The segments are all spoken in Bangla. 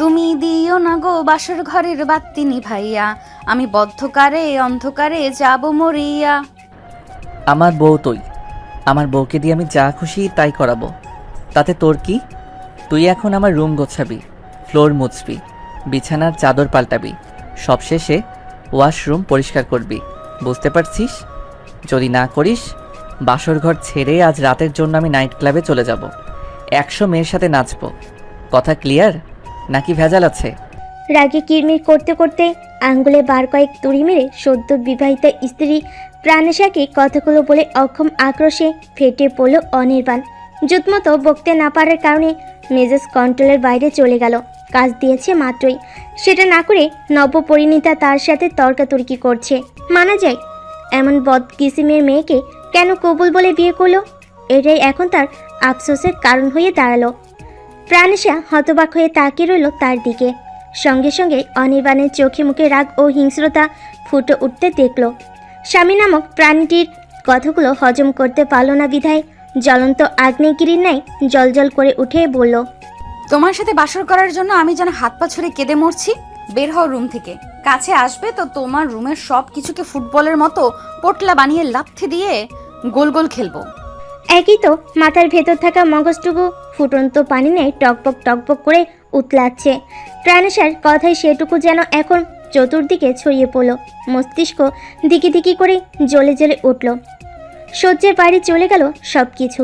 তুমি দিও না গো বাসর ঘরের বাতি নিভাইয়া, আমি বদ্ধকারে অন্ধকারে যাব মরিয়া। আমার বউ তুই, আমার বউকে দিয়ে আমি যা খুশি তাই করাবো, তাতে তোর কি? তুই এখন আমার রুম গোছাবি, ফ্লোর মুছবি, বিছানার চাদর পাল্টাবি, সবশেষে ওয়াশরুম পরিষ্কার করবি, বুঝতে পারছিস? যদি না করিস, বাসর ঘর ছেড়ে আজ রাতের জন্য আমি নাইট ক্লাবে চলে যাব, 100 মেয়ের সাথে নাচবো। কথা ক্লিয়ার নাকি ভেজাল আছে? রাগে কিরমির করতে করতে আঙ্গুলে বার কয়েক তুড়ি মেরে সদ্য বিবাহিতা স্ত্রী প্রাণেশাকে কথাগুলো বলে অক্ষম আক্রোশে ফেটে পড়ল অনির্বাণ। জুতমতো বকতে না পারার কারণে মেজাজ কন্ট্রোলের বাইরে চলে গেল। কাজ দিয়েছে মাত্রই, সেটা না করে নবপরিণীতা তার সাথে তর্কাতর্কি করছে। মানা যায়, এমন বদকিসিমের মেয়েকে কেন কবুল বলে বিয়ে করলো? এটাই এখন তার আফসোসের কারণ হয়ে দাঁড়ালো। প্রাণেশা হতবাক হয়ে তাকিয়ে রইল তার দিকে। সঙ্গে সঙ্গে অনির্বাণের চোখে মুখে রাগ ও হিংস্রতা ফুটে উঠতে দেখল। স্বামী নামক প্রাণীটির কথাগুলো হজম করতে পারল না বিধায় জ্বলন্ত আগ্নেয়গিরির ন্যায় জলজল করে উঠে বলল, তোমার সাথে বাসর করার জন্য আমি যেন হাত পা ছুড়ে কেঁদে মরছি। বের হও রুম থেকে। কাছে আসবে তো তোমার রুমের সব কিছুকে ফুটবলের মতো পোটলা বানিয়ে লাথি দিয়ে গোল গোল খেলবো। একই তো মাথার ভেতর থাকা মগজটুকু ফুটন্ত পানি নেয় টকবক টকবক করে উতলাচ্ছে। প্রাণেশার কথায় সেটুকু যেন এখন চতুর্দিকে ছড়িয়ে পড়ল। মস্তিষ্ক দিকি দিকি করে জ্বলে জ্বলে উঠল। সহ্যের বাইরে চলে গেল সব কিছু।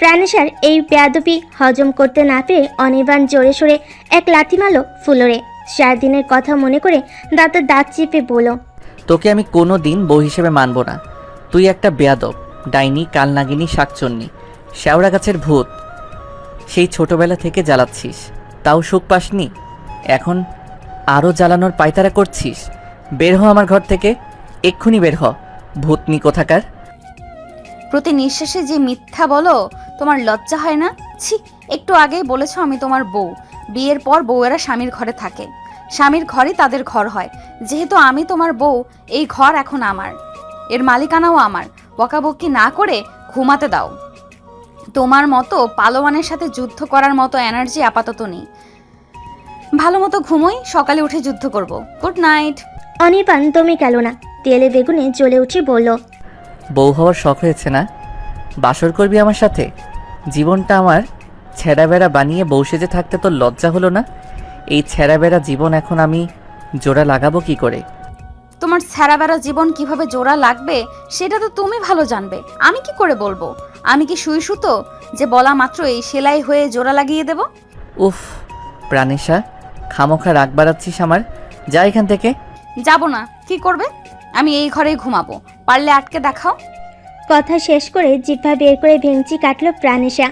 প্রাণেশার এই বেয়াদবি হজম করতে না পেরে অনির্বাণ জোরে সোরে এক লাথি মারল ফ্লোরে। সারাদিনের কথা মনে করে দাঁতের দাঁত চেপে বলল, তোকে আমি কোনো দিন বউ হিসেবে মানব না। তুই একটা বেয়াদব, ডাইনি, কালনাগিনী, শাকচন্নি, শেওড়া গাছের ভূত। সেই ছোটবেলা থেকে জ্বালাচ্ছিস, তাও সুখ পাসনি, এখন আরও জ্বালানোর পায়তারা করছিস। বের হ আমার ঘর থেকে, এক্ষুনি বের হ, ভূতনি কোথাকার। প্রতি নিঃশ্বাসে যে মিথ্যা বলো, তোমার লজ্জা হয় না? ছি, একটু আগেই বলেছো আমি তোমার বউ। বিয়ের পর বউয়েরা স্বামীর ঘরে থাকে, স্বামীর ঘরই তাদের ঘর হয়। যেহেতু আমি তোমার বউ, এই ঘর এখন আমার, এর মালিকানাও আমার। বকাবকি না করে ঘুমাতে দাও। তোমার মতো পালোয়ানের সাথে যুদ্ধ করার মতো এনার্জি আপাতত নেই। ভালো মতো ঘুমোই, সকালে উঠে যুদ্ধ করব। Good night. অনির্বাণ দমে গেল না, তেলে বেগুনে জ্বলে উঠে বলল, বউ হওয়ার শখ হয়েছে না? বাসর করবি আমার সাথে? জীবনটা আমার ছেঁড়া বেড়া বানিয়ে বউ সেজে থাকতে তোর লজ্জা হলো না? এই ছেঁড়া বেড়া জীবন এখন আমি জোড়া লাগাবো কি করে? তোমার ছাড়াবেড়া জীবন কিভাবে জোড়া লাগবে সেটা তো তুমি ভালো জানবে, আমি কি করে বলবো? আমি কি সুই সুতো যে বলা মাত্রই সেলাই হয়ে জোড়া লাগিয়ে দেব? উফ প্রাণেশা, খামোখা রাগ বাড়াচ্ছিস আমার, যা এখান থেকে। যাব না। কি করবে? আমি এই ঘরেই ঘুমাবো, পারলে আটকে দেখাও। কথা শেষ করে জিহ্বা বের করে ভেঙচি কাটল প্রাণেশা।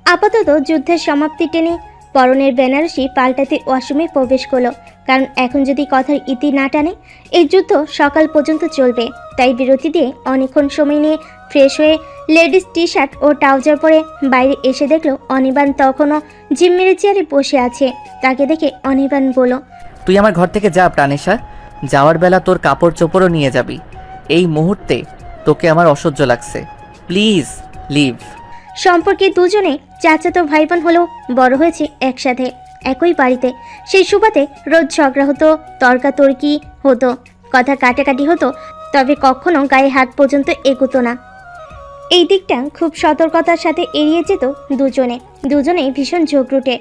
আপাতত যুদ্ধের সমাপ্তি টেনে পরনের বেনারসি পাল্টাতে ওয়াশরুমে প্রবেশ করলো। কারণ এখন যদি কথার ইতি না টানে, এই যুদ্ধ সকাল পর্যন্ত চলবে। তাই বিরতি দিয়ে অনেকক্ষণ সময় নিয়ে ফ্রেশ হয়ে লেডিস টি শার্ট ও ট্রাউজার পরে বাইরে এসে দেখলো অনির্বাণ তখনও জিম মেরে চেয়ারে বসে আছে। তাকে দেখে অনির্বাণ বলল, তুই আমার ঘর থেকে যা প্রাণেশা, যাওয়ার বেলা তোর কাপড় চোপড়ও নিয়ে যাবি। এই মুহূর্তে তোকে আমার অসহ্য লাগছে, প্লিজ লিভ। সম্পর্কে দুজনে চাচাতো ভাই বোন হলেও বড় হয়েছে একসাথে, একই বাড়িতে। সেই সুবাদে রোজ ঝগড়া হতো, তর্কাতর্কি হতো, কথা কাটাকাটি হতো, তবে কখনো গায়ে হাত পর্যন্ত এগোতো না। এই দিকটা খুব সতর্কতার সাথে এড়িয়ে যেত দুজনেই ভীষণ ঝগড়ুটে।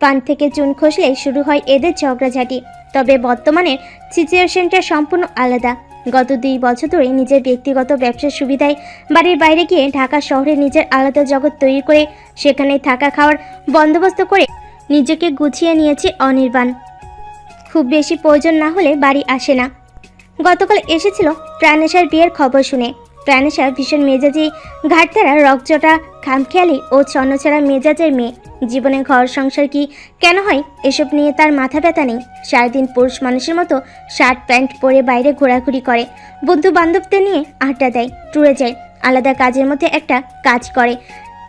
পান থেকে চুন খসলে শুরু হয় এদের ঝগড়াঝাটি। তবে বর্তমানের সিচুয়েশনটা সম্পূর্ণ আলাদা। গত 2 বছর ধরে নিজের ব্যক্তিগত ব্যবসার সুবিধায় বাড়ির বাইরে গিয়ে ঢাকা শহরে নিজের আলাদা জগৎ তৈরি করে সেখানে থাকা খাওয়ার বন্দোবস্ত করে নিজেকে গুছিয়ে নিয়েছে অনির্বাণ। খুব বেশি প্রয়োজন না হলে বাড়ি আসে না। গতকাল এসেছিল প্রাণেশার বিয়ের খবর শুনে। প্রাণেশা ভীষণ মেজাজি, ঘাটতারা, রকচটা, খামখেয়ালি ও ছন্নছাড়া মেজাজের মেয়ে। জীবনে ঘর সংসার কি কেন হয় এসব নিয়ে তার মাথা ব্যথা নেই। সারাদিন পুরুষ মানুষের মতো শার্ট প্যান্ট পরে বাইরে ঘোরাঘুরি করে, বন্ধু বান্ধবদের নিয়ে আড্ডা দেয়, ট্যুরে যায়, আলাদা কাজের মধ্যে একটা কাজ করে,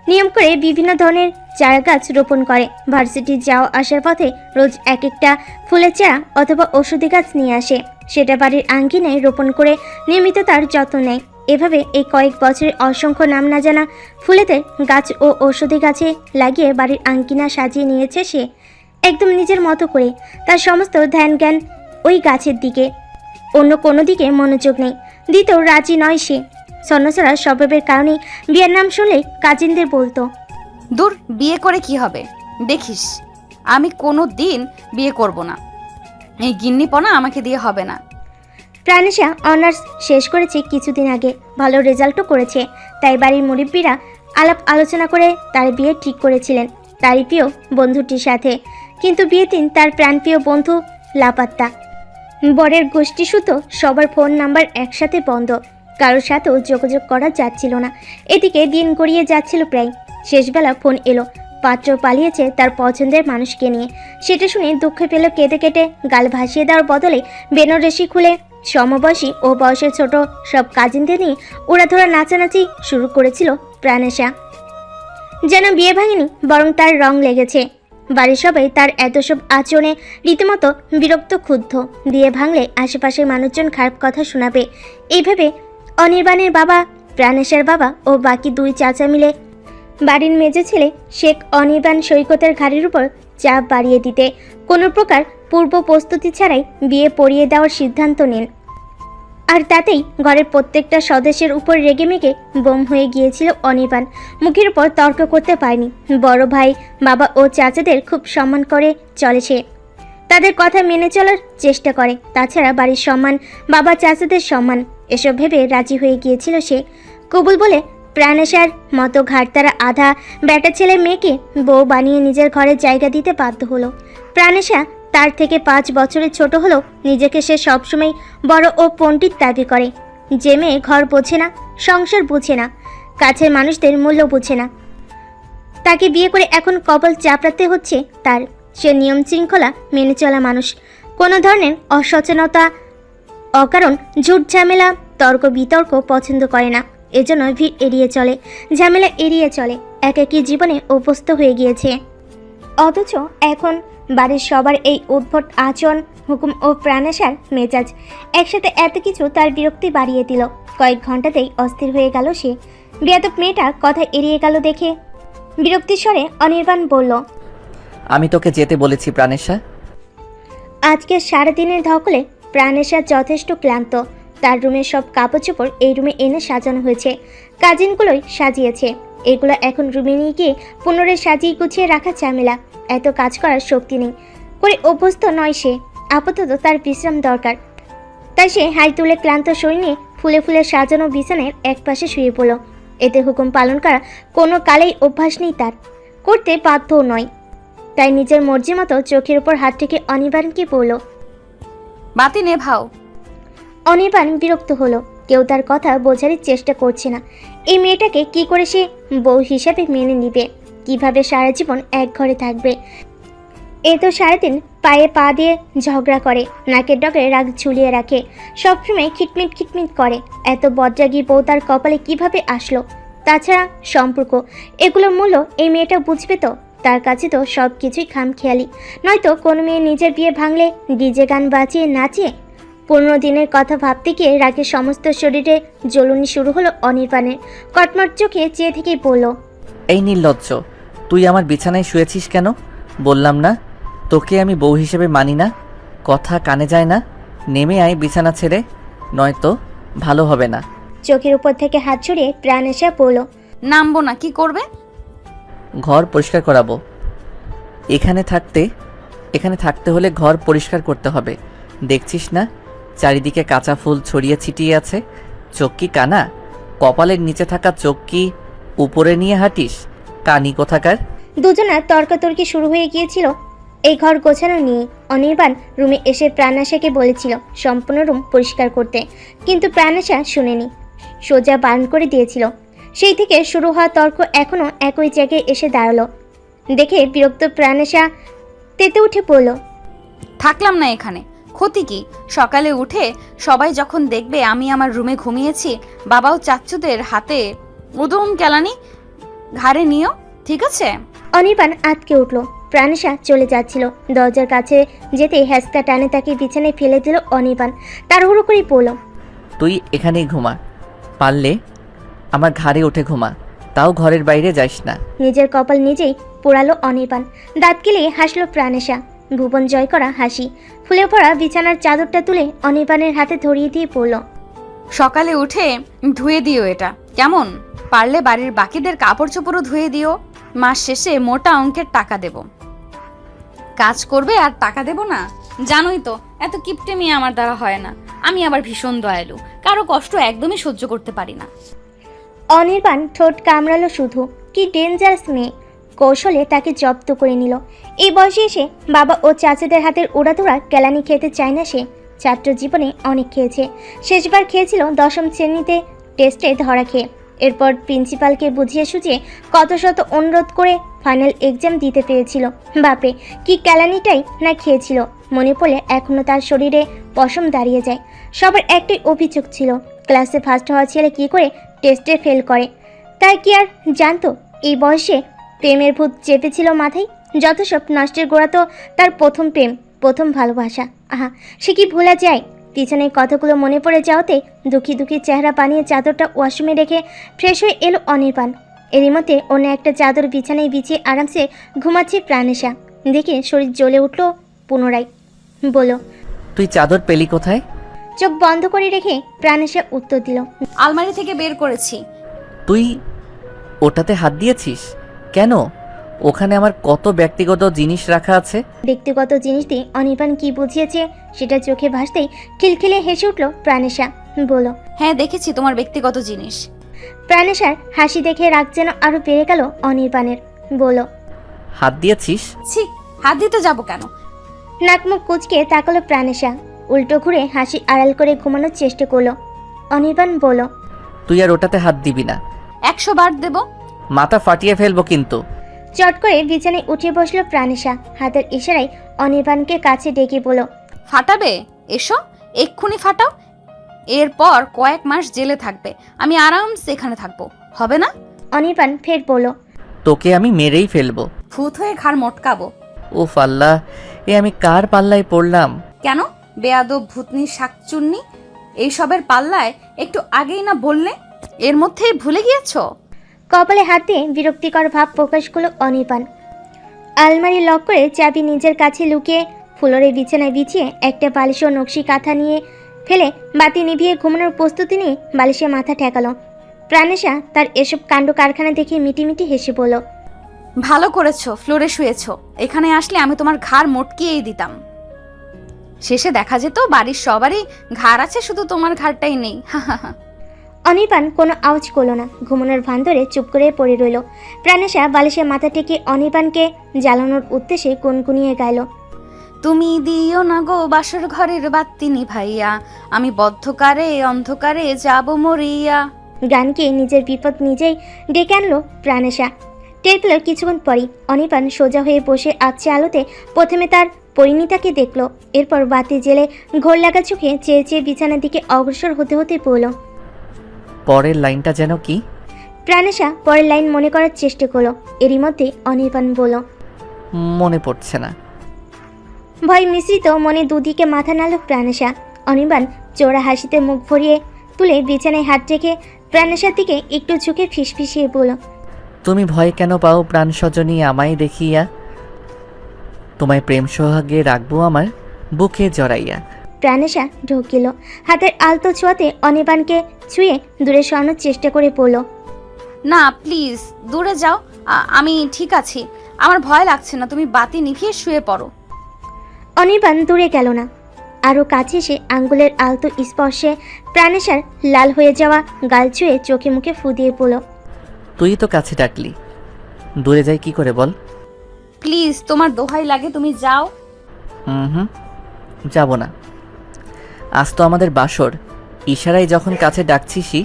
নিয়ম করে বিভিন্ন ধরনের চারা গাছ রোপণ করে। ভার্সিটি যাওয়া আসার পথে রোজ এক একটা ফুলের চারা অথবা ওষুধি গাছ নিয়ে আসে, সেটা বাড়ির আঙ্গিনায় রোপণ করে নিয়মিত তার যত্ন নেয়। এভাবে এই কয়েক বছরে অসংখ্য নাম না জানা ফুলেদের গাছ ও ঔষধি গাছে লাগিয়ে বাড়ির আঙ্গিনা সাজিয়ে নিয়েছে সে। একদম নিজের মতো করে। তার সমস্ত ধ্যান জ্ঞান ওই গাছের দিকে, অন্য কোনো দিকে মনোযোগ নেই। দিতেও রাজি নয় সে। সন্ন্যাসরা স্বভাবের কারণেই বিয়ের নাম শুনলেই কাজিনদের বলতো, দূর, বিয়ে করে কি হবে? দেখিস, আমি কোনো দিন বিয়ে করব না। এই গিন্নিপনা আমাকে দিয়ে হবে না। প্রাণেশা অনার্স শেষ করেছে কিছুদিন আগে, ভালো রেজাল্টও করেছে। তাই বাড়ির মুরব্বীরা আলাপ আলোচনা করে তার বিয়ে ঠিক করেছিলেন তারই প্রিয় বন্ধুটির সাথে। কিন্তু বিয়ের দিন তার প্রাণপ্রিয় বন্ধু লাপাত্তা। বরের গোষ্ঠীসূতো সবার ফোন নাম্বার একসাথে বন্ধ, কারোর সাথেও যোগাযোগ করা যাচ্ছিল না। এদিকে দিন গড়িয়ে যাচ্ছিল প্রায়। শেষবেলা ফোন এলো, পাত্র পালিয়েছে তার পছন্দের মানুষকে নিয়ে। সেটা শুনে দুঃখে পেল কেঁদে কেটে। গাল ভাসিয়ে দেওয়ার বদলে বেনারসি খুলে সমবয়সী ও বয়সের ছোট সব কাজিনদের নিয়ে উড়াধরা নাচানাচি শুরু করেছিল প্রাণেশা। যেন বিয়ে ভাঙেনি, বরং তার রং লেগেছে। বাড়ির সবাই তার এত সব আচরণে রীতিমতো বিরক্ত, ক্ষুব্ধ। বিয়ে ভাঙলে আশেপাশের মানুষজন খারাপ কথা শোনাবে এইভাবে অনির্বাণের বাবা, প্রাণেশার বাবা ও বাকি দুই চাচা মিলে বাড়ির মেজে ছেলে শেখ অনির্বাণ সৈকতের ঘাড়ির উপর চাপ বাড়িয়ে দিতে কোনো প্রকার পূর্ব প্রস্তুতি ছাড়াই বিয়ে পড়িয়ে দেওয়ার সিদ্ধান্ত নেন। আর তাতেই ঘরের প্রত্যেকটা সদস্যের উপর রেগেমেগে বোম হয়ে গিয়েছিল অনির্বাণ। মুখের উপর তর্ক করতে পারেনি। বড় ভাই, বাবা ও চাচাদের খুব সম্মান করে চলে সে, তাদের কথা মেনে চলার চেষ্টা করে। তাছাড়া বাড়ির সম্মান, বাবা চাচাদের সম্মান, এসব ভেবে রাজি হয়ে গিয়েছিল সে। কবুল বলে প্রাণেশার মতো ঘাটতারা আধা বেটা ছেলে মেয়েকে বউ বানিয়ে নিজের ঘরে জায়গা দিতে বাধ্য হলো। প্রাণেশা তার থেকে 5 বছরের ছোট হলেও নিজেকে সে সবসময় বড় ও পণ্ডিত দাবি করে। যে মেয়ে ঘর বোঝে না, সংসার বুঝে না, কাছের মানুষদের মূল্য বুঝে না, তাকে বিয়ে করে এখন কপাল চাপড়াতে হচ্ছে তার। সে নিয়ম শৃঙ্খলা মেনে চলা মানুষ, কোনো ধরনের অসচেতনতা, অকারণ ঝুট ঝামেলা, তর্ক বিতর্ক পছন্দ করে না। এজন্য ভিড় এড়িয়ে চলে, ঝামেলা এড়িয়ে চলে। একাকী জীবনে অভ্যস্ত হয়ে গিয়েছে। অথচ এখন বাড়ির সবার এই উদ্ভট আচরণ, হুকুম ও প্রাণেশার মেজাজ একসাথে এত কিছু তার বিরক্তি বাড়িয়ে দিল। কয়েক ঘন্টাতেই অস্থির হয়ে গেল সে। বেয়াদব মেয়েটা কথা এড়িয়ে গেল দেখে বিরক্তির স্বরে অনির্বাণ বলল, আমি তোকে যেতে বলেছি প্রাণেশা। আজকে সারাদিনের ধকলে প্রাণেশা যথেষ্ট ক্লান্ত। তার রুমের সব কাপড় চোপড় এই রুমে এনে সাজানো হয়েছে, কাজিনগুলোই সাজিয়েছে। এগুলো এখন রুমে নিয়ে গিয়ে পুনরায় সাজিয়ে গুছিয়ে রাখা ঝামেলা। এত কাজ করার শক্তি নেই, করে অভ্যস্ত নয় সে। আপাতত তার বিশ্রাম দরকার। তাই সে হাই তুলে ক্লান্ত শরীর নিয়ে ফুলে ফুলে সাজানো বিছানার একপাশে শুয়ে পড়ল। এতে হুকুম পালন করা কোনো কালেই অভ্যাস নেই তার, করতে বাধ্যও নয়। তাই নিজের মর্জি মতো চোখের উপর হাত থেকে অনির্বাণকে বলল, বাতি নেভাও। অনির্বাণ বিরক্ত হলো। কেউ তার কথা বোঝারই চেষ্টা করছে না। এই মেয়েটাকে কি করে সে বউ হিসাবে মেনে নিবে? কিভাবে সারা জীবন এক ঘরে থাকবে? এ তো সারাদিন পায়ে পা দিয়ে ঝগড়া করে, নাকের ডগে রাগ ঝুলিয়ে রাখে, সবসময় খিটমিট খিটমিট করে। এত বজ্রাগী বউ তার কপালে কিভাবে আসলো? তাছাড়া সম্পর্ক, এগুলোর মূল্য এই মেয়েটা বুঝবে তো? তার কাছে তো সব কিছুই খামখেয়ালি। নয়তো কোনো মেয়ে নিজের বিয়ে ভাঙলে ডিজে গান বাজিয়ে নাচে। 15 দিনের কথা ভাবতে গিয়ে রাগে সমস্ত শরীরে জ্বলুনি শুরু হলো অনির্বাণের। কটমট চোখে চেয়ে থেকেই বলল, এই নির্লজ্জ, তুই আমার বিছানায় শুয়েছিস কেন? বললাম না তোকে আমি বউ হিসেবে মানি না? কথা কানে যায় না? নেমে আয় বিছানা ছেড়ে, নয়তো ভালো হবে না। চোখের উপর থেকে হাত ছড়িয়ে প্রাণেশা বলল, নামবো না, কি করবে? ঘর পরিষ্কার করাবো। এখানে থাকতে হলে ঘর পরিষ্কার করতে হবে। দেখছিস না চারিদিকে কাঁচা ফুল ছড়িয়ে ছিটিয়ে আছে? চোখ কি কানা? কপালের নিচে থাকা চোখ কি উপরে নিয়ে হাঁটিস? কানি কোথাকার। দুজনার তর্কাতর্কি শুরু হয়ে গিয়েছিল এই ঘর গোছানো নিয়ে। অনির্বাণ রুমে এসে প্রাণাশাকে বলেছিল সম্পূর্ণ রুম পরিষ্কার করতে, কিন্তু প্রাণাশা শুনেনি, সোজা বারণ করে দিয়েছিল। সেই থেকে শুরু হওয়া তর্ক এখনও একই জায়গায় এসে দাঁড়ালো দেখে বিরক্ত প্রাণাশা তেতে উঠে পড়ল, থাকলাম না এখানে। ক্ষতি কি? সকালে উঠে সবাই যখন দেখবে আমি আমার রুমে ঘুমিয়েছি, বাবাও চাচ্চুদের হাতে উদম কেলানি ঘাড়ে নিও, ঠিক আছে? অনির্বাণ আটকে উঠল। প্রাণেশা চলে যাচ্ছিল। দরজার কাছে যেতে হ্যাসকা টানে তাকে বিছানায় ফেলে দিল অনির্বাণ। তাড়াহুড়ো করে পড়ল, তুই এখানেই ঘুমা, পারলে আমার ঘাড়ে উঠে ঘুমা। তাও ঘরের বাইরে যাইস না। নিজের কপাল নিজেই পোড়ালো অনির্বাণ। দাঁত কেলিয়ে হাসলো প্রাণেশা। ভুবন জয় করা হাসি। ফুলে ভরা বিছানার চাদরটা তুলে অনির্বাণের হাতে ধরিয়ে দিয়ে পড়ল। সকালে উঠে ধুয়ে দিও এটা, কেমন? পারলে বাড়ির বাকিদের কাপড় চোপড়ও ধুয়ে দিও। মাস শেষে মোটা অঙ্কের টাকা দেব। কাজ করবে আর টাকা দেব না? জানোই তো এত কিপটেমি আমার দ্বারা হয় না। আমি আবার ভীষণ দয়ালু, কারো কষ্ট একদমই সহ্য করতে পারি না। অনির্বাণ ঠোঁট কামড়ালো শুধু। কি ডেঞ্জারাস মেয়ে! কৌশলে তাকে জব্দ করে নিল। এই বয়সে এসে বাবা ও চাচাদের হাতের উড়াধুরা কেলানি খেতে চায় না সে। ছাত্র জীবনে অনেক খেয়েছে। শেষবার খেয়েছিল 10ম শ্রেণীতে টেস্টে ধরা খেয়ে। এরপর প্রিন্সিপালকে বুঝিয়ে সুঝিয়ে কত শত অনুরোধ করে ফাইনাল এক্সাম দিতে পেরেছিল। বাপরে, কি কেলানিটাই না খেয়েছিল! মনে পড়লে এখনও তার শরীরে পশম দাঁড়িয়ে যায়। সবার একটাই অভিযোগ ছিল, ক্লাসে ফার্স্ট হওয়া ছেলে কী করে টেস্টে ফেল করে। তাই কি আর জানতো এই বয়সে প্রেমের ভূত চেপেছিল মাথায়? যত সব নষ্টের গোড়া তো তার প্রথম প্রেম, প্রথম ভালোবাসা। আহা, সে কি ভোলা যায়? পিছনের কথাগুলো মনে পড়ে যাওয়াতে দুঃখী দুঃখী চেহারা বানিয়ে চাদরটা ওয়াশরুমে রেখে ফ্রেশ হয়ে এলো অনির্বাণ। এরই মধ্যে অন্য একটা চাদর বিছানায় বিছিয়ে আরামসে ঘুমাচ্ছে প্রাণেশা। দেখে শরীর জ্বলে উঠল পুনরায়। বলো, তুই চাদর পেলি কোথায়? চোখ বন্ধ করে রেখে প্রাণেশা উত্তর দিল, আলমারি থেকে বের করেছি। তুই ওটাতে হাত দিয়েছিস কেন? ওখানে আমার কত ব্যক্তিগত জিনিস রাখা আছে। ব্যক্তিগত জিনিস দিয়ে অনির্বাণ কি বুঝিয়েছে সেটা চোখে ভাসতেই খিলখিলে হেসে উঠল প্রাণেশা। বলো, হ্যাঁ দেখেছি তোমার ব্যক্তিগত জিনিস। প্রাণেশার হাসি দেখে রাগ যেন আরো বেড়ে গেল অনির্বাণের। বলো, হাত দিয়েছিস? ছি, হাত দিতে যাব কেন? নাকমুখ কুচকে তাকালো প্রাণেশা। উল্টো ঘুরে হাসি আড়াল করে ঘুমানোর চেষ্টা করলো। অনির্বাণ বলো, তুই আর ওটাতে হাত দিবি না। 100 বার দেব। মাথা ফাটিয়ে ফেলবো কিন্তু। চট করে বিছানায় উঠে বসলো প্রাণেশা। হাতের ইশারায় অনির্বাণকে কাছে ডেকে বলো, ফাটাবে? এসো, এক্ষুনি ফাটাও। এরপর কয়েক মাস জেলে থাকবে, আমি আরামসে এখানে থাকবো, হবে না? অনির্বাণ ফের বলো, তোকে আমি মেরেই ফেলবো। ভূত হয়ে ঘাড় মটকাবো। ও আল্লাহ, এ আমি কার পাল্লায় পড়লাম? কেন? বেয়াদব ভূতনি শাকচুন্নি, এইসবের পাল্লায় একটু আগেই না বললে? এর মধ্যেই ভুলে গিয়েছো? কপালে হাত দিয়ে বিরক্তিকর ভাব প্রকাশ করলো অনির্বাণ। আলমারি লক করে চাবি নিজের কাছে লুকিয়ে ফ্লোরে বিছানায় বিছিয়ে একটা বালিশ ও নকশি কাঁথা নিয়ে ফেলে বাতি নিভিয়ে ঘুমানোর প্রস্তুতি নিয়ে বালিশে মাথা ঠেকালো। প্রাণেশা তার এসব কাণ্ড কারখানা দেখে মিটিমিটি হেসে বলল, ভালো করেছো ফ্লোরে শুয়েছো। এখানে আসলে আমি তোমার ঘাড় মটকিয়েই দিতাম। শেষে দেখা যেত বাড়ির সবারই ঘাড় আছে, শুধু তোমার ঘাড়টাই নেই। অনির্বাণ কোনো আওয়াজ করলো না। ঘুমানোর ভান ধরে চুপ করে পড়ে রইল। প্রাণেশা বালিশে মাথা টেকে অনির্বাণকে জ্বালানোর উদ্দেশ্যে গুনগুনিয়ে গাইল, তুমি দিও না গো বাসর ঘরের বাতি নিভাইয়া, আমি বদ্ধকারে অন্ধকারে যাব মরিয়া। গানকে নিজের বিপদ নিজেই ডেকে আনলো প্রাণেশা। টের পেল কিছুক্ষণ পরই অনির্বাণ সোজা হয়ে বসে আছে আলোতে প্রথমে তার পরিণীতাকে দেখলো। এরপর বাতি জেলে ঘোর লাগা চোখে চেয়ে চেয়ে বিছানার দিকে অগ্রসর হতে হতে পড়ল। পরের লাইনটা যেন কি? প্রাণেশা পরের লাইন মনে করার চেষ্টা করলো। এরই মধ্যে অনির্বাণ বলল, মনে পড়ছে না। ভয় মিশ্রিত মনে দুদিকে মাথা নাড়ল প্রাণেশা। অনির্বাণ চোরা হাসিতে মুখ ভরিয়ে তুলে বিছানায় হাত রেখে প্রাণেশার দিকে একটু ঝুঁকে ফিসফিসিয়ে বলল, তুমি ভয় কেন পাও প্রাণ স্বজনী আমায় দেখিয়া? তোমায় প্রেম সোহাগে রাখবো আমার বুকে জড়াইয়া। প্রাণেশা ঢোকিল। হাতের আলতো ছোঁয়াতে অনির্বাণকে ছুঁয়ে দূরে সরানোর চেষ্টা করে বলল, না প্লিজ দূরে যাও, আমি ঠিক আছি, আমার ভয় লাগছে না, তুমি বাতি নিভিয়ে শুয়ে পড়ো। অনির্বাণ দূরে গেল না, আরও কাছে এসে আঙ্গুলের আলতো স্পর্শে প্রাণেশার লাল হয়ে যাওয়া গাল ছুঁয়ে চোখে মুখে ফু দিয়ে বলল, তুই তো কাছে ডাকলি, দূরে যাই কি করে বল? প্লিজ তোমার দোহাই লাগে, তুমি যাও। হুম, যাব না। আজ তো আমাদের বাসর, ইশারায় যখন কাছে ডাকছিসই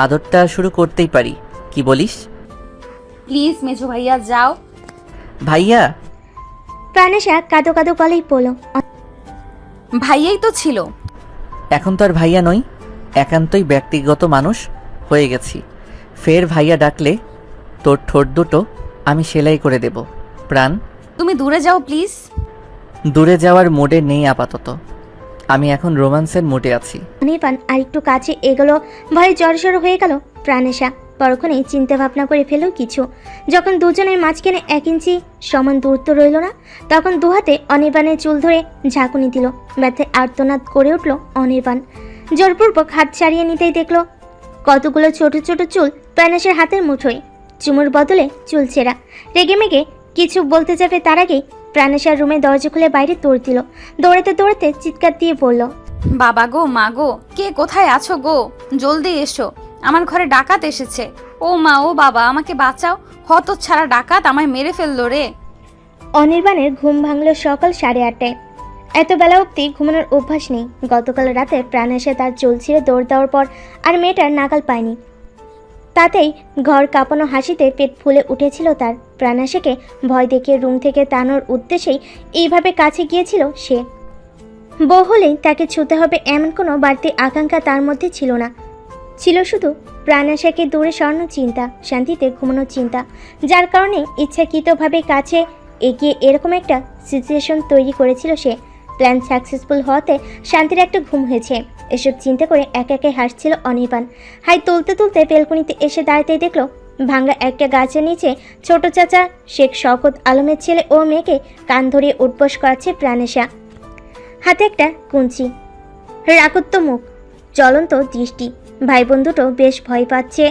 আদরটা শুরু করতেই পারি, কি বলিস? প্লিজ মেজো ভাইয়া যাও। ভাইয়া? প্রাণেশা কাঁদো কাঁদো গলেই বলল, ভাইয়াই তো ছিল। এখন তো আর ভাইয়া নই, একান্তই ব্যক্তিগত মানুষ হয়ে গেছি। ফের ভাইয়া ডাকলে তোর ঠোঁট দুটো আমি সেলাই করে দেব প্রাণ। তুমি দূরে যাও প্লিজ। দূরে যাওয়ার মোডে নেই আপাতত, আমি এখন রোমান্সের মোডে আছি। অনির্বাণ আরেকটু কাছে এগোলো। ভয়ে জড়সড় হয়ে গেল প্রাণেশা। পরক্ষণেই চিন্তা ভাবনা করে ফেলেও কিছু। যখন দুজনের মাঝখানে 1 ইঞ্চি সমান দূরত্ব রইল না, তখন দুহাতে অনির্বাণের চুল ধরে ঝাঁকুনি দিল। ব্যথায় আর্তনাদ করে উঠল অনির্বাণ। জোরপূর্বক হাত ছাড়িয়ে নিতেই দেখল কতগুলো ছোট ছোট চুল প্রাণেশের হাতের মুঠোয়। চুমুর বদলে চুল ছেঁড়া। রেগে মেগে কিছু বলতে যাবে তার আগেই প্রাণেশার রুমে দরজা খুলে বাইরে দৌড় দিল। দৌড়াতে দৌড়াতে চিৎকার দিয়ে বলল, বাবা গো, মা গো, কে কোথায় আছো গো? জলদি এসো, আমার ঘরে ডাকাত এসেছে। ও মা, ও বাবা, আমাকে বাঁচাও, হতচ্ছাড়া ডাকাত আমায় মেরে ফেললো রে। অনির্বাণের ঘুম ভাঙল সকাল 8:30টায়। এত বেলা অবধি ঘুমানোর অভ্যাস নেই। গতকাল রাতে প্রাণেশা তার চুল ছিঁড়ে দৌড় দেওয়ার পর আর মেয়েটার নাগাল পায়নি। তাতেই ঘর কাঁপানো হাসিতে পেট ফুলে উঠেছিল তার। প্রাণেশাকে ভয় দেখিয়ে রুম থেকে তাড়ানোর উদ্দেশ্যেই এইভাবে কাছে গিয়েছিল সে। বউ হলেই তাকে ছুতে হবে এমন কোনো বাড়তি আকাঙ্ক্ষা তার মধ্যে ছিল না। ছিল শুধু প্রাণাশাকে দূরে সরানোর চিন্তা, শান্তিতে ঘুমানোর চিন্তা, যার কারণে ইচ্ছাকৃতভাবে কাছে এগিয়ে এরকম একটা সিচুয়েশন তৈরি করেছিল সে। প্ল্যান সাকসেসফুল হওয়াতে শান্তির একটা ঘুম হয়েছে। এসব চিন্তা করে একে একে হাসছিল অনির্বাণ। হাই তুলতে তুলতে বেলকনিতে এসে দাঁড়াতেই দেখলো ভাঙ্গা একটা গাছের নিচে ছোট চাচা শেখ শওকত আলমের ছেলে ও মেয়েকে কান ধরিয়ে উঠবস করাচ্ছে প্রাণেশা। হাতে একটা কুঞ্চি, রাকুত্ব মুখ, জ্বলন্ত দৃষ্টি। ভাই বোন দুটো বেশ ভয় পাচ্ছে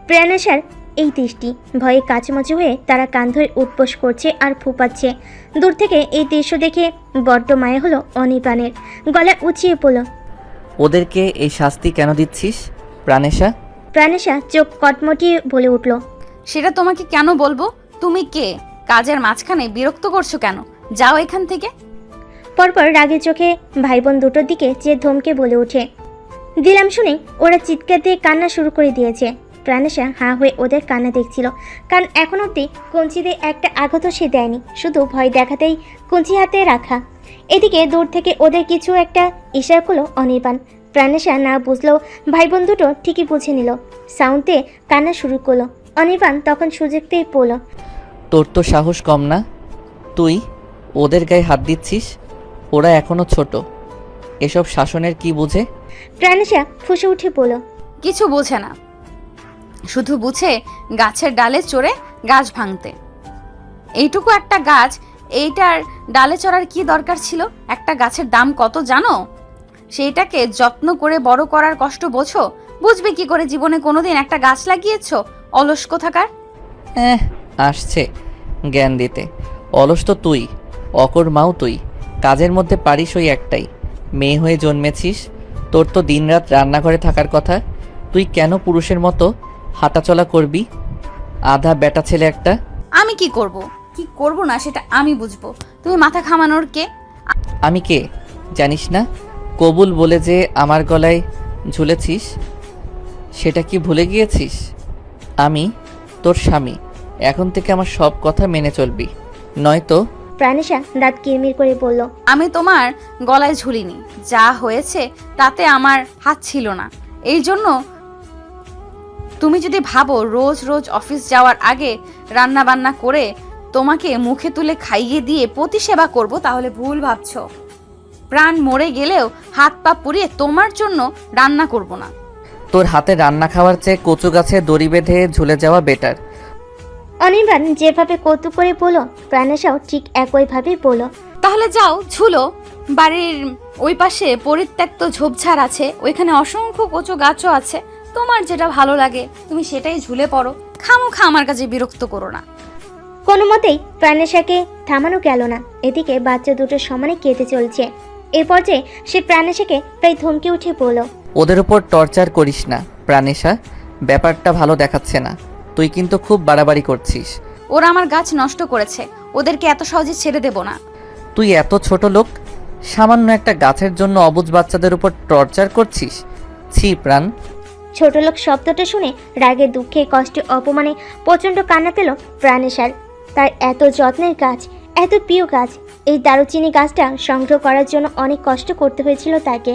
প্রাণেশার এই দৃষ্টি। ভয়ে কাচুমাচু হয়ে তারা কান ধরে উঠবস করছে আর ফুপাচ্ছে। দূর থেকে এই দৃশ্য দেখে বড্ড মায়া হলো অনির্বাণের। গলা উঁচিয়ে পড়ল, ওদেরকে এই শাস্তি কেন দিচ্ছিস প্রাণেশা? প্রাণেশা চোখ কটমটিয়ে বলে উঠল, সেটা তোমাকে কেন বলবো? তুমি কে? কাজের মাঝখানে বিরক্ত করছো কেন? যাও এখান থেকে। পরপর রাগের চোখে ভাই বোন দুটোর দিকে যে ধমকে বলে ওঠে। দিলাম শুনে ওরা চিৎকার দিয়ে কান্না শুরু করে দিয়েছে। প্রাণেশা হাঁ হয়ে ওদের কান্না দেখছিল, কারণ এখন অব্দি কঞ্চি দিয়ে একটা আঘাতও সে দেয়নি, শুধু ভয় দেখাতেই কঞ্চি হাতে রাখা। এদিকে দূর থেকে ওদের কিছু একটা ইশারা করলো অনির্বাণ। প্রাণেশা না বুঝলেও ভাই বোন দুটো ঠিকই বুঝে নিল। সাউন্ডে কান্না শুরু করলো। অনির্বাণ তখন সুযোগ পেয়ে পড়ল, তোর তো সাহস কম না, তুই ওদের গায়ে হাত দিচ্ছিস? ওরা এখনো ছোট, এসব শাসনের কি বুঝে? প্রাণেশা ফুঁসে উঠে পড়ল, কিছু বোঝে না, শুধু বুঝে গাছের ডালে চড়ে গাছ ভাঙতে। এইটুকু একটা গাছ, এইটার ডালে চড়ার কি দরকার ছিল? একটা গাছের দাম কত জানো? সেইটাকে যত্ন করে বড় করার কষ্ট বোঝো? বুঝবে কি করে? জীবনে কোনোদিন একটা গাছ লাগিয়েছো? অলস কোথাকার। আসছে জ্ঞান দিতে। অলস তো তুই, অকর্মাও তুই। কাজের মধ্যে পারিস ওই একটাই। মেয়ে হয়ে জন্মেছিস, তোর তো দিনরাত রান্নাঘরে থাকার কথা। তুই কেন পুরুষের মতো হাঁটাচলা করবি? আধা বেটা ছেলে একটা। আমি কি করব, কি করব না সেটা আমি বুঝবো। তুমি মাথা ঘামানোর কে? আমি কে জানিস না? কবুল বলে যে আমার গলায় ঝুলেছিস, সেটা কি ভুলে গিয়েছিস? আমি তোর স্বামী। এখন থেকে আমার সব কথা মেনে চলবি, নয়তো। প্রাণেশা দাঁত কিরমির করে বলল, আমি তোমার গলায় ঝুলিনি। যা হয়েছে তাতে আমার হাত ছিল না। এই জন্য তুমি যদি ভাবো রোজ রোজ অফিস যাওয়ার আগে রান্না বান্না করে তোমাকে মুখে তুলে খাইয়ে দিয়ে প্রতি সেবা করব, তাহলে ভুল ভাবছো। প্রাণ মরে গেলেও হাত পা পুড়িয়ে তোমার জন্য রান্না করব না। তোর হাতে রান্না খাওয়ার চেয়ে কচু গাছে দড়ি বেঁধে ঝুলে যাওয়া বেটার। অনির্বাণ যেভাবে কৌতুক করে বলল, প্রাণেশাও ঠিক একইভাবেই বলল, তাহলে যাও ঝুলো। বাড়ির ওই পাশে পরিত্যক্ত ঝোপঝাড় আছে, ওইখানে অসংখ্য কচু গাছও আছে। তোমার যেটা ভালো লাগে তুমি সেটাই ঝুলে পড়ো। খামোখা আমার কাছে বিরক্ত করো না। কোনো মতেই প্রাণেশাকে থামানো গেল না। এদিকে বাচ্চা দুটো সমানে কেঁদে চলছে। এই পর্যায়ে সে প্রাণেশাকে প্রায় ধমকে উঠে বলল, ওদের উপর টর্চার করিস না প্রাণেশা, ব্যাপারটা ভালো দেখাচ্ছে না। তুই কিন্তু খুব বাড়াবাড়ি করছিস। ওরা আমার গাছ নষ্ট করেছে, ওদেরকে এত সহজে ছেড়ে দেব না। তুই এত ছোট লোক, সামান্য একটা গাছের জন্য অবুঝ বাচ্চাদের উপর টর্চার করছিস? ছি প্রাণ। ছোট লোক শব্দটা শুনে রাগে দুঃখে কষ্টে অপমানে প্রচণ্ড কান্না পেল প্রাণেশার। তার এত যত্নের গাছ, এত প্রিয় গাছ, এই দারুচিনি গাছটা সংগ্রহ করার জন্য অনেক কষ্ট করতে হয়েছিল তাকে।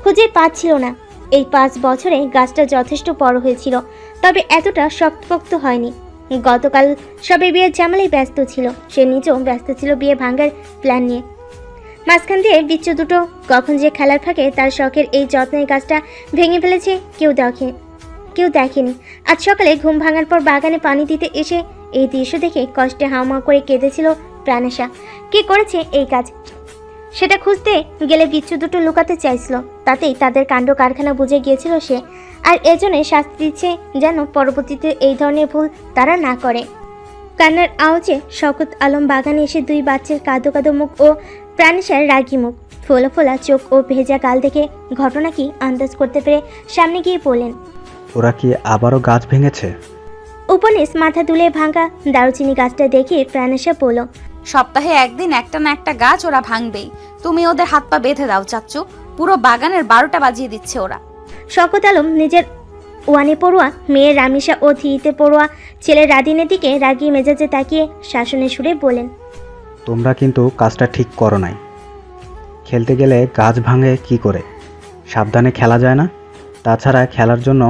খুঁজে পাচ্ছিল না। এই 5 বছরে গাছটা যথেষ্ট বড় হয়েছিল, তবে এতটা শক্তপোক্ত হয়নি। গতকাল সবে বিয়ের জামালেই ব্যস্ত ছিল, সে নিজেও ব্যস্ত ছিল বিয়ে ভাঙার প্ল্যান নিয়ে। মাঝখান দিয়ে বিচ্ছু দুটো কখন যে খেলার ফাঁকে তার শখের এই যত্নের গাছটা ভেঙে ফেলেছে কেউ দেখেনি। আজ সকালে ঘুম ভাঙার পর বাগানে পানি দিতে এসে এই দৃশ্য দেখে কষ্টে হাওমা করে কেঁদেছিল প্রাণেশা। কে করেছে এই কাজ সেটা খুঁজতে গেলে বিচ্ছু দুটো লুকাতে চাইছিল, তাতেই তাদের কাণ্ড কারখানা বুঝে গিয়েছিল সে। আর এজন্যই শাস্তি দিচ্ছে যেন পরবর্তীতে এই ধরনের ভুল তারা না করে। কান্নার আওয়াজে শওকত আলম বাগানে এসে দুই বাচ্চার কাঁদো কাঁদো মুখ ও প্রাণেশার রাগী মুখ, ফোলা ফোলা চোখ ও ভেজা গাল দেখে ঘটনা কি আন্দাজ করতে পেরে সামনে গিয়ে বললেন, ওরা কি আবারও গাছ ভেঙেছে? উপনিস মাথা তুলে ভাঙা দারুচিনি গাছটা দেখে প্রাণেশা বলল, সপ্তাহে একদিন একটা না একটা গাছ ওরা ভাঙবেই। তুমি ওদের হাত পা বেঁধে দাও চাচ্চু, পুরো বাগানের 12টা বাজিয়ে দিচ্ছে ওরা। শওকত আলম নিজের ওয়ানে পড়ুয়া মেয়ের রামিসা ও থিতে পড়ুয়া ছেলে রাদিনের দিকে রাগিয়ে মেজাজে তাকিয়ে শাসনের সুরে বলেন, তোমরা কিন্তু কাজটা ঠিক করো নাই। খেলতে গেলে গাছ ভাঙে কি করে? সাবধানে খেলা যায় না? তাছাড়া খেলার জন্য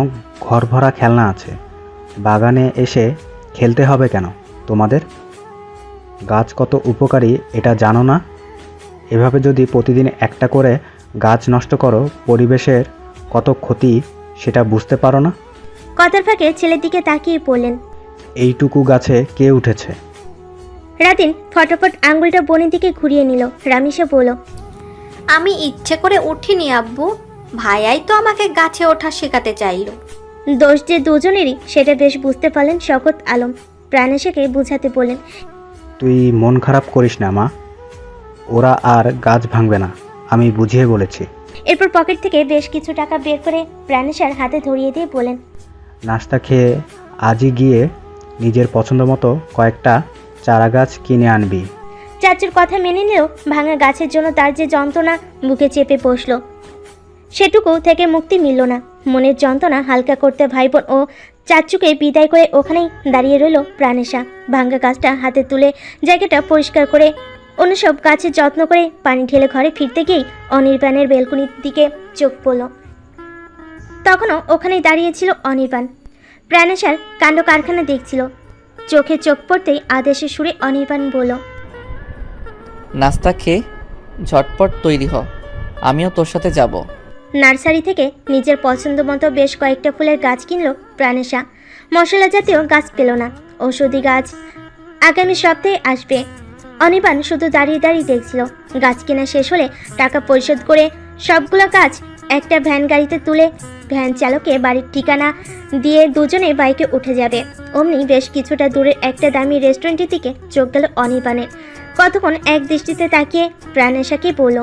ঘর ভরা খেলনা আছে। বাগানে এসে খেলতে হবে কেন তোমাদের? গাছ কত উপকারী এটা জানো না? এভাবে যদি প্রতিদিন একটা করে গাছ নষ্ট করো, পরিবেশের কত ক্ষতি সেটা বুঝতে পারো না? কথার ফাঁকে ছেলের দিকে তাকিয়ে বললেন, এইটুকু গাছে কে উঠেছে? রাদিন ফটাফট আঙ্গুলটা বোনের দিকে ঘুরিয়ে নিল। রামিসা বলল, আমি ইচ্ছে করে উঠিনি আব্বু, ভাইয়াই তো আমাকে গাছে ওঠা শেখাতে চাইলো। দোষ যে দুজনেরই সেটা বেশ বুঝতে পারলেন শওকত আলম। প্রাণেশাকে বুঝাতে বললেন, তুই মন খারাপ করিস না মা, ওরা আর গাছ ভাঙবে না, আমি বুঝিয়ে বলেছি। এরপর পকেট থেকে বেশ কিছু টাকা বের করে প্রাণেশার হাতে ধরিয়ে দিয়ে বলেন, নাস্তা খেয়ে আজই গিয়ে নিজের পছন্দ মতো কয়েকটা চারা গাছ কিনে আনবি। চাচুর কথা মেনে নিলেও ভাঙা গাছের জন্য তার যে যন্ত্রণা বুকে চেপে বসলো, সেটুকু থেকে মুক্তি মিলল না। মনের যন্ত্রণা হালকা করতে ভাইবোন ও চাচুকে বিদায় করে ওখানেই দাঁড়িয়ে রইল প্রাণেশা। ভাঙা গাছটা হাতে তুলে জায়গাটা পরিষ্কার করে অন্য সব গাছের যত্ন করে পানি ঢেলে ঘরে ফিরতে গিয়েই অনির্বাণের বেলকুনির দিকে চোখ পড়ল। তখনও ওখানেই দাঁড়িয়েছিল অনির্বাণ, প্রাণেশার কাণ্ড কারখানা দেখছিল। চোখে চোখ পড়তেই আদেশের সুরে অনির্বাণ বলল, নাস্তা খেয়ে ঝটপট তৈরি হ, আমিও তোর সাথে যাব। নার্সারি থেকে নিজের পছন্দ মতো বেশ কয়েকটা ফুলের গাছ কিনলো প্রাণেশা। মশলা জাতীয় গাছ পেল না, ঔষধি গাছ আগামী সপ্তাহে আসবে। অনির্বাণ শুধু দাঁড়িয়ে দাঁড়িয়ে দেখছিল। গাছ কেনা শেষ হলে টাকা পরিশোধ করে সবগুলো গাছ একটা ভ্যান গাড়িতে তুলে ভ্যান চালকে বাড়ির ঠিকানা দিয়ে দুজনে বাইকে উঠে যাবে। অমনি বেশ কিছুটা দূরের একটা দামি রেস্টুরেন্টের দিকে চোখ গেল অনির্বাণের। কতক্ষণ এক দৃষ্টিতে তাকিয়ে প্রাণেশাকে বলল,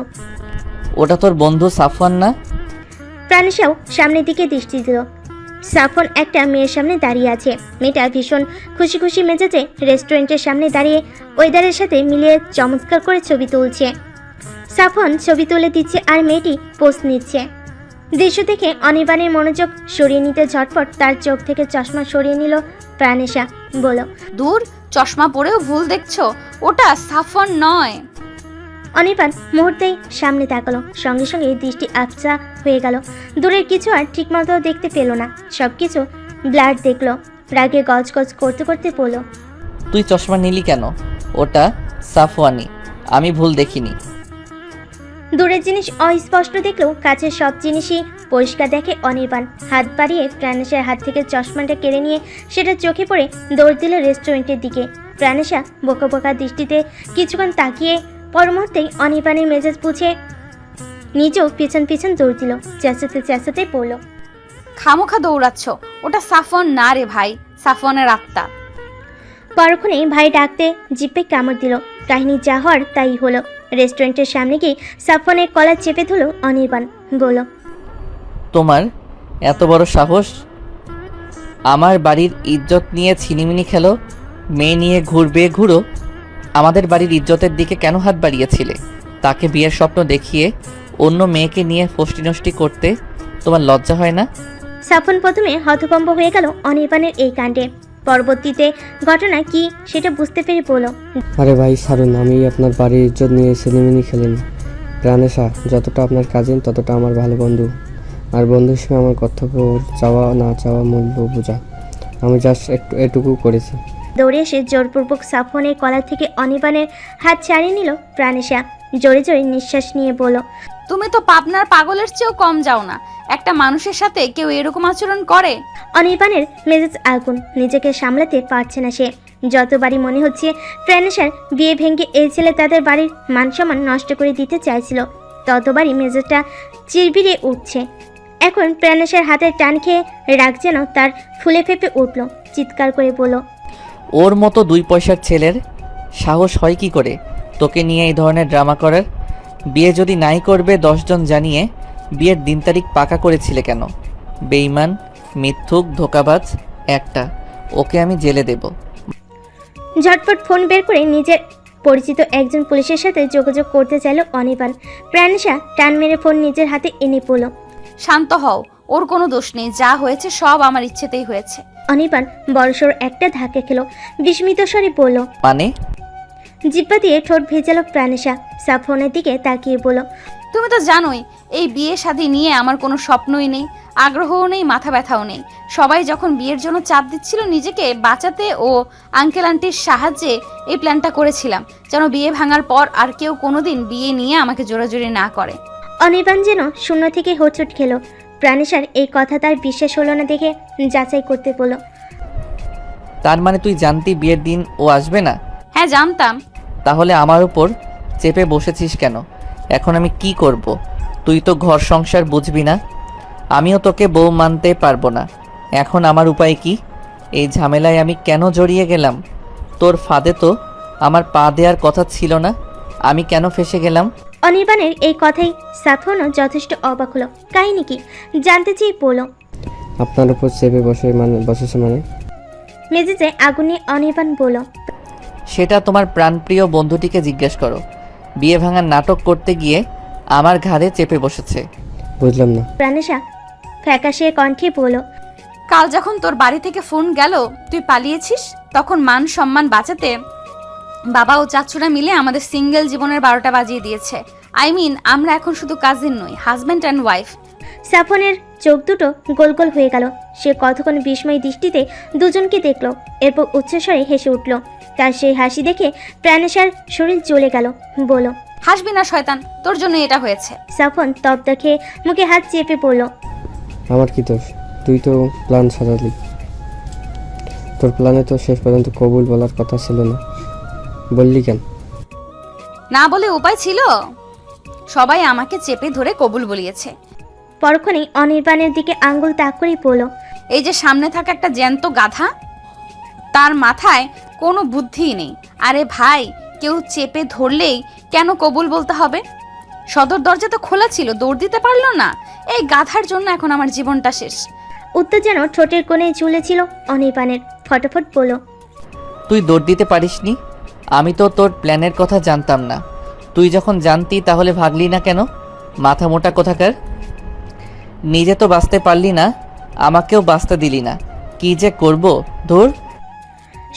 ওটা তোর বন্ধু সাফওয়ান না? প্রাণেশাও সামনের দিকে দৃষ্টি দিল। সাফন একটা মেয়ের সামনে দাঁড়িয়ে আছে। মেয়েটা ভীষণ খুশি খুশি মেজাজে রেস্টুরেন্টের সামনে দাঁড়িয়ে ওয়েদারের সাথে মিলিয়ে চমৎকার করে ছবি তুলছে। সাফন ছবি তুলে দিচ্ছে আর মেয়েটি পোস্ট নিচ্ছে। দৃশ্য দেখে অনির্বাণের মনোযোগ সরিয়ে নিতে ঝটপট তার চোখ থেকে চশমা সরিয়ে নিল প্রাণেশা। বলো, দূর, চশমা পরেও ভুল দেখছো, ওটা সাফন নয়। অনির্বাণ মুহূর্তেই সামনে তাকালো, সঙ্গে সঙ্গে দৃষ্টি আবছা হয়ে গেল। দূরের কিছু আর ঠিকমতো দেখতে পেল না, সবকিছু ব্লার দেখলো। রাগে গজগজ করতে করতে বলল, তুই চশমা নিলি কেন? ওটা সাফওয়ানি, আমি ভুল দেখিনি। দূরের জিনিস অস্পষ্ট দেখলেও কাছের সব জিনিসই পরিষ্কার দেখে অনির্বাণ। হাত বাড়িয়ে প্রাণেশার হাত থেকে চশমাটা কেড়ে নিয়ে সেটা চোখে পড়ে দৌড় দিল রেস্টুরেন্টের দিকে। প্রাণেশা বোকা বোকা দৃষ্টিতে কিছুক্ষণ তাকিয়ে পর মুহূর্তেই অনির্বাণের মেজাজ বুঝে নিজেও পিছন পিছন দৌড় দিল। চেঁচাতে চেঁচাতে পড়ল, খামোখা দৌড়াচ্ছ, ওটা সাফন না রে ভাই, সাফনের আত্মা। পরক্ষণেই ভাই ডাকতে জিপে কামড় দিল। কাহিনী যা হওয়ার তাই হলো। রেস্টুরেন্টের সামনে গিয়ে সাফনের কলার চেপে ধরল অনির্বাণ। বলল, তোমার এত বড় সাহস, আমার বাড়ির ইজ্জত নিয়ে ছিনিমিনি খেলো, মেয়ে নিয়ে ঘুরবে ঘুরো। আমাদের বাড়ির ইজ্জতের দিকে কেন হাত বাড়িয়েছিলে? তাকে বিয়ের স্বপ্ন দেখিয়ে অন্য মেয়েকে নিয়ে ফষ্টি নষ্টি করতে তোমার লজ্জা হয় না? সাফন প্রথমে হতভম্ব হয়ে গেল অনির্বাণের এই কাণ্ডে। পরবর্তীতে ঘটনা কি সেটা বুঝতে পেরে বলল, আরে ভাই ছাড়ুন, আমি আপনার বাড়ির ইজ্জত নিয়ে সেলিমিনি খেলেন। প্রাণেশা যতটা আপনার কাজিন ততটা আমার ভালো বন্ধু, আর বন্ধু হিসেবে আমার কর্তব্য ওর চাওয়া না চাওয়া মূল্য বোঝা। আমি জাস্ট এটুকু করেছি। দৌড়ে এসে জোরপূর্বক সাফনের কলার থেকে অনির্বাণের হাত ছাড়িয়ে নিল প্রাণেশা। জোরে জোরে নিঃশ্বাস নিয়ে বলল, তুমি তো পাবনার পাগলের চেয়েও কম যাও না। একটা মানুষের সাথে কেউ এরকম আচরণ করে? অনির্বাণের মেজাজ আগুন, নিজেকে সামলাতে পারছে না সে। যতবারই মনে হচ্ছে প্রাণেশার বিয়ে ভেঙে এই ছেলে তাদের বাড়ির মান সম্মান নষ্ট করে দিতে চাইছিল, ততবারই মেজাজটা চিরবিরে উঠছে। এখন প্রাণেশার হাতের টান খেয়ে রাগ যেন তার ফুলে ফেপে উঠল, চিৎকার করে বলল, ওর মতো 2 পয়সার ছেলের সাহস হয় কি করে তোকে নিয়ে এই ধরনের ড্রামা করার? বিয়ে যদি নাই করবে 10 জন জানিয়ে বিয়ের দিন তারিখ পাকা করেছিলে কেন? বেঈমান, মিথ্যুক, ধোঁকাবাজ একটা। ওকে আমি জেলে দেব। ঝটপট ফোন বের করে নিজের পরিচিত একজন পুলিশের সাথে যোগাযোগ করতে চাইল অনির্বাণ। প্রাণেশা টান মেরে ফোন নিজের হাতে এনে পড়ল। শান্ত হও, ওর কোনো দোষ নেই, যা হয়েছে সব আমার ইচ্ছেতেই হয়েছে। অনির্বাণ বড়সড় একটা ধাক্কা খেলো, বিস্মিত স্বরে বলল। মানে? জিব্বা দিয়ে ঠোঁট ভেজালো প্রাণেশা, সাফনের দিকে তাকিয়ে বলল, তুমি তো জানোই এই বিয়ে শাদী নিয়ে আমার কোনো স্বপ্নই নেই, আগ্রহও নেই, মাথা ব্যথাও নেই। সবাই যখন বিয়ের জন্য চাপ দিচ্ছিল, নিজেকে বাঁচাতে ও আঙ্কেল আন্টির সাহায্যে এই প্ল্যানটা করেছিলাম, যেন বিয়ে ভাঙার পর আর কেউ কোনোদিন বিয়ে নিয়ে আমাকে জোরাজুরি না করে। অনির্বাণ যেন শূন্য থেকে হোঁচট খেলো। প্রাণেশার এই কথা তার বিশ্বাস হলো না দেখে যাচাই করতে বলল, তার মানে তুই জানতি বিয়ের দিন ও আসবে না? হ্যাঁ জানতাম। তাহলে আমার উপর চেপে বসেছিস কেন? এখন আমি কি করব? তুই তো ঘর সংসার বুঝবি না, আমিও তোকে বউ মানতে পারবো না। এখন আমার উপায় কি? এই ঝামেলায় আমি কেন জড়িয়ে গেলাম? তোর ফাঁদে তো আমার পা দেওয়ার কথা ছিল না, আমি কেন ফেসে গেলাম? অনির্বাণের এই কথাই সাফনও যথেষ্ট অবাক হলো। কাহিনী কি জানতে চেয়ে বলল, আপনার উপর চেপে বসেছে মানে? মেজেজে আগুন নিয়ে অনির্বাণ বলল, সেটা তোমার প্রাণপ্রিয় বন্ধুটিকে জিজ্ঞেস করো। বিয়ে ভাঙার নাটক করতে গিয়ে আমার ঘাড়ে চেপে বসেছে। বুঝলাম না। প্রাণেশা ফ্যাকাশে কণ্ঠে বলল, কাল যখন তোর বাড়ি থেকে ফোন গেল তুই পালিয়েছিস, তখন মান সম্মান বাঁচাতে বাবা ও চাচুরা মিলে আমাদের সিঙ্গেল জীবনের 12টা বাজিয়ে দিয়েছে। আমরা এখন শুধু কাজিন নই, হাজব্যান্ড অ্যান্ড ওয়াইফ। সাফনের চোখ দুটো গোল গোল হয়ে গেল। সে কতক্ষণ বিস্ময় দৃষ্টিতে দুজনকে দেখল, এরপর উচ্চস্বরে হেসে উঠল। তার সেই হাসি দেখে প্রাণেশার শরীর জ্বলে গেল। বলল, হাসবি না শয়তান, তোর জন্য এটা হয়েছে। সাফন তপ্ত খেয়ে মুখে হাত চেপে পড়ল। আমার কি দোষ? তুই তো প্ল্যান সাজালি। তোর প্ল্যানে তো শেষ পর্যন্ত কবুল বলার কথা ছিল না, বললি কেন? না বলে উপায় ছিল? সবাই আমাকে চেপে ধরে কবুল বলিয়েছে। পরক্ষণেই অনির্বাণের দিকে আঙ্গুল তাক করেই পড়ল। এই যে সামনে থাকা একটা জ্যান্ত গাধা, তার মাথায় কোনো বুদ্ধিই নেই। আরে ভাই, কেউ চেপে ধরলেই কেন কবুল বলতে হবে? সদর দরজা তো খোলা ছিল, দৌড় দিতে পারলো না। এই গাধার জন্য এখন আমার জীবনটা শেষ। উত্তর যেন ঠোঁটের কোণে ঝুলেছিল অনির্বাণের। ফটাফট বলল, তুই দৌড় দিতে পারিসনি? আমি তো তোর প্ল্যানের কথা জানতাম না। তুই যখন জানতি তাহলে ভাগলি না কেন? মাথা মোটা কোথাকার। নিজে তো বাঁচতে পারলি না, আমাকেও বাঁচতে দিলি না। কি যে করব, ধুর।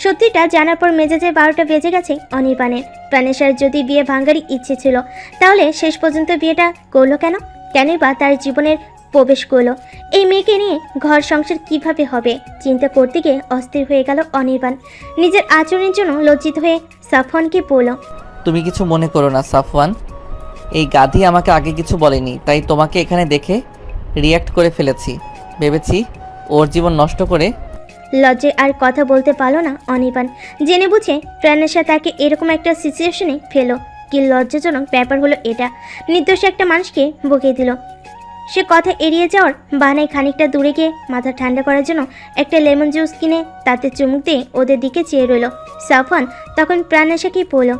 সত্যিটা জানার পর মেজাজে 12টা বেজে গেছে অনির্বাণের। প্রাণেশার যদি বিয়ে ভাঙারই ইচ্ছে ছিল, তাহলে শেষ পর্যন্ত বিয়েটা করলো কেন? কেনই বা তার জীবনের প্রবেশ করলো? এই মেয়েকে নিয়ে ঘর সংসার কিভাবে হবে চিন্তা করতে গিয়ে অস্থির হয়ে গেল অনির্বাণ। নিজের আচরণের জন্য লজ্জিত হয়ে সাফওয়ানকে বলল, তুমি কিছু মনে করো না সাফওয়ান, এই গাধি আমাকে আগে কিছু বলেনি, তাই তোমাকে এখানে দেখে রিয়্যাক্ট করে ফেলেছি। ভেবেছি ওর জীবন নষ্ট করে। লজ্জায় আর কথা বলতে পারলো না অনির্বাণ। জেনে বুঝে প্রাণেশা তাকে এরকম একটা সিচুয়েশনে ফেলো। কি লজ্জাজনক ব্যাপার হলো এটা। নির্দোষ একটা মানুষকে বকিয়ে দিল। সে কথা এড়িয়ে যাওয়ার বাহানায় খানিকটা দূরে গিয়ে মাথা ঠান্ডা করার জন্য একটা লেমন জুস কিনে তাতে চুমুক দিয়ে ওদের দিকে চেয়ে রইল। সাফওয়ান তখন প্রাণেশাকেই বলল,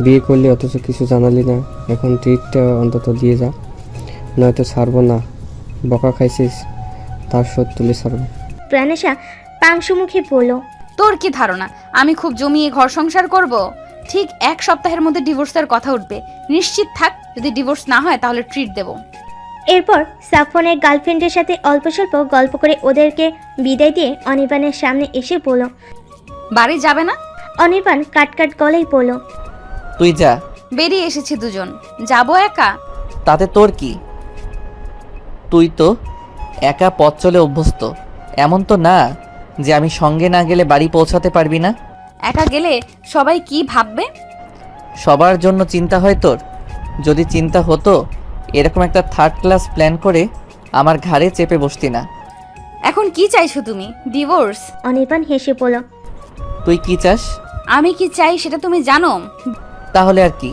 বিয়ে করলি অথচ কিছু জানালি না, এখন ট্রিটটা অন্তত দিয়ে যা, নয়তো ছাড়বো না। বকা খাইছিস, তার শোধ তুলে ছাড়বো। প্রাণেশা পাংশু মুখে বলল, তোর কি ধারণা আমি খুব জমিয়ে ঘর সংসার করব? ঠিক 1 সপ্তাহের মধ্যে ডিভোর্সের কথা উঠবে। নিশ্চিত থাক, যদি ডিভোর্স না হয় তাহলে ট্রিট দেব। এরপর সাফওয়ানের গার্লফ্রেন্ডের সাথে অল্প স্বল্প গল্প করে ওদেরকে বিদায় দিয়ে অনির্বাণের সামনে এসে বলল, বাড়ি যাবে না? অনির্বাণ কাটকাট গলেই বলল, তুই যা। বেরিয়ে এসেছি দুজন, যাবো একা? তাতে তোর কি? তুই তো একা পথ চলে অভ্যস্ত। এমন তো না যে আমি সঙ্গে না গেলে বাড়ি পৌঁছাতে পারবি না। একা গেলে সবাই কি ভাববে? সবার জন্য চিন্তা হয় তোর? যদি চিন্তা হতো এরকম একটা থার্ড ক্লাস প্ল্যান করে আমার ঘাড়ে চেপে বসতি না। এখন কি চাইছো তুমি? ডিভোর্স? অনির্বাণ হেসে বলল, তুই কি চাস? আমি কি চাই সেটা তুমি জানো? তাহলে আর কি,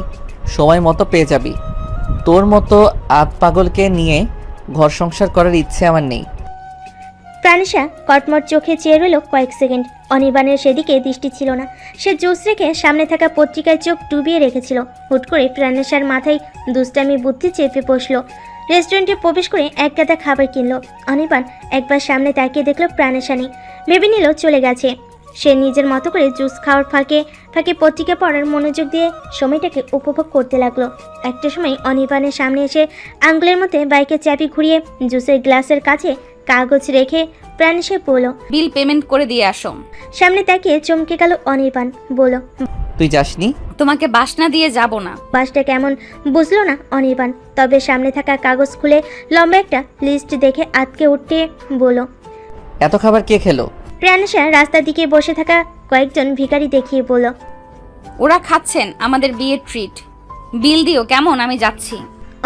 সময় মতো পেয়ে যাবি। তোর মতো পাগলকে নিয়ে ঘর সংসার করার ইচ্ছে আমার নেই। প্রাণেশা কটমট চোখে চেয়ে রইল কয়েক সেকেন্ড। অনির্বাণের সেদিকে দৃষ্টি ছিল না। সে জুস রেখে সামনে থাকা পত্রিকায় চোখ ডুবিয়ে রেখেছিল। হুট করে প্রাণেশার মাথায় দুষ্টামি বুদ্ধি চেপে বসলো। রেস্টুরেন্টে প্রবেশ করে এক গাদা খাবার কিনলো। অনির্বাণ একবার সামনে তাকিয়ে দেখলো প্রাণেশা নেই। ভেবে নিল চলে গেছে। সে নিজের মতো করে জুস খাওয়ার ফাঁকে ফাঁকে পত্রিকা পড়ার মনোযোগ দিয়ে সময়টাকে উপভোগ করতে লাগলো। একটা সময় অনির্বাণের সামনে এসে আঙ্গুলের মধ্যে বাইকের চাবি ঘুরিয়ে জুসের গ্লাসের কাছে কাগজ রেখে প্রাণেশা বলল, বিল পেমেন্ট করে দিয়ে আসো। সামনে তাকিয়ে চমকে গেল অনির্বাণ। বলল, তুই যাসনি? তোমাকে বাসনা দিয়ে যাব না। বাসটা কেমন বুঝলো না অনির্বাণ। তবে সামনে থাকা কাগজ খুলে লম্বা একটা লিস্ট দেখে আটকে উঠতে বলল। এত খাবার কে খেলো? প্রাণেশা রাস্তার দিকে বসে থাকা কয়েকজন ভিখারি দেখিয়ে বলল, ওরা খাচ্ছেন আমাদের বিয়ের ট্রিট। বিল দিও কেমন, আমি যাচ্ছি।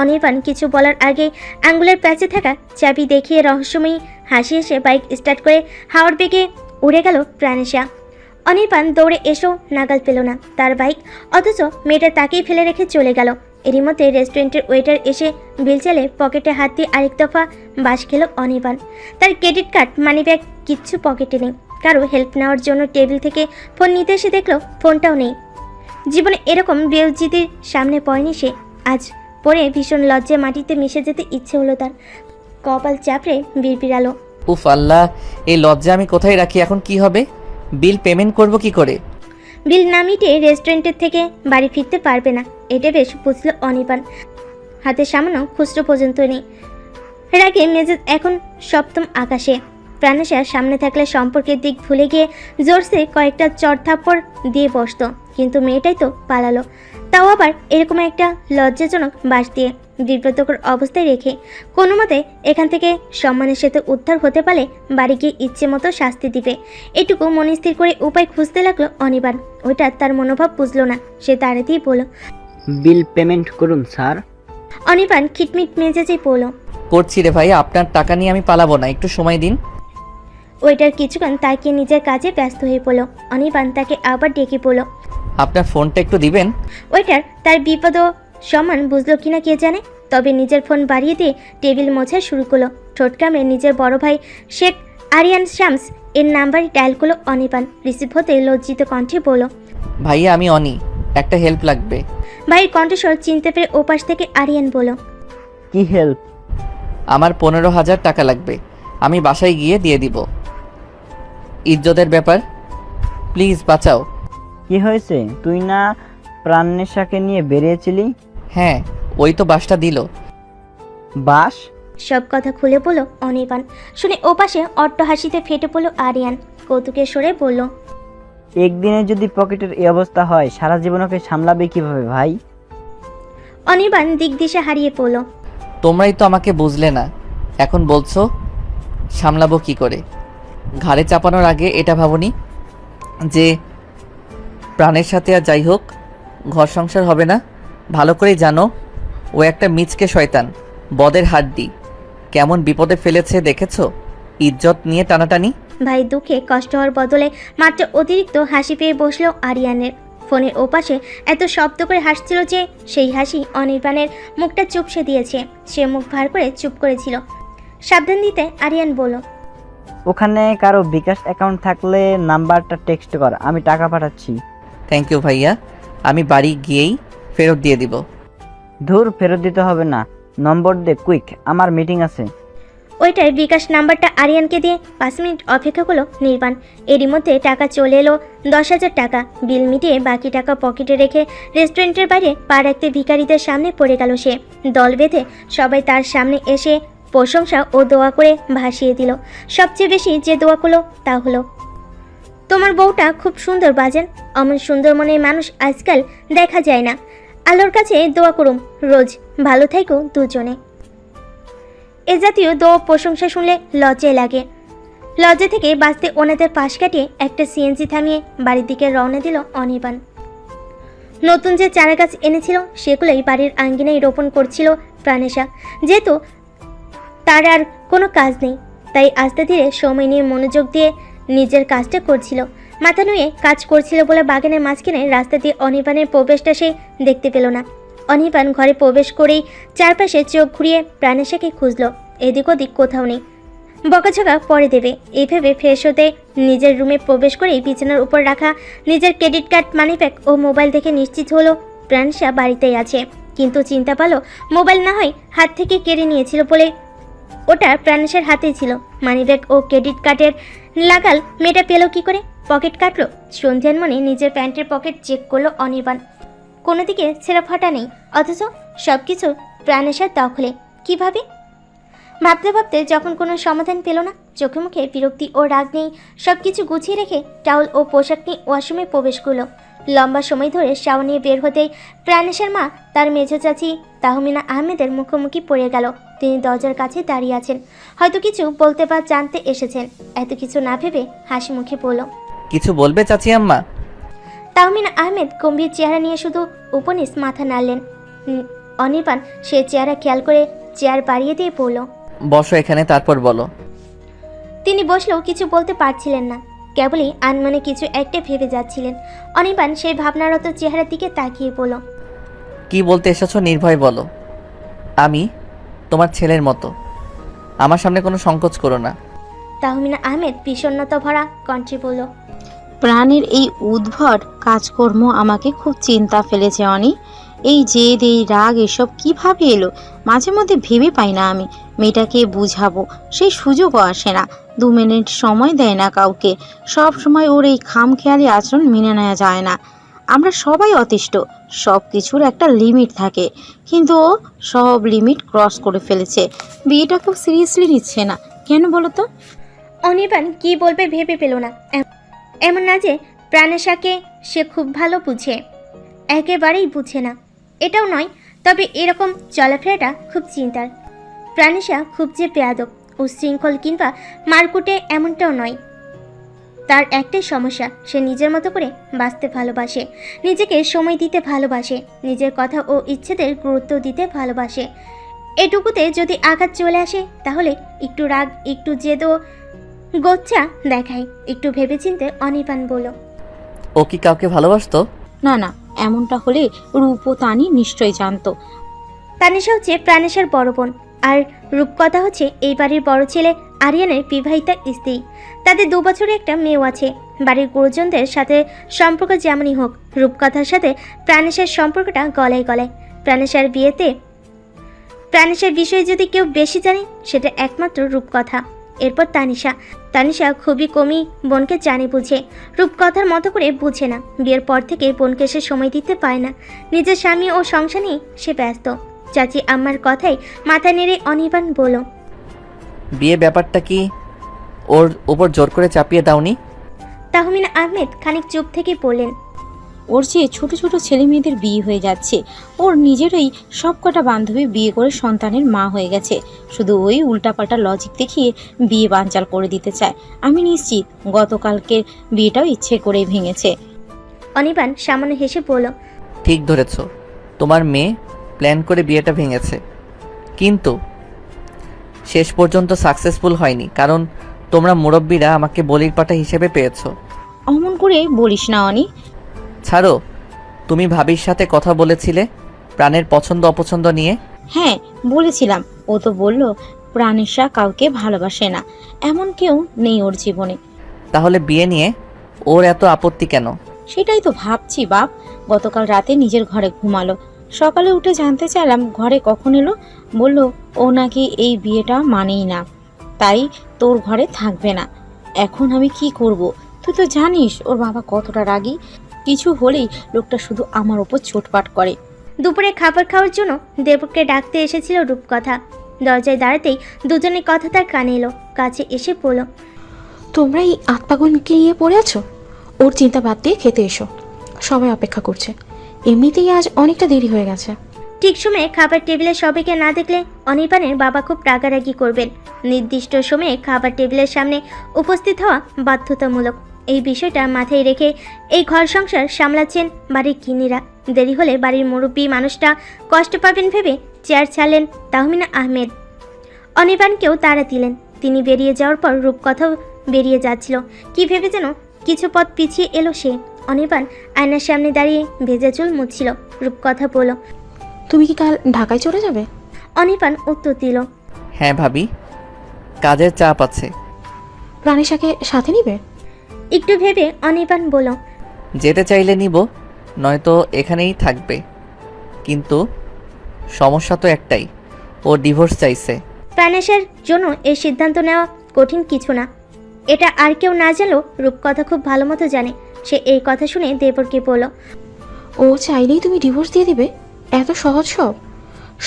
অনির্বাণ কিছু বলার আগে আঙ্গুলের প্যাচে থাকা চাবি দেখিয়ে রহস্যময়ী হাসি এসে বাইক স্টার্ট করে হাওয়ার বেগে উড়ে গেল প্রাণেশা। অনির্বাণ দৌড়ে এসো নাগাল পেল না তার বাইক, অথচ মেয়েটা তাকেই ফেলে রেখে চলে গেল। এরই মধ্যে রেস্টুরেন্টের ওয়েটার এসে বিল চালে পকেটে হাত দিয়ে আরেক দফা বাস খেল অনির্বাণ। তার ক্রেডিট কার্ড, মানিব্যাগ কিচ্ছু পকেটে নেই। কারো হেল্প নেওয়ার জন্য টেবিল থেকে ফোন নিতে এসে দেখলো ফোনটাও নেই। জীবনে এরকম বেউজিদের সামনে পড়েনি সে। আজ পরে ভীষণ লজ্জায় মাটিতে মিশে যেতে ইচ্ছে হলো তার। কপাল চাপড়ে বিড়বিড়ালো, উফ আল্লাহ, এই লজ্জা আমি কোথায় রাখি? এখন কি হবে? বিল পেমেন্ট করব কি করে? বিল না মিটিয়ে রেস্টুরেন্টের থেকে বাড়ি ফিরতে পারবে না, এটা বেশ বুঝলো অনির্বাণ। হাতে সামান্য খুচরো পর্যন্ত নেই। রাগে মেজাজ এখন সপ্তম আকাশে। প্রাণেশার সামনে থাকলে সম্পর্কের দিক ভুলে গিয়ে জোরসে কয়েকটা চড়থাপ্পড় দিয়ে বসতো, কিন্তু মেয়েটাই তো পালালো, তাও আবার এরকম একটা লজ্জাজনক বাস দিয়ে। বিব্রতকর অবস্থায় রেখে কোনো মতে এখান থেকে সম্মানের সাথে উদ্ধার হতে পারলে বাড়ি গিয়ে ইচ্ছে মতো শাস্তি দিবে, এটুকু মনস্থির করে উপায় খুঁজতে লাগলো অনির্বাণ। ওইটা তার মনোভাব বুঝলো না, সে তাড়াতেই বলল, বিল পেমেন্ট করুন স্যার। অনির্বাণ খিটমিট মেজাজে বলল, করছি রে ভাই, আপনার টাকা নিয়ে আমি পালাবো না, একটু সময় দিন। ওইটার কিছুক্ষণ তাকিয়ে নিজের কাজে ব্যস্ত হয়ে পড়ল। অনির্বাণ তাকে আবার ডেকে পড়ল। আপনার ফোনটা একটু দিবেন? ওইটার তার বিপদ সমান বুঝলো কিনা কে জানে, তবে নিজের ফোন বাড়িয়ে দিয়ে টেবিল মোছা শুরু করলো। ঠোঁট কামড়ে নিজের বড় ভাই শেখ আরিয়ান শামস এর নাম্বার ডায়াল করলো অনির্বাণ। রিসিভ হতে লজ্জিত কণ্ঠে বলল, ভাইয়া আমি অনি, একটা হেল্প লাগবে। ভাইয়ের কণ্ঠস্বর চিনতে পেরে ওপাশ থেকে আরিয়ান বলল, কি হেল্প? আমার 15,000 টাকা লাগবে, আমি বাসায় গিয়ে দিয়ে দিব। ইজ্জতের ব্যাপার, প্লিজ বাঁচাও। কি হয়েছে? তুই না প্রাণেশাকে নিয়ে বেরিয়েছিলি? হ্যাঁ, ওই তো বাসটা দিল। বাস? সব কথা খুলে বলল অনির্বাণ। শুনে ওপাশে অট্ট হাসিতে ফেটে পড়ল আরিয়ান। কৌতুকের সরে বলল, একদিনে যদি পকেটের এই অবস্থা হয়, সারা জীবনকে সামলাবে কিভাবে ভাই? অনির্বাণ দিক দিশা হারিয়ে পড়ল। তোমরাই তো আমাকে বুঝলে না, এখন বলছো সামলাবো কি করে? ঘাড়ে চাপানোর আগে এটা ভাবনি যে প্রাণের সাথে আর যাই হোক ঘর সংসার হবে না? ভালো করেই জানো ও একটা মিচকে শয়তান, বদের হাড্ডি। কেমন বিপদে ফেলেছে দেখেছো? ইজ্জত নিয়ে টানাটানি। ভাই দুঃখে কষ্ট হওয়ার বদলে মাত্র অতিরিক্ত হাসি পেয়ে বসলো আরিয়ানের। ফোনের ওপাশে এত শব্দ করে হাসছিল যে সেই হাসি অনির্বাণের মুখটা চুপসে দিয়েছে। সে মুখ ভার করে চুপ করেছিল। সাবধান দিতে আরিয়ান বলল, ওখানে কারো বিকাশ অ্যাকাউন্ট থাকলে নাম্বারটা টেক্সট কর, আমি টাকা পাঠাচ্ছি। থ্যাংক ইউ ভাইয়া, আমি বাড়ি গিয়েই ফেরত দিয়ে দিব। ধুর, ফেরত দিতে হবে না, নম্বর দে কুইক, আমার মিটিং আছে। ওইটার বিকাশ নাম্বারটা আরিয়ানকে দিয়ে 5 মিনিট অপেক্ষা করলো নির্বাণ। এরই মধ্যে টাকা চলে এলো 10,000 টাকা। বিল মিটিয়ে বাকি টাকা পকেটে রেখে রেস্টুরেন্টের বাইরে পা রাখতে ভিখারিদের সামনে পড়ে গেল সে। দল বেঁধে সবাই তার সামনে এসে প্রশংসা ও দোয়া করে ভাসিয়ে দিল। সবচেয়ে বেশি যে দোয়া করলো তা হলো, তোমার বউটা খুব সুন্দর বাজান, অমন সুন্দর মনের মানুষ আজকাল দেখা যায় না। আল্লাহর কাছে দোয়া করুম রোজ, ভালো থাইকো দুজনে। এ জাতীয় দোয়া প্রশংসা শুনলে লজ্জায় লাগে। লজ্জা থেকে বাঁচতে ওনাদের পাশ কাটিয়ে একটা সিএনজি থামিয়ে বাড়ির দিকে রওনা দিল অনির্বাণ। নতুন যে চারা গাছ এনেছিল সেগুলোই বাড়ির আঙ্গিনায় রোপণ করছিল প্রাণেশা। যেহেতু তার আর কোনো কাজ নেই, তাই আস্তে ধীরে সময় নিয়ে মনোযোগ দিয়ে নিজের কাজটা করছিল। মাথা নুয়ে কাজ করছিল বলে বাগানের মাঝখানে রাস্তা দিয়ে অনির্বাণের প্রবেশটা সে দেখতে পেল না। অনির্বাণ ঘরে প্রবেশ করেই চারপাশে চোখ ঘুরিয়ে প্রাণেশাকে খুঁজল। এদিক ওদিক কোথাও নেই। বকাঝকা পরে দেবে এই ভেবে ফ্রেশ হতে নিজের রুমে প্রবেশ করেই বিছানার উপর রাখা নিজের ক্রেডিট কার্ড, মানিব্যাগ ও মোবাইল দেখে নিশ্চিত হলো প্রাণেশা বাড়িতেই আছে। কিন্তু চিন্তা পালো মোবাইল না হয় হাত থেকে কেড়ে নিয়েছিল বলে ওটা প্রাণেশার হাতেই ছিল। মানিব্যাগ ও ক্রেডিট কার্ডের লাগাল মেয়েটা পেল কি করে? পকেট কাটলো। সন্ধ্যার মনে নিজের প্যান্টের পকেট চেক করলো অনির্বাণ। কোনো দিকে ছেঁড়া ফাটা নেই, অথচ সব কিছু প্রাণেশার দখলে। কিভাবে? ভাবতে ভাবতে যখন কোনো সমাধান পেল না, চোখে মুখে বিরক্তি ও রাগ নেই সব কিছু গুছিয়ে রেখে টাওয়াল ও পোশাক নিয়ে ওয়াশরুমে প্রবেশ করলো। লম্বা সময় ধরে শাওয়ার নিয়ে বের হতেই প্রাণেশার মা তার মেঝো চাচি তাহমিনা আহমেদের মুখোমুখি পড়ে গেল। তিনি দরজার কাছে দাঁড়িয়ে আছেন, হয়তো কিছু বলতে বা জানতে এসেছেন। এত কিছু না ভেবে হাসি মুখে বলল, কিছু বলবে চাচি আম্মা? তাহমিনা আহমেদ গম্ভীর চেহারা নিয়ে শুধু উপনিস মাথা নাড়লেন। অনির্বাণ সে চেহারা খেয়াল করে চেয়ার বাড়িয়ে দিয়ে পড়ল। বসো এখানে, তারপর বলো। তিনি বসলেও কিছু বলতে পারছিলেন না, কেবলই আনমনে কিছু একটা ভেবে যাচ্ছিলেন। অনির্বাণ সেই ভাবনারত চেহারার দিকে তাকিয়ে বলল, কি বলতে এসেছো নির্ভয় বলো। আমি তোমার ছেলের মতো, আমার সামনে কোনো সংকোচ করো না। তাহমিনা আহমেদ বিষণ্ণতা ভরা কণ্ঠে বলল, প্রাণের এই উদ্ভট কাজকর্ম আমাকে খুব চিন্তা ফেলেছে অনি। এই জেদ, এই রাগ, এসব কিভাবে এলো মাঝে মধ্যে ভেবে পাই না আমি। মেয়েটাকে বুঝাবো, সেই সুযোগও আসে না। 2 মিনিট সময় দেয় না কাউকে। সব সময় ওর এই খামখেয়ালি আচরণ মেনে নেওয়া যায় না। আমরা সবাই অতিষ্ঠ, সব কিছুর একটা লিমিট থাকে, কিন্তু ও সব লিমিট ক্রস করে ফেলেছে। বিয়েটা খুব সিরিয়াসলি নিচ্ছে না কেন বলো তো? অনির্বাণ কি বলবে ভেবে পেল না। এমন না যে প্রাণেশাকে সে খুব ভালো বুঝে, একেবারেই বুঝে না এটাও নয়, তবে এরকম চলাফেরাটা খুব চিন্তার। প্রাণেশা খুব যে বেয়াদব, উচ্ছৃঙ্খল কিংবা মারকুটে এমনটাও নয়। তার একটাই সমস্যা, সে নিজের মতো করে বাঁচতে ভালোবাসে, নিজেকে সময় দিতে ভালোবাসে, নিজের কথা ও ইচ্ছেদের গুরুত্ব দিতে ভালোবাসে। এটুকুতে যদি আঘাত চলে আসে তাহলে একটু রাগ, একটু জেদ ও গোচ্ছা দেখায়। একটু ভেবেচিন্তে অনির্বাণ বলল, ও কি কাউকে ভালোবাসতো? না না, এমনটা হলে রূপ ও তানি নিশ্চয়ই জানতো। তানিশা হচ্ছে প্রাণেশার বড় বোন, আর রূপকথা হচ্ছে এই বাড়ির বড় ছেলে আরিয়ানের বিবাহিতা স্ত্রী। তাদের 2 বছরের একটা মেয়েও আছে। বাড়ির গুরুজনদের সাথে সম্পর্ক যেমনই হোক, রূপকথার সাথে প্রাণেশার সম্পর্কটা গলায় গলায়। প্রাণেশার বিষয়ে যদি কেউ বেশি জানে সেটা একমাত্র রূপকথা, এরপর তানিশা। তানিশা খুবই কমই বোনকে জানে বুঝে, রূপকথার মতো করে বুঝে না। বিয়ের পর থেকে বোনকে সে সময় দিতে পারে না, নিজের স্বামী ও সংসার নিয়ে সে ব্যস্ত। চাচি আম্মার কথাই মাথা নেড়ে অনির্বাণ বলল, বিয়ে ব্যাপারটা কি ওর উপর জোর করে চাপিয়ে দাওনি? তাহমিনা আহমেদ খানিক চুপ থেকে বললেন, ওর যে ছোট ছোট ছেলে মেয়েদের বিয়ে হয়ে যাচ্ছে, ওর নিজেরই সবকটা বান্ধবী বিয়ে করে সন্তানের মা হয়ে গেছে। শুধু ওই উল্টাপাল্টা লজিক দেখিয়ে বিয়ে বানচাল করে দিতে চায়। আমি নিশ্চিত গতকালকের বিয়েটাও ইচ্ছে করে ভেঙেছে। অনির্বাণ সামান্য হেসে বলল, ঠিক ধরেছ, তোমার মেয়ে প্ল্যান করে বিয়েটা ভেঙেছে, কিন্তু শেষ পর্যন্ত সাকসেসফুল হয়নি, কারণ তোমরা মুরব্বীরা আমাকে বলির পাঠা হিসেবে পেয়েছো। অমন করে বলিস না অনি। ছাড়ো, তুমি ভাবির সাথে কথা বলেছিলে প্রাণের পছন্দ অপছন্দ নিয়ে। হ্যাঁ বলেছিলাম, ও তো বলল প্রাণেশা কাউকে ভালোবাসে না, এমন কেউ নেই ওর জীবনে। তাহলে বিয়ে নিয়ে ওর এত আপত্তি কেন? সেটাই তো ভাবছি বাপ। গতকাল রাতে নিজের ঘরে ঘুমালো, সকালে উঠে জানতে চাইলাম ঘরে কখন এলো। বলল ও নাকি এই বিয়েটা মানেই না, তাই তোর ঘরে থাকবে না। এখন আমি কি করব? তুই তো জানিস ওর বাবা কতটা রাগী, কিছু হলেই লোকটা শুধু আমার ওপর চোটপাট করে। দুপুরে খাবার খাওয়ার জন্য দেবকে ডাকতে এসেছিল রূপকথা। দরজায় দাঁড়াতেই দুজনের কথা তার কানে এলো। কাছে এসে বলল, তোমরা এই আত্মাগুনকে নিয়ে পড়ে আছো? ওর চিন্তা বাদ দিয়ে খেতে এসো, সবাই অপেক্ষা করছে। এমনিতেই আজ অনেকটা দেরি হয়ে গেছে। ঠিক সময়ে খাবার টেবিলে সবাইকে না দেখলে অনির্বাণের বাবা খুব রাগারাগি করবেন। নির্দিষ্ট সময়ে খাবার টেবিলের সামনে উপস্থিত হওয়া বাধ্যতামূলক। এই বিষয়টা মাথায় রেখে এই ঘর সংসার সামলাচ্ছেন বাড়ির গিন্নিরা। দেরি হলে বাড়ির মুরব্বী মানুষটা কষ্ট পাবেন ভেবে চেয়ার ছাড়লেন তাহমিনা আহমেদ। অনির্বাণকেও তাড়া দিলেন। তিনি বেরিয়ে যাওয়ার পর রূপকথাও বেরিয়ে যাচ্ছিল। কি ভেবে যেন কিছু পথ পিছিয়ে এলো সে। অনির্বাণ আয়নার সামনে দাঁড়িয়ে ভেজা চুল মুছছিল। রূপকথা বলল, তুমি কি কাল ঢাকায় চলে যাবে? অনির্বাণ উত্তর দিল, হ্যাঁ ভাবি, কাজের চাপ আছে। প্রাণেশাকে সাথে নিবে? একটু ভেবে অনির্বাণ বলল, যেতে চাইলে নিব, নয়তো এখানেই থাকবে। কিন্তু সমস্যা তো একটাই, ও ডিভোর্স চাইছে। প্রাণেশের জন্য এই সিদ্ধান্ত নেওয়া কঠিন কিছু না। এটা আর কেউ না জানলেও রূপকথা খুব ভালো মতো জানে। সে এই কথা শুনে দেবরকে বলল, ও চাইলেই তুমি ডিভোর্স দিয়ে দিবে? এত সহজ সব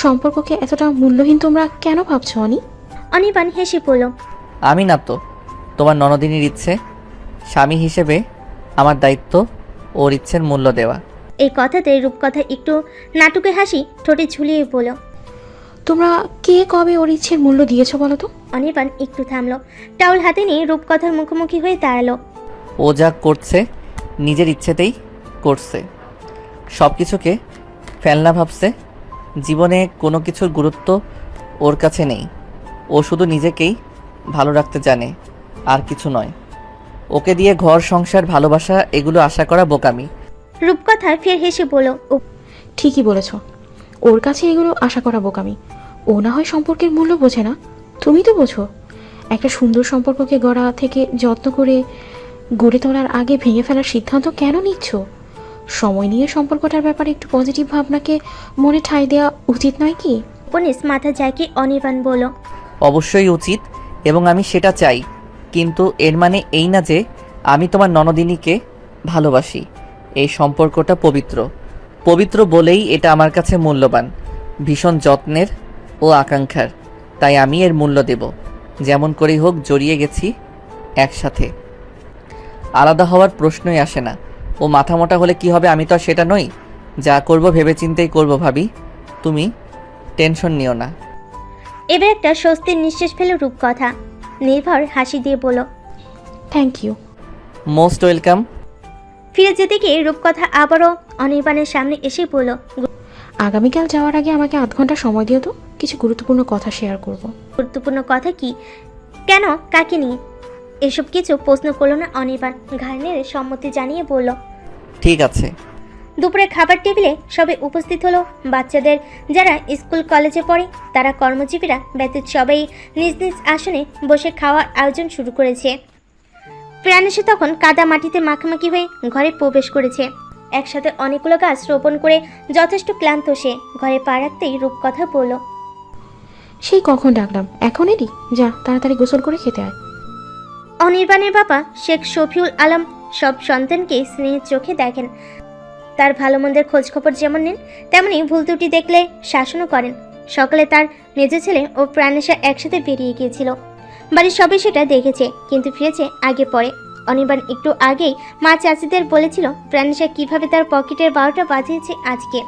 সম্পর্ককে এতটা মূল্যহীন তোমরা কেন ভাবছো অনি? অনির্বাণ হেসে বলল, আমি না তো, তোমার ননদিনীর ইচ্ছে। স্বামী হিসেবে আমার দায়িত্ব ওর ইচ্ছের মূল্য দেওয়া। এই কথাতে রূপকথা একটু নাটুকে হাসি ঠোঁটে ঝুলিয়ে বলল, তোমরা কে কবে ওর ইচ্ছের মূল্য দিয়েছো বলো তো? অনির্বাণ একটু থামলো। টাউল হাতে নিয়ে রূপকথার মুখোমুখি হয়ে দাঁড়ালো। ও যা করছে নিজের ইচ্ছেতেই করছে, সব কিছুকে ফেলনা ভাবছে। জীবনে কোনো কিছুর গুরুত্ব ওর কাছে নেই। ও শুধু নিজেকেই ভালো রাখতে জানে, আর কিছু নয়। ওকে দিয়ে ঘর সংসার ভালোবাসা এগুলো আশা করা বোকামি। রূপকথা ফের হেসে বলল, ঠিকই বলেছ, ওর কাছে এগুলো আশা করা বোকামি। ও না হয় সম্পর্কের মূল্য বোঝে না, তুমি তো বোঝো। একটা সুন্দর সম্পর্ককে গড়া থেকে যত্ন করে গড়ে তোলার আগে ভেঙে ফেলার সিদ্ধান্ত কেন নিচ্ছ? সময় নিয়ে সম্পর্কটার ব্যাপারে একটু পজিটিভ ভাবনাকে মনে ঠাঁই দেওয়া উচিত নয় কি? উপনিস মাথা ঝাঁকি অনির্বাণ বলল, অবশ্যই উচিত, এবং আমি সেটা চাই। কিন্তু এর মানে এই না যে আমি তোমার ননদিনীকে ভালোবাসি। এই সম্পর্কটা পবিত্র, পবিত্র বলেই এটা আমার কাছে মূল্যবান, ভীষণ যত্নের ও আকাঙ্ক্ষার। তাই আমি এর মূল্য দেব। যেমন করেই হোক জড়িয়ে গেছি একসাথে, আলাদা হওয়ার প্রশ্নই আসে না। ও মাথা মোটা হলে কি হবে? আমি তো আর সেটা নই। যা করব ভেবেচিন্তেই করব ভাবি, তুমি টেনশন নিও না। এবার একটা স্বস্তির নিঃশ্বাস ফেল রূপকথা। নির্ভর হাসি দিয়ে বলল, থ্যাংক ইউ। Most welcome. ফিরে যেতে গিয়ে রূপকথা আবারও অনির্বাণের সামনে এসে বলল, আগামীকাল যাওয়ার আগে আমাকে আধ ঘন্টা সময় দিও তো, কিছু গুরুত্বপূর্ণ কথা শেয়ার করব। গুরুত্বপূর্ণ কথা কি? কেন? কাকে নিয়ে? এসব কিছু প্রশ্ন করলো না অনির্বাণ। ঘাড় নেড়ে সম্মতি জানিয়ে বলল, ঠিক আছে। দুপুরে খাবার টেবিলে সবে উপস্থিত হলো। বাচ্চাদের যারা স্কুল কলেজে পড়ে, তারা কর্মজীবীরা ব্যতীত সবাই নিজ নিজ আসনে বসে খাওয়ার আয়োজন শুরু করেছে। প্রাণেশে তখন কাদা মাটিতে মাখামাখি হয়ে ঘরে প্রবেশ করেছে। একসাথে অনেকগুলো গাছ রোপণ করে যথেষ্ট ক্লান্ত সে। ঘরে পা রাখতেই রূপকথা বলল, সেই কখন ডাকলাম, এখন এলি? যা তাড়াতাড়ি গোসল করে খেতে আয়। অনির্বাণের বাবা শেখ শফিউল আলম সব সন্তানকে স্নেহের চোখে দেখেন। তার ভালো মন্দের খোঁজখবর যেমন নেন, তেমনি ভুল ত্রুটি দেখলে শাসনও করেন। সকালে তার মেজ ছেলে ও প্রাণেশা একসাথে বেরিয়ে গিয়েছিল। বাড়ির সবাই সেটা দেখেছে, কিন্তু ফিরেছে আগে পরে। অনির্বাণ একটু আগেই মা চাচিদের বলেছিল প্রাণেশা কিভাবে তার পকেটের 12টা বাজিয়েছে আজকে।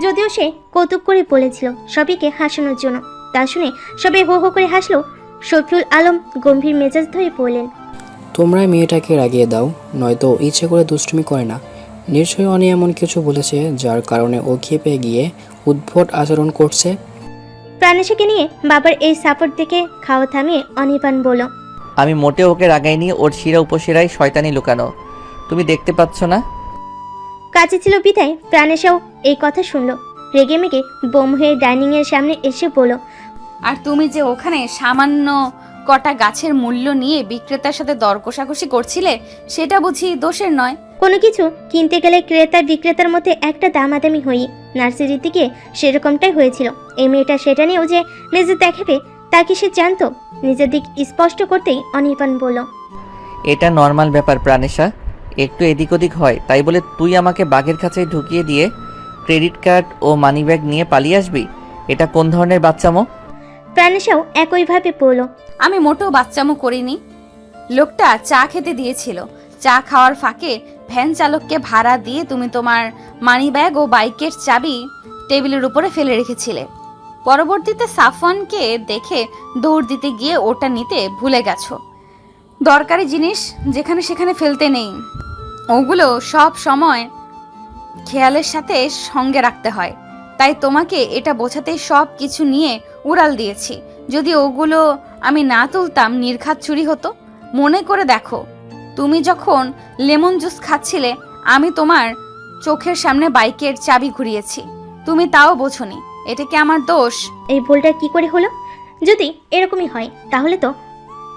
যদিও সে কৌতুক করে বলেছিল সবাইকে হাসানোর জন্য। তা শুনে সবাই হো হো করে হাসলো। শফিউল আলম গম্ভীর মেজাজ ধরে বললেন, তোমরা মেয়েটাকে রাগিয়ে দাও, নয়তো ইচ্ছে করে দুষ্টুমি করে না। নিশ্চয়ই অনি এমন কিছু বলেছে যার কারণে ও খেপে গিয়ে উদ্ভট আচরণ করছে। প্রাণেশাকে নিয়ে বাবার এই সাপোর্ট দেখে খাওয়া থামিয়ে অনির্বাণ বলল, আমি মোটেও ওকে রাগাইনি। ওর শিরা উপশিরায় শয়তানি লুকানো, তুমি দেখতে পাচ্ছ না? কাছে ছিল বিদায় প্রাণেশাও এই কথা শুনলো। রেগে মেগে বোম হয়ে ডাইনিং এর সামনে এসে বলল, আর তুমি যে ওখানে সামান্য কটা গাছের মূল্য নিয়ে বিক্রেতার সাথে দর কষাকষি করছিলে, সেটা বুঝি দোষের নয়? কোনো কিছু কিনতে গেলে ক্রেতা বিক্রেতার মধ্যে একটা দামাদামি হই। নার্সারির দিকে সেরকমটাই হয়েছিল। এই মেয়েটা সেটা নিয়েও যে মেজে দেখাবে তা কি সে জানতো? নিজের দিক স্পষ্ট করতেই অনির্বাণ বলল, এটা নর্মাল ব্যাপার প্রাণেশা, একটু এদিক ওদিক হয়। তাই বলে তুই আমাকে বাঘের কাছে ঢুকিয়ে দিয়ে ক্রেডিট কার্ড ও মানি ব্যাগ নিয়ে পালিয়ে আসবি? এটা কোন ধরনের বাচ্চামো? প্রাণেশাও একইভাবে বলল, আমি মোটেও বাচ্চামো করিনি। লোকটা চা খেতে দিয়েছিল। চা খাওয়ার ফাঁকে ভ্যান চালককে ভাড়া দিয়ে তুমি তোমার মানি ব্যাগ ও বাইকের চাবি টেবিলের উপরে ফেলে রেখেছিলে। পরবর্তীতে সাফওয়ানকে দেখে দৌড় দিতে গিয়ে ওটা নিতে ভুলে গেছো। দরকারি জিনিস যেখানে সেখানে ফেলতে নেই, ওগুলো সব সময় খেয়ালের সাথে সঙ্গে রাখতে হয়, তাই তোমাকে এটা বোঝাতেই সব কিছু নিয়ে উড়াল দিয়েছি। যদি ওগুলো আমি না তুলতাম নির্ঘাত চুরি হতো। মনে করে দেখো, তুমি যখন লেমন জুস খাচ্ছিলে আমি তোমার চোখের সামনে বাইকের চাবি ঘুরিয়েছি, তুমি তাও বোঝোনি। এটা কি আমার দোষ? এই ভুলটা কি করে হলো? যদি এরকমই হয় তাহলে তো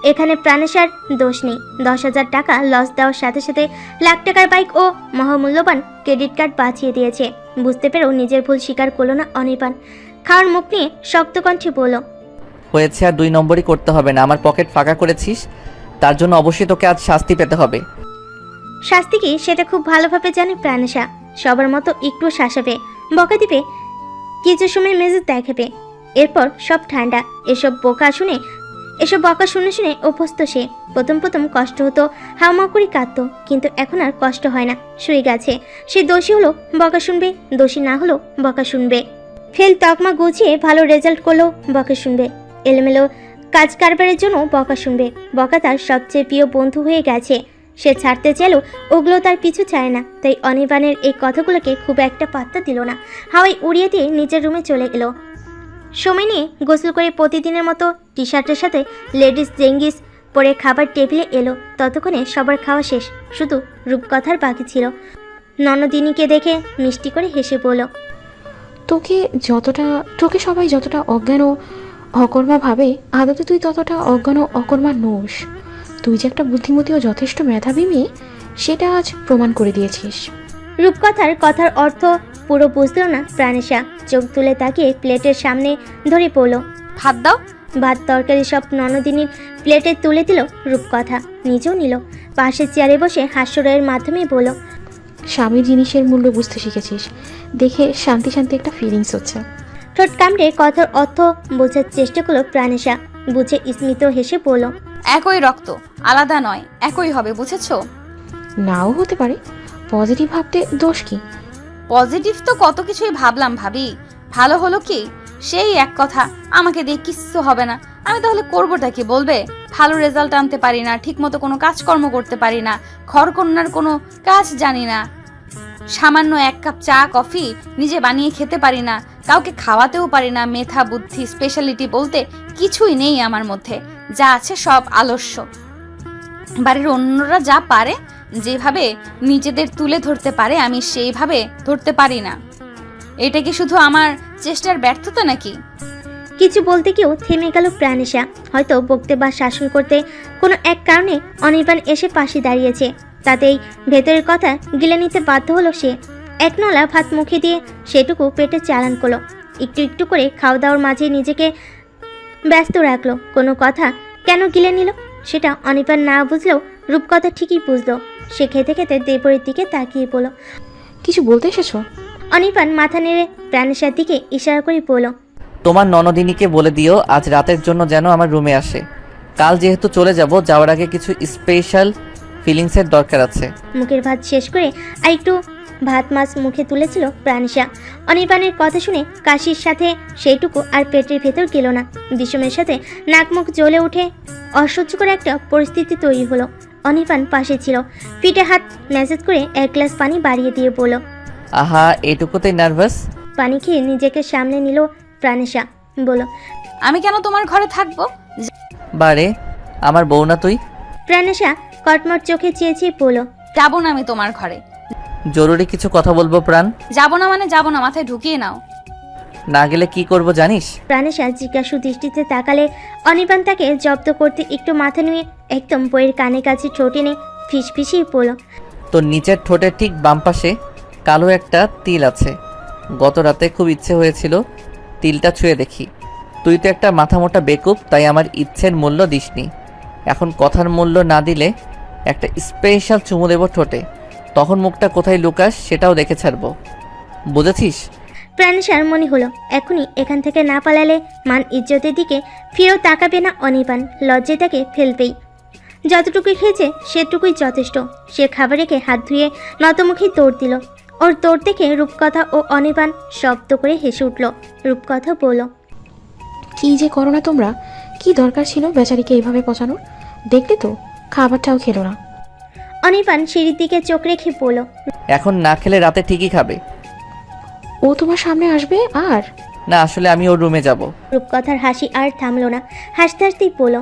এখানে প্রাণেশার দোষ নেই। 10,000 টাকা লস দেওয়ার সাথে সাথে লাখ টাকার বাইক ও মহামূল্যবান ক্রেডিট কার্ড বাঁচিয়ে দিয়েছে। বুঝতে পেরেও নিজের ভুল স্বীকার করলো না অনির্বাণ। খাওয়ার মুখ নিয়ে শক্ত কণ্ঠে বলল, হয়েছে, আর 2 নম্বরই করতে হবে না। আমার পকেট ফাঁকা করেছিস, তার জন্য অবশ্যই তোকে আজ শাস্তি পেতে হবে। শাস্তি কি সেটা খুব ভালোভাবে জানে প্রাণেশা। সবার মতো একটু শাসাবে, বকা দিবে, কিছু সময় মেজাজ দেখাবে, এরপর সব ঠান্ডা। এসব বকা শুনে শুনে অভ্যস্ত সে। প্রথম প্রথম কষ্ট হতো, হাওমা করে কাঁদতো, কিন্তু এখন আর কষ্ট হয় না। শুয়ে গেছে। সে দোষী হলো বকা শুনবে, দোষী না হলো বকা শুনবে। ফেল তকমা গুছিয়ে ভালো রেজাল্ট করলেও বকা শুনবে, এলোমেলো কাজ কারবারের জন্য বকা শুনবে। বকা তার সবচেয়ে প্রিয় বন্ধু হয়ে গেছে। সে ছাড়তে চাইলেও ওগুলো তার পিছু চায় না। তাই অনির্বাণের এই কথাগুলোকে খুব একটা পাত্তা দিল না। হাওয়ায় উড়িয়ে দিয়ে নিজের রুমে চলে এলো। সময় নিয়ে গোসল করে প্রতিদিনের মতো টি শার্টের সাথে লেডিস জেঙ্গিস পরে খাবার টেবিলে এলো। ততক্ষণে সবার খাওয়া শেষ, শুধু রূপকথার বাকি ছিল। ননদিনীকে দেখে মিষ্টি করে হেসে বলল, তোকে সবাই যতটা অজ্ঞান ও অকর্মা ভাবে, আদতে তুই ততটা অজ্ঞান ও অকর্মা নোস। তুই যে একটা বুদ্ধিমতী ও যথেষ্ট মেধাবী মেয়ে, সেটা আজ প্রমাণ করে দিয়েছিস। কথার অর্থ পুরো বুঝল না প্রাণেশা। চোখ তুলে তাকিয়ে প্লেটের সামনে ধরে পড়ল। ভাত দাও। ভাত তরকারি সব ননদিনীর প্লেটে তুলে দিল রূপকথা, নিজেও নিল। পাশের চেয়ারে বসে হাস্যরয়ের মাধ্যমে বলল, স্বামীর জিনিসের মূল্য বুঝতে শিখেছিস, দেখে শান্তি শান্তি একটা ফিলিংস হচ্ছে। ঠোঁট কামড়ে কথার অর্থ বোঝার চেষ্টা করলো প্রাণেশা। বুঝে স্মিত হেসে বলল, একই রক্ত, আলাদা নয়, একই হবে, বুঝেছো? নাও হতে পারে, পজিটিভ ভাবতে দোষ কি? পজিটিভ তো কত কিছুই ভাবলাম ভাবি, ভালো হলো কি সেই এক কথা, আমাকে দিয়ে কিচ্ছু হবে না। আমি তাহলে করবোটা কি বলবে? ভালো রেজাল্ট আনতে পারি না, ঠিকমতো কোনো কাজকর্ম করতে পারি না, ঘরকন্যার কোনো কাজ জানি না, সামান্য 1 কাপ চা কফি নিজে বানিয়ে খেতে পারি না, কাউকে খাওয়াতেও পারি না। মেধা বুদ্ধি স্পেশালিটি বলতে কিছুই নেই আমার মধ্যে, যা আছে সব আলস্য। বাড়ির অন্যরা যা পারে, যেভাবে নিজেদের তুলে ধরতে পারে, আমি সেইভাবে ধরতে পারি না। এটা কি শুধু আমার চেষ্টার ব্যর্থতা নাকি? কিছু বলতে গিয়েও থেমে গেল প্রাণেশা। হয়তো বকতে বা শাসন করতে কোনো এক কারণে অনির্বাণ এসে পাশে দাঁড়িয়েছে, তাতেই ভেতরের কথা গিলে নিতে বাধ্য হলো সে। এক নলা ভাত মুখে দিয়ে সেটুকু পেটে চালান করলো। একটু একটু করে খাওয়া দাওয়ার মাঝে নিজেকে ব্যস্ত রাখলো। কোনো কথা কেন গিলে নিল সেটা অনির্বাণ না বুঝলেও রূপকথা ঠিকই বুঝলো। সে খেতে খেতে দেবরের দিকে তাকিয়ে বলল, কিছু বলতে এসেছো? অনির্বাণ মাথা নেড়ে প্রাণেশার দিকে ইশারা করে বলল, তোমার ননদিনীকে বলে দিও আজ রাতের জন্য যেন আমার রুমে আসে। কাল যেহেতু চলে যাব, যাওয়ার আগে কিছু স্পেশাল ফিলিংসের দরকার আছে। মুখের ভাত শেষ করে আর একটু ভাত মাছ মুখে তুলেছিল প্রাণেশা। অনির্বাণের কথা শুনে কাশির সাথে সেইটুকু আর পেটের ভেতর গেল না। বিষমের সাথে নাক মুখ জ্বলে উঠে অসহ্যকর একটা পরিস্থিতি তৈরি হলো। অনির্বাণ পাশে ছিল, পিঠে হাত ম্যাসেজ করে 1 গ্লাস পানি বাড়িয়ে দিয়ে বলল, আহা, এটুকুতেই নার্ভাস? পানি খেয়ে নিজেকে সামনে নিল প্রাণেশা। বলল, আমি কেন তোমার ঘরে থাকবো? বারে, আমার বউ না তুই? প্রাণেশা কটমট চোখে চেয়েছে বলল, যাবো না আমি তোমার ঘরে। জরুরি কিছু কথা বলবো প্রাণ। যাবো না মানে যাবো না, মাথায় ঢুকিয়ে নাও। না গেলে কি করব জানিস? প্রাণেশা জিজ্ঞাসু দৃষ্টিতে তাকালে অনির্বাণ তাকে জব্দ করতে একটু মাথা নুয়ে একদম বইয়ের কানে কাছে ঠোঁট এনে ফিসফিসিয়ে পড়ল, তোর নিচের ঠোঁটের ঠিক বাম পাশে কালো একটা তিল আছে। গত রাতে খুব ইচ্ছে হয়েছিল তিলটা ছুঁয়ে দেখি। তুই তো একটা মাথা মোটা বেকুব, তাই আমার ইচ্ছের মূল্য দিসনি। এখন কথার মূল্য না দিলে একটা স্পেশাল চুমু দেব ঠোঁটে, তখন মুখটা কোথায় লুকাস সেটাও দেখে ছাড়বো, বুঝেছিস? প্রাণেশার মনে হলো এখনই এখান থেকে না পালালে মান ইজ্জতের দিকে ফিরেও তাকাবে না অনির্বাণ, লজ্জায় তাকে ফেলবেই। যতটুকু খেয়েছে সেটুকুই যথেষ্ট। সে খাবার রেখে হাত ধুয়ে নতমুখী দৌড় দিল। ওর দৌড় দেখে রূপকথা ও অনির্বাণ শব্দ করে হেসে উঠল। রূপকথা বলল, কি যে করো না তোমরা, কি দরকার ছিল বেচারিকে এইভাবে পচানোর? দেখলে তো খাবারটাও খেলো না। অনির্বাণ সিঁড়ির দিকে চোখ রেখে বলল, এখন না খেলে রাতে ঠিকই খাবে। ও তোমার সামনে আসবে আর? না, আসলে আমি ওর রুমে যাব। রূপকথার হাসি আর থামলো না, হাসতে হাসতেই বলল,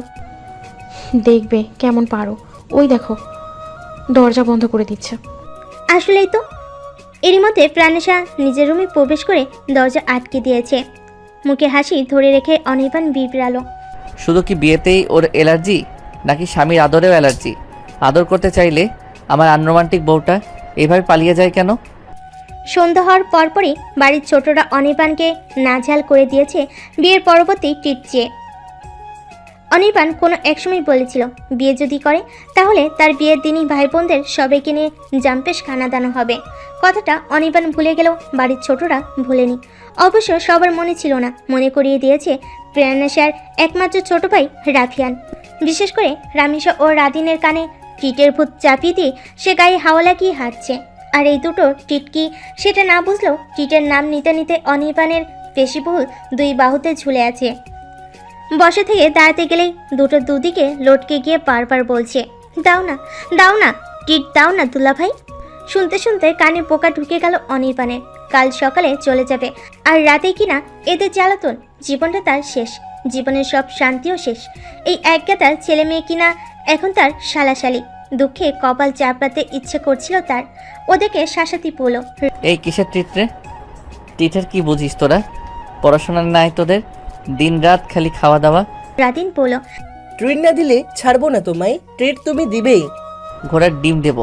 দেখবে কেমন পারো। ওই দেখো, দরজা বন্ধ করে দিচ্ছে। আসলেই তো। এরই মধ্যে প্রাণেশা নিজের রুমে প্রবেশ করে দরজা আটকে দিয়েছে। মুখে হাসি ধরে রেখে অনির্বাণ বিড়বিড়ালো, শুধু কি বিয়েতেই ওর অ্যালার্জি, নাকি স্বামীর আদরেও অ্যালার্জি? আদর করতে চাইলে আমার আনরোমান্টিক বউটা এভাবে পালিয়ে যায় কেন? সন্ধ্যা হওয়ার পরপরই বাড়ির ছোটরা অনির্বাণকে নাজেহাল করে দিয়েছে বিয়ের পরবর্তী ট্রিট চেয়ে। অনির্বাণ কোনো একসময় বলেছিল বিয়ে যদি করে তাহলে তার বিয়ের দিনই ভাই বোনদের সবাইকে নিয়ে জাম্পেশ খানা দানো হবে। কথাটা অনির্বাণ ভুলে গেলেও বাড়ির ছোটরা ভুলেনি। অবশ্য সবার মনে ছিল না, মনে করিয়ে দিয়েছে প্রেরণাশার একমাত্র ছোট ভাই রাফিয়ান। বিশেষ করে রামিশা ও রাদিনের কানে টিটের ভূত চাপিয়ে দিয়ে সে গায়ে হাওয়া লাগিয়ে হাঁটছে। আর এই দুটো টিট কি সেটা না বুঝলেও টিটের নাম নিতে নিতে অনির্বাণের পেশিবহুল দুই বাহুতে ঝুলে আছে। বসে থেকে দাঁড়াতে গেলেই দুটো দুদিকে লটকে গিয়ে বারবার বলছে, দাও না, দাও না, টিট দাও না দুলা ভাই। শুনতে শুনতে কানে পোকা ঢুকে গেল অনির্বাণের। কাল সকালে চলে যাবে, আর রাতেই কিনা এদের জ্বালাতন। জীবনটা তার শেষ, জীবনের সব শান্তিও শেষ। এই একগাতার ছেলে মেয়ে কিনা এখন তার শালাশালি। দুঃখে কপাল চাপড়াতে ইচ্ছে করছিল তার। ওদেরকে শাসাতি পড়ল। এই কিসের ট্রিটরে? ট্রিটের কি বুঝিস তোরা? পড়াশোনা নাই তোদের, দিন রাত খালি খাওয়া দাওয়া। রাদিন বলল, ট্রিট না দিলে ছাড়বো না তোমায়, ট্রিট তুমি দিবেই। ঘোড়ার ডিম দেব।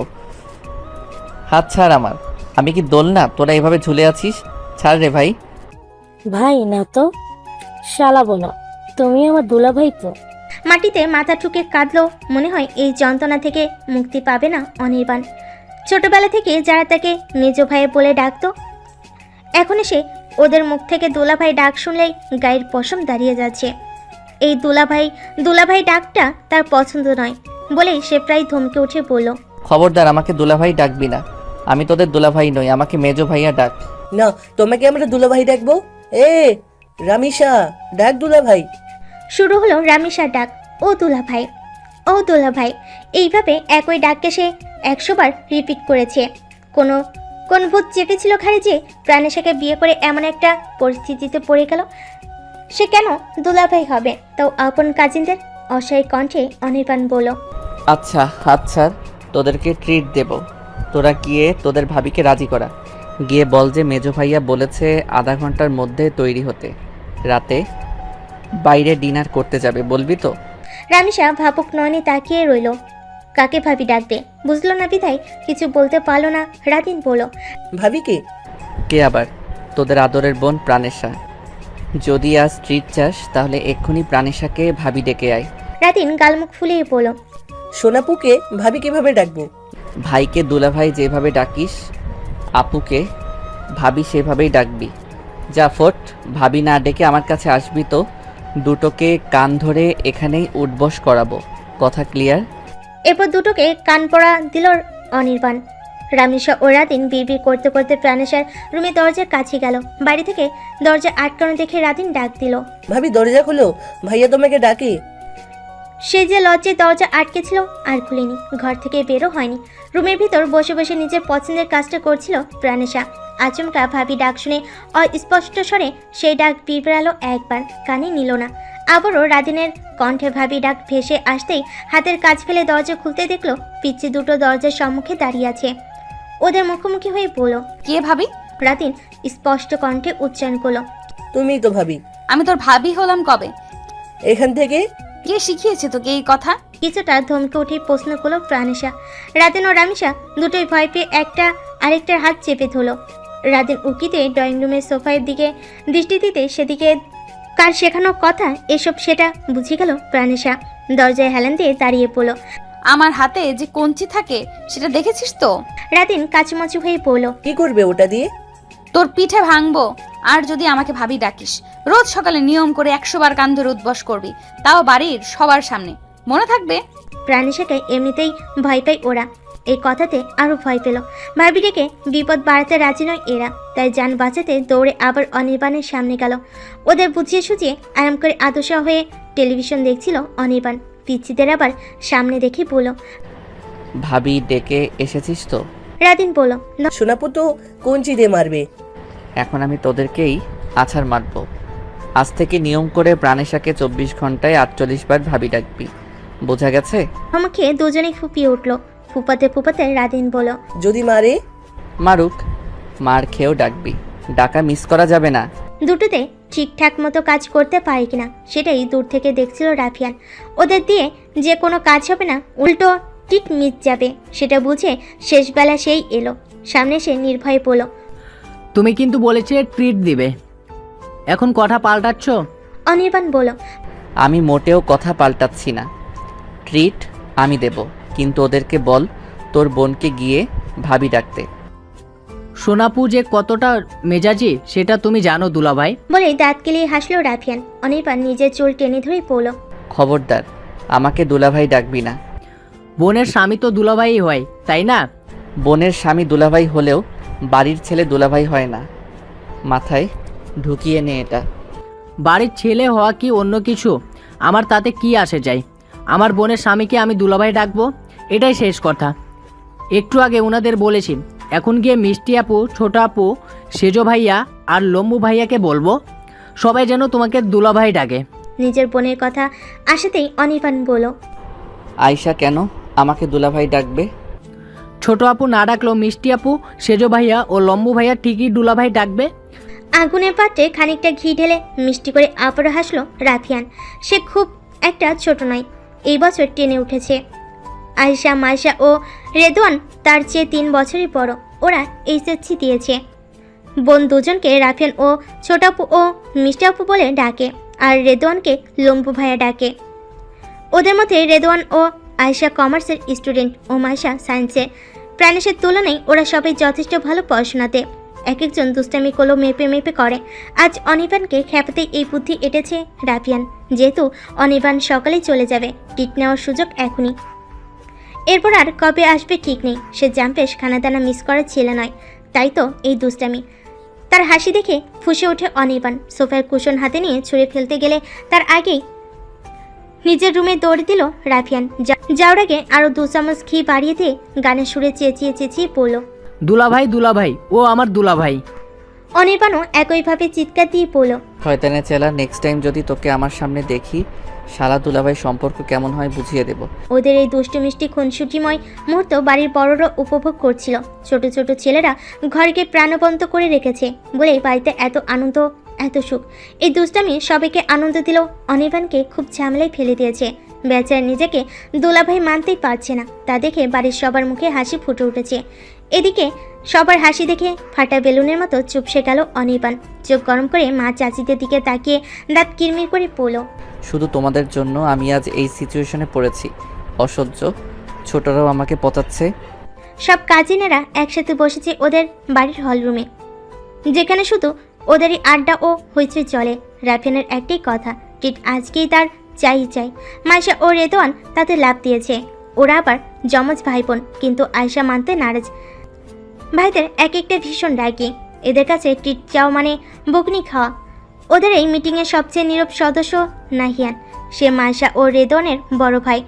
হাত ছাড় আমার, আমি কি দোল না তোরা এভাবে ঝুলে আছিস? ছাড় রে ভাই। ভাই না তো, শালাবো না, তুমি আমার দুলা ভাই তো। মাটিতে মাথা ঠুকে কাঁদলো। মনে হয় এই যন্ত্রণা থেকে মুক্তি পাবে না অনির্বাণ। ছোটবেলা থেকে যারা তাকে মেজ ভাই বলে ডাকতো, এখন এসে ওদের মুখ থেকে দুলাভাই ডাক শুনলেই গায়ের পশম দাঁড়িয়ে যাচ্ছে। এই দুলাভাই ডাকটা তার পছন্দ নয় বলেই সে প্রায় ধমকে উঠে বলল, খবরদার আমাকে দুলাভাই ডাকবি না, আমি তোদের দুলাভাই নই, আমাকে মেজো ভাইয়া ডাক। না, তোমাকে আমরা দুলাভাই ডাকবো। এ রামিশা, ডাক দুলাভাই। শুরু হলো রামিশার ডাক, ও দুলাভাই, ও দুলাভাই। এইভাবে একই ডাককে সে 100 বার রিপিট করেছে। কোন ভূত চেপেছিল ঘাড়ে যে প্রাণেশাকে বিয়ে করে এমন একটা পরিস্থিতিতে পড়ে গেল। সে কেন দুলাভাই হবে, তাও আপন কাজিনদের? অসহায় কণ্ঠে অনির্বাণ বলল, আচ্ছা হাত ছাড়, তোদেরকে ট্রিট দেব। তোরা গিয়ে তোদের ভাবিকে রাজি করা, গিয়ে বল যে মেজো ভাইয়া বলেছে আধা ঘন্টার মধ্যে তৈরি হতে, রাতে বাইরে ডিনার করতে যাবে, বলবি তো? রামিশা ভাবুক নয়নে তাকিয়ে রইল। কাকে ভাবি ডাকবে বুঝলো না বিধায় কিছু বলতে পারলো না। রাদিন বলল, ভাবি কে? কে আবার? তোদের আদরের বোন প্রাণেশা। যদি আজ ট্রিট চাস তাহলে এক্ষুনি প্রাণেশাকে ভাবি ডেকে আয়। রাদিন গালমুখ ফুলিয়ে বলল, সোনাপুকে ভাবি কিভাবে ডাকবো? ভাইকে দুলাভাই যেভাবে ডাকিস, আপুকে ভাবি সেভাবেই ডাকবি। যা ফোট, ভাবি না ডেকে আমার কাছে আসবি তো দুটোকে কান ধরে এখানেই উঠবস করাবো, কথা ক্লিয়ার? এরপর দুটোকে কান পড়া দিল অনির্বাণ। রামিশা ও রাদিন বিড়বিড় করতে করতে প্রাণেশার রুমে দরজার কাছে গেল। বাড়ি থেকে দরজা আটকানো দেখে রাদিন ডাক দিল, ভাবি দরজা খুলো, ভাইয়া তোমাকে ডাকে। সে যে লজ্জায় দরজা আটকে ছিল আর খুলেনি, ঘর থেকে বেরো হয়নি। রুমের ভিতর বসে বসে নিজের পছন্দের কাজটা করছিল প্রাণেশা। আচমকা ভাবি ডাক শুনে অস্পষ্ট স্বরে সেই ডাক বিড়বিড়ালো একবার, কানে নিল না। আবারও রাদিনের কণ্ঠে ভাবি ডাক ভেসে আসতেই হাতের কাজ ফেলে দরজা খুলতে দেখলো পিচ্ছি দুটো দরজার সম্মুখে দাঁড়িয়ে আছে। ওদের মুখোমুখি হয়ে বলল, কে ভাবি? রাদিন স্পষ্ট কণ্ঠে উচ্চারণ করলো, তুমিই তো ভাবি। আমি তোর ভাবি হলাম কবে? এখান থেকে কে শিখিয়েছে তোকে এই কথা? কিছুটা ধমকে উঠে প্রশ্ন করলো প্রাণেশা। রাদিন ও রামিশা দুটোই ভয় পেয়ে একটা আরেকটার হাত চেপে ধরলো। রাদিন উকিতে ড্রয়িং রুমের সোফার দিকে দৃষ্টি দিতে সেদিকে কার শেখানো কথা এসব সেটা বুঝে গেল প্রাণেশা। দরজায় হেলান দিয়ে দাঁড়িয়ে পড়ল, আমার হাতে যে কঞ্চি থাকে সেটা দেখেছিস তো? রাদিন কাচুমাচু হয়ে পড়ল, কি করবে ওটা দিয়ে? তোর পিঠে ভাঙবো। আর যদি আমাকে ভাবি ডাকিস, রোজ সকালে নিয়ম করে 100 বার কান ধরে উদ্বস করবি, তাও বাড়ির সবার সামনে, মনে থাকবে? প্রাণেশাকে এমনিতেই ভয় পায় ওরা, এই কথাতে আরো ভয় পেল। ভাবি ডেকে বিপদ বাড়াতে রাজি নয় এরা, তাই যান বাঁচাতে দৌড়ে আবার অনির্বাণের সামনে গেল। ওদের বুঝিয়ে সুঝিয়ে আরাম করে আদর্শা হয়ে টেলিভিশন দেখছিল অনির্বাণ। পিচ্ছিদের আবার সামনে দেখে বলল, ভাবি ডেকে এসেছিস তো? রাদিন বলল, সোনাপু তো কঞ্চি দিয়ে মারবে। এখন আমি তোদেরকেই আছাড় মারব। আজ থেকে নিয়ম করে প্রাণেশাকে 24 ঘন্টায় 48 বার ভাবি ডাকবি, বোঝা গেছে? আমাকে দুজনেই ফুপিয়ে উঠল। ফুপাতে ফুপাতে রাদিন বলল, যদি মারে? মারুক, মার খেয়েও ডাকবি, ডাকা মিস করা যাবে না। দুটোতে ঠিকঠাক মতো কাজ করতে পারে কিনা সেটাই দূর থেকে দেখছিল রাফিয়ান। ওদের দিয়ে যে কোনো কাজ হবে না, উল্টো টিট মিস যাবে সেটা বুঝে শেষবেলা সেই এলো। সামনে সে নির্ভয়ে বলল, তুমি কিন্তু বলেছিলে ট্রিট দিবে, এখন কথা পাল্টাচ্ছ? অনির্বাণ বলল, আমি মোটেও কথা পাল্টাচ্ছি না। ট্রিট আমি দেব, কিন্তু ওদেরকে বল তোর বোনকে গিয়ে ভাবি ডাকতে। সোনাপু যে কতটা মেজাজি সেটা তুমি জানো দুলাভাই। বলে দাঁত কেলিয়ে হাসলো রাফিয়ান। অনির্বাণ নিজের চুল টেনে ধরেই বলল, খবরদার আমাকে দুলাভাই ডাকবি না। বোনের স্বামী তো দুলাভাই হয়, তাই না? বোনের স্বামী দুলাভাই হলেও বাড়ির ছেলে দুলাভাই হয় না, মাথায় ঢুকিয়ে নে এটা। বাড়ির ছেলে হওয়া কি অন্য কিছু, আমার তাতে কি আসে যায়? আমার বোনের স্বামীকে আমি দুলাভাই ডাকবো, এটাই শেষ কথা। একটু আগে ওনাদের বলেছি, এখন গিয়ে মিষ্টি আপু, ছোট আপু, সেজো ভাইয়া আর লম্বু ভাইয়াকে বলবো সবাই যেন তোমাকে দুলাভাই ডাকে। নিজের বোনের কথা আসাতেই অনির্বাণ বলল, আয়শা কেন আমাকে দুলাভাই ডাকবে? ছোট আপু না ডাকলেও মিষ্টি আপু, সেজো ভাইয়া ও লম্বু ভাইয়া ঠিকই দুলাভাই ডাকবে। আগুনের পাত্রে খানিকটা ঘি ঢেলে মিষ্টি করে আবারও হাসলো রাফিয়ান। সে খুব একটা ছোট নয়, এই বছর টেনে উঠেছে। আয়েশা, মায়েশা ও রেদওয়ান তার চেয়ে 3 বছরই বড়। ওরা এইচএসসি দিয়েছে। বোন দুজনকে রাফিয়ান ও ছোট আপু ও মিষ্টি আপু বলে ডাকে, আর রেদওয়ানকে লম্বু ভাইয়া ডাকে। ওদের মধ্যে রেদওয়ান ও আয়েশা কমার্সের স্টুডেন্ট ও মায়েশা সায়েন্সের। প্রাণেশের তুলনায় ওরা সবাই যথেষ্ট ভালো পড়াশোনাতে। এক একজন দুষ্টামি কলো মেপে মেপে করে। আজ অনির্বাণকে খেপাতেই এই বুদ্ধি এঁটেছে রাফিয়ান, যেহেতু অনির্বাণ সকালেই চলে যাবে, টিট নেওয়ার সুযোগ এখনই। এরপর আর কবে আসবে ঠিক নেই। সে জাম্পেশ খানাদানা মিস করার ছেলে নয়, তাই তো এই দুষ্টামি। তার হাসি দেখে ফুঁসে ওঠে অনির্বাণ। সোফার কুশন হাতে নিয়ে ছুঁড়ে ফেলতে গেলে তার আগেই নিজের রুমে দৌড় দিল রাফিয়ান। যাওয়ার আগে আরও 2 চামচ ঘি বাড়িয়ে দিয়ে গানের সুরে চেঁচিয়ে চেঁচিয়ে পড়ল, দুলাভাই দুলাভাই, ও আমার দুলাভাই। অনির্বাণও একইভাবে চিৎকার দিয়ে পড়ল, শয়তানের চেলা, নেক্সট টাইম যদি তোকে আমার সামনে দেখি, শালা দুলাভাই সম্পর্ক কেমন হয় বুঝিয়ে দেব। ওদের এই দুষ্টু মিষ্টি খুনসুটিময় মুহূর্ত বাড়ির বড়রা উপভোগ করছিল। ছোট ছোট ছেলেরা ঘরকে প্রাণবন্ত করে রেখেছে বলেই বাড়িতে এত আনন্দ, এত সুখ। এই দুষ্টামি সবাইকে আনন্দ দিল, অনির্বাণকে খুব ঝামেলায় ফেলে দিয়েছে। বেচারা নিজেকে দুলাভাই মানতেই পারছে না। তা দেখে বাড়ির সবার মুখে হাসি ফুটে উঠেছে। এদিকে সবার হাসি দেখে ফাটা বেলুনের মতো চুপসে গেল অনির্বাণ। চোখ গরম করে মা চাচিদের দিকে তাকিয়ে দাঁত কিরমির করে পড়ল, শুধু তোমাদের জন্য আমি আজ এই সিচুয়েশনে পড়েছি। অসহ্য, ছোটরাও আমাকে পচাচ্ছে। সব কাজিনেরা একসাথে বসেছে ওদের বাড়ির হলরুমে, যেখানে শুধু ওদেরই আড্ডা ও হইচই চলে। রাফিয়ানের একটাই কথা, টিট আজকেই তার চাই চাই। মায়েশা ও রেদওয়ান তাতে লাভ দিয়েছে। ওরা আবার যমজ ভাই বোন, কিন্তু আয়েশা মানতে নারাজ। ভাইদের এক একটা ভীষণ রাগী। এদের কাছে টিট চাও মানে বকনি খাওয়া। ওদের এই মিটিংয়ের সবচেয়ে নীরব সদস্য নাহিয়ান। সে মায়েশা ও রেদওয়ানের বড় ভাই,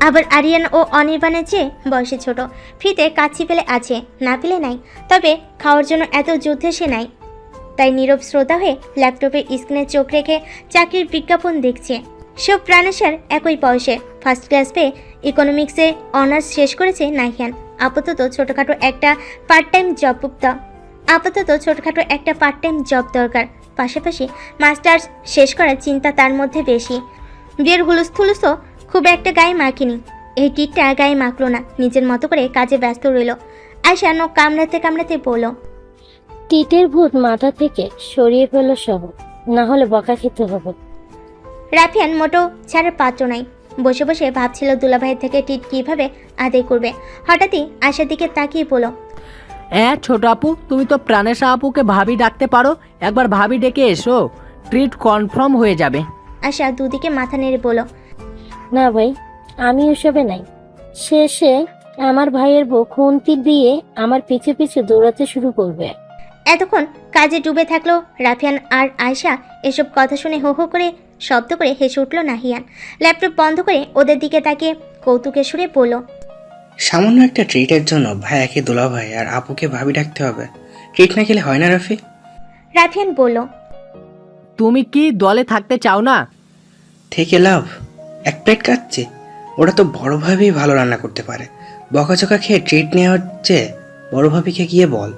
আবার আরিয়ান ও অনির্বাণের চেয়ে বয়সে ছোট। ফ্রিতে কাচ্ছি পেলে আছে, না পেলে নাই। তবে খাওয়ার জন্য এত যুদ্ধে সে নাই, তাই নীরব শ্রোতা হয়ে ল্যাপটপে স্ক্রিনে চোখ রেখে চাকরির বিজ্ঞাপন দেখছে। সব প্রাণেশার একই বয়সে, ফার্স্ট ক্লাস পেয়ে ইকোনমিক্সে অনার্স শেষ করেছে নাহিয়ান। আপাতত ছোটোখাটো একটা পার্ট টাইম জব দরকার। পাশাপাশি মাস্টার্স শেষ করার চিন্তা তার মধ্যে বেশি। বিয়ের হুলুস্থুলুসও খুব একটা গায়ে মাখিনি। এই টিটটা গায়ে মাখলো না, নিজের মতো করে কাজে ব্যস্ত রইল। আয়শা নখ কামড়াতে কামড়াতে বলল, টিটের ভূত মাথা থেকে সরিয়ে ফেলো সব, না হলে বকা খেতে হবে। রাফিয়ান মোটো ছাড়ার পাত্র নাই। বসে বসে ভাবছিল দুলাভাইয়ের থেকে টিট কিভাবে আদায় করবে। হঠাৎই আয়শার দিকে তাকিয়ে বলল, ছোট আপু, তুমি তো প্রাণেশা আপুকে ভাবি ডাকতে পারো, একবার ভাবি ডেকে এসো, ট্রিট কনফার্ম হয়ে যাবে। আয়শা দুদিকে মাথা নেড়ে বলল, না ভাই, আমি ওসবে নাই। শেষে আমার ভাইয়ের বউ খুন্তি দিয়ে আমার পিছে পিছে দৌড়াতে শুরু করবে। এতক্ষণ কাজে ডুবে থাকলো রাফিয়ান আর আয়শা। এসব কথা শুনে হো হো করে শব্দ করে হেসে উঠল নাহিয়ান। ল্যাপটপ বন্ধ করে ওদের দিকে তাকিয়ে কৌতুকের সুরে বলল, সামান্য একটা ট্রিটের জন্য ভাইয়াকে দুলাভাই আর আপুকে ভাবি ডাকতে হবে? ট্রিট না খেলে হয় না রাফি? রাফিয়ান বলল, তুমি কি দলে থাকতে চাও না? থেকে লাভ, এক প্লেট কাচ্ছি। ওরা তো বড় ভাবেই ভালো রান্না করতে পারে। বকাচকা খেয়ে ট্রিট নেওয়া হচ্ছে। বড় ভাবিকে গিয়ে বল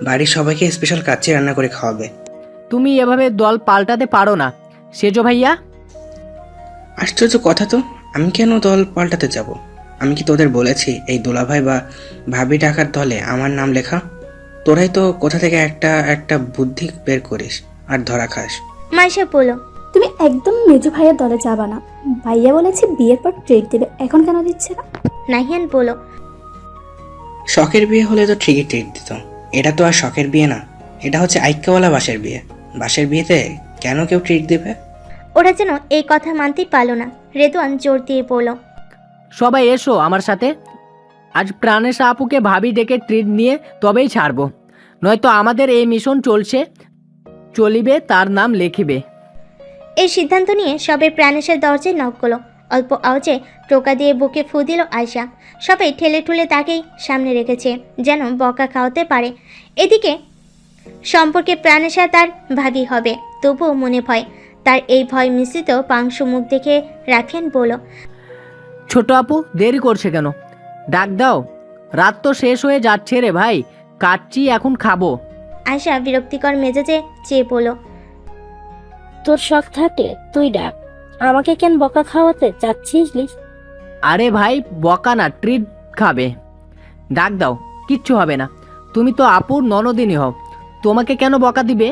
বাড়ির সবাইকে স্পেশাল কাচ্চি রান্না করে খাওয়াবে। তুমি এভাবে দল পাল্টাতে পারো না সেজো ভাইয়া। আশ্চর্য কথা তো, আমি কেন দল পাল্টাতে যাব? আমি কি তোদের বলেছি এই দুলাভাই বা ভাবি ডাকার দলে আমার নাম লেখা? তোরাই তো কোথা থেকে একটা একটা বুদ্ধি বের করিস আর ধরা খাস। মাইশা বলল, তুমি একদম মেজো ভাইয়ের দলে যাবা না। ভাইয়া বলেছে বিয়ের পর ট্রিট দেবে, এখন কেন দিচ্ছে না? নাহিয়ান বলল, শখের বিয়ে হলে তো ঠিকই ট্রিট দিত। এটা তো আর শখের বিয়ে না, এটা হচ্ছে আইক্যওয়ালা বাসের বিয়ে। বাসের বিয়েতে কেন কেউ ট্রিট দেবে? ওরা যেন এই কথা মানতেই পারল না। রেদওয়ান জোর দিয়ে বলল, সবাই এসো আমার সাথে। আজ প্রাণেশ আপুকে ভাবি ডেকে ট্রিট নিয়ে তবেই ছাড়বো, নয়তো আমাদের এই মিশন চলিবে তার নাম লেখিবে। এই সিদ্ধান্ত নিয়ে সবাই প্রাণেশের দরজায় নক করলো। অল্প আওয়াজে টোকা দিয়ে বুকে ফু দিল আয়শা। সবাই ঠেলে ঠুলে তাকেই সামনে রেখেছে, যেন বকা খাওয়াতে পারে। এদিকে সম্পর্কে প্রাণেশা তার ভাবি হবে, তবুও মনে ভয়। তার এই ভয় মিশ্রিত পাংশু মুখ দেখে রাফিয়ান বলল, ছোট আপু দেরি করছে কেন? ডাক দাও, রাত তো শেষ হয়ে যাচ্ছে রে ভাই, কাচ্চি এখন খাবো। আয়শা বিরক্তিকর মেজাজে চেয়ে বলল, তোর শখ থাকে তুই ডাক, আমাকে কেন বকা খাওয়াতে চাচ্ছিস? আরে ভাই বকা না, ট্রিট খাবে। ডাক দাও, কিচ্ছু হবে না। তুমি তো আপুর ননদিনী হও, তোমাকে কেন বকা দিবে?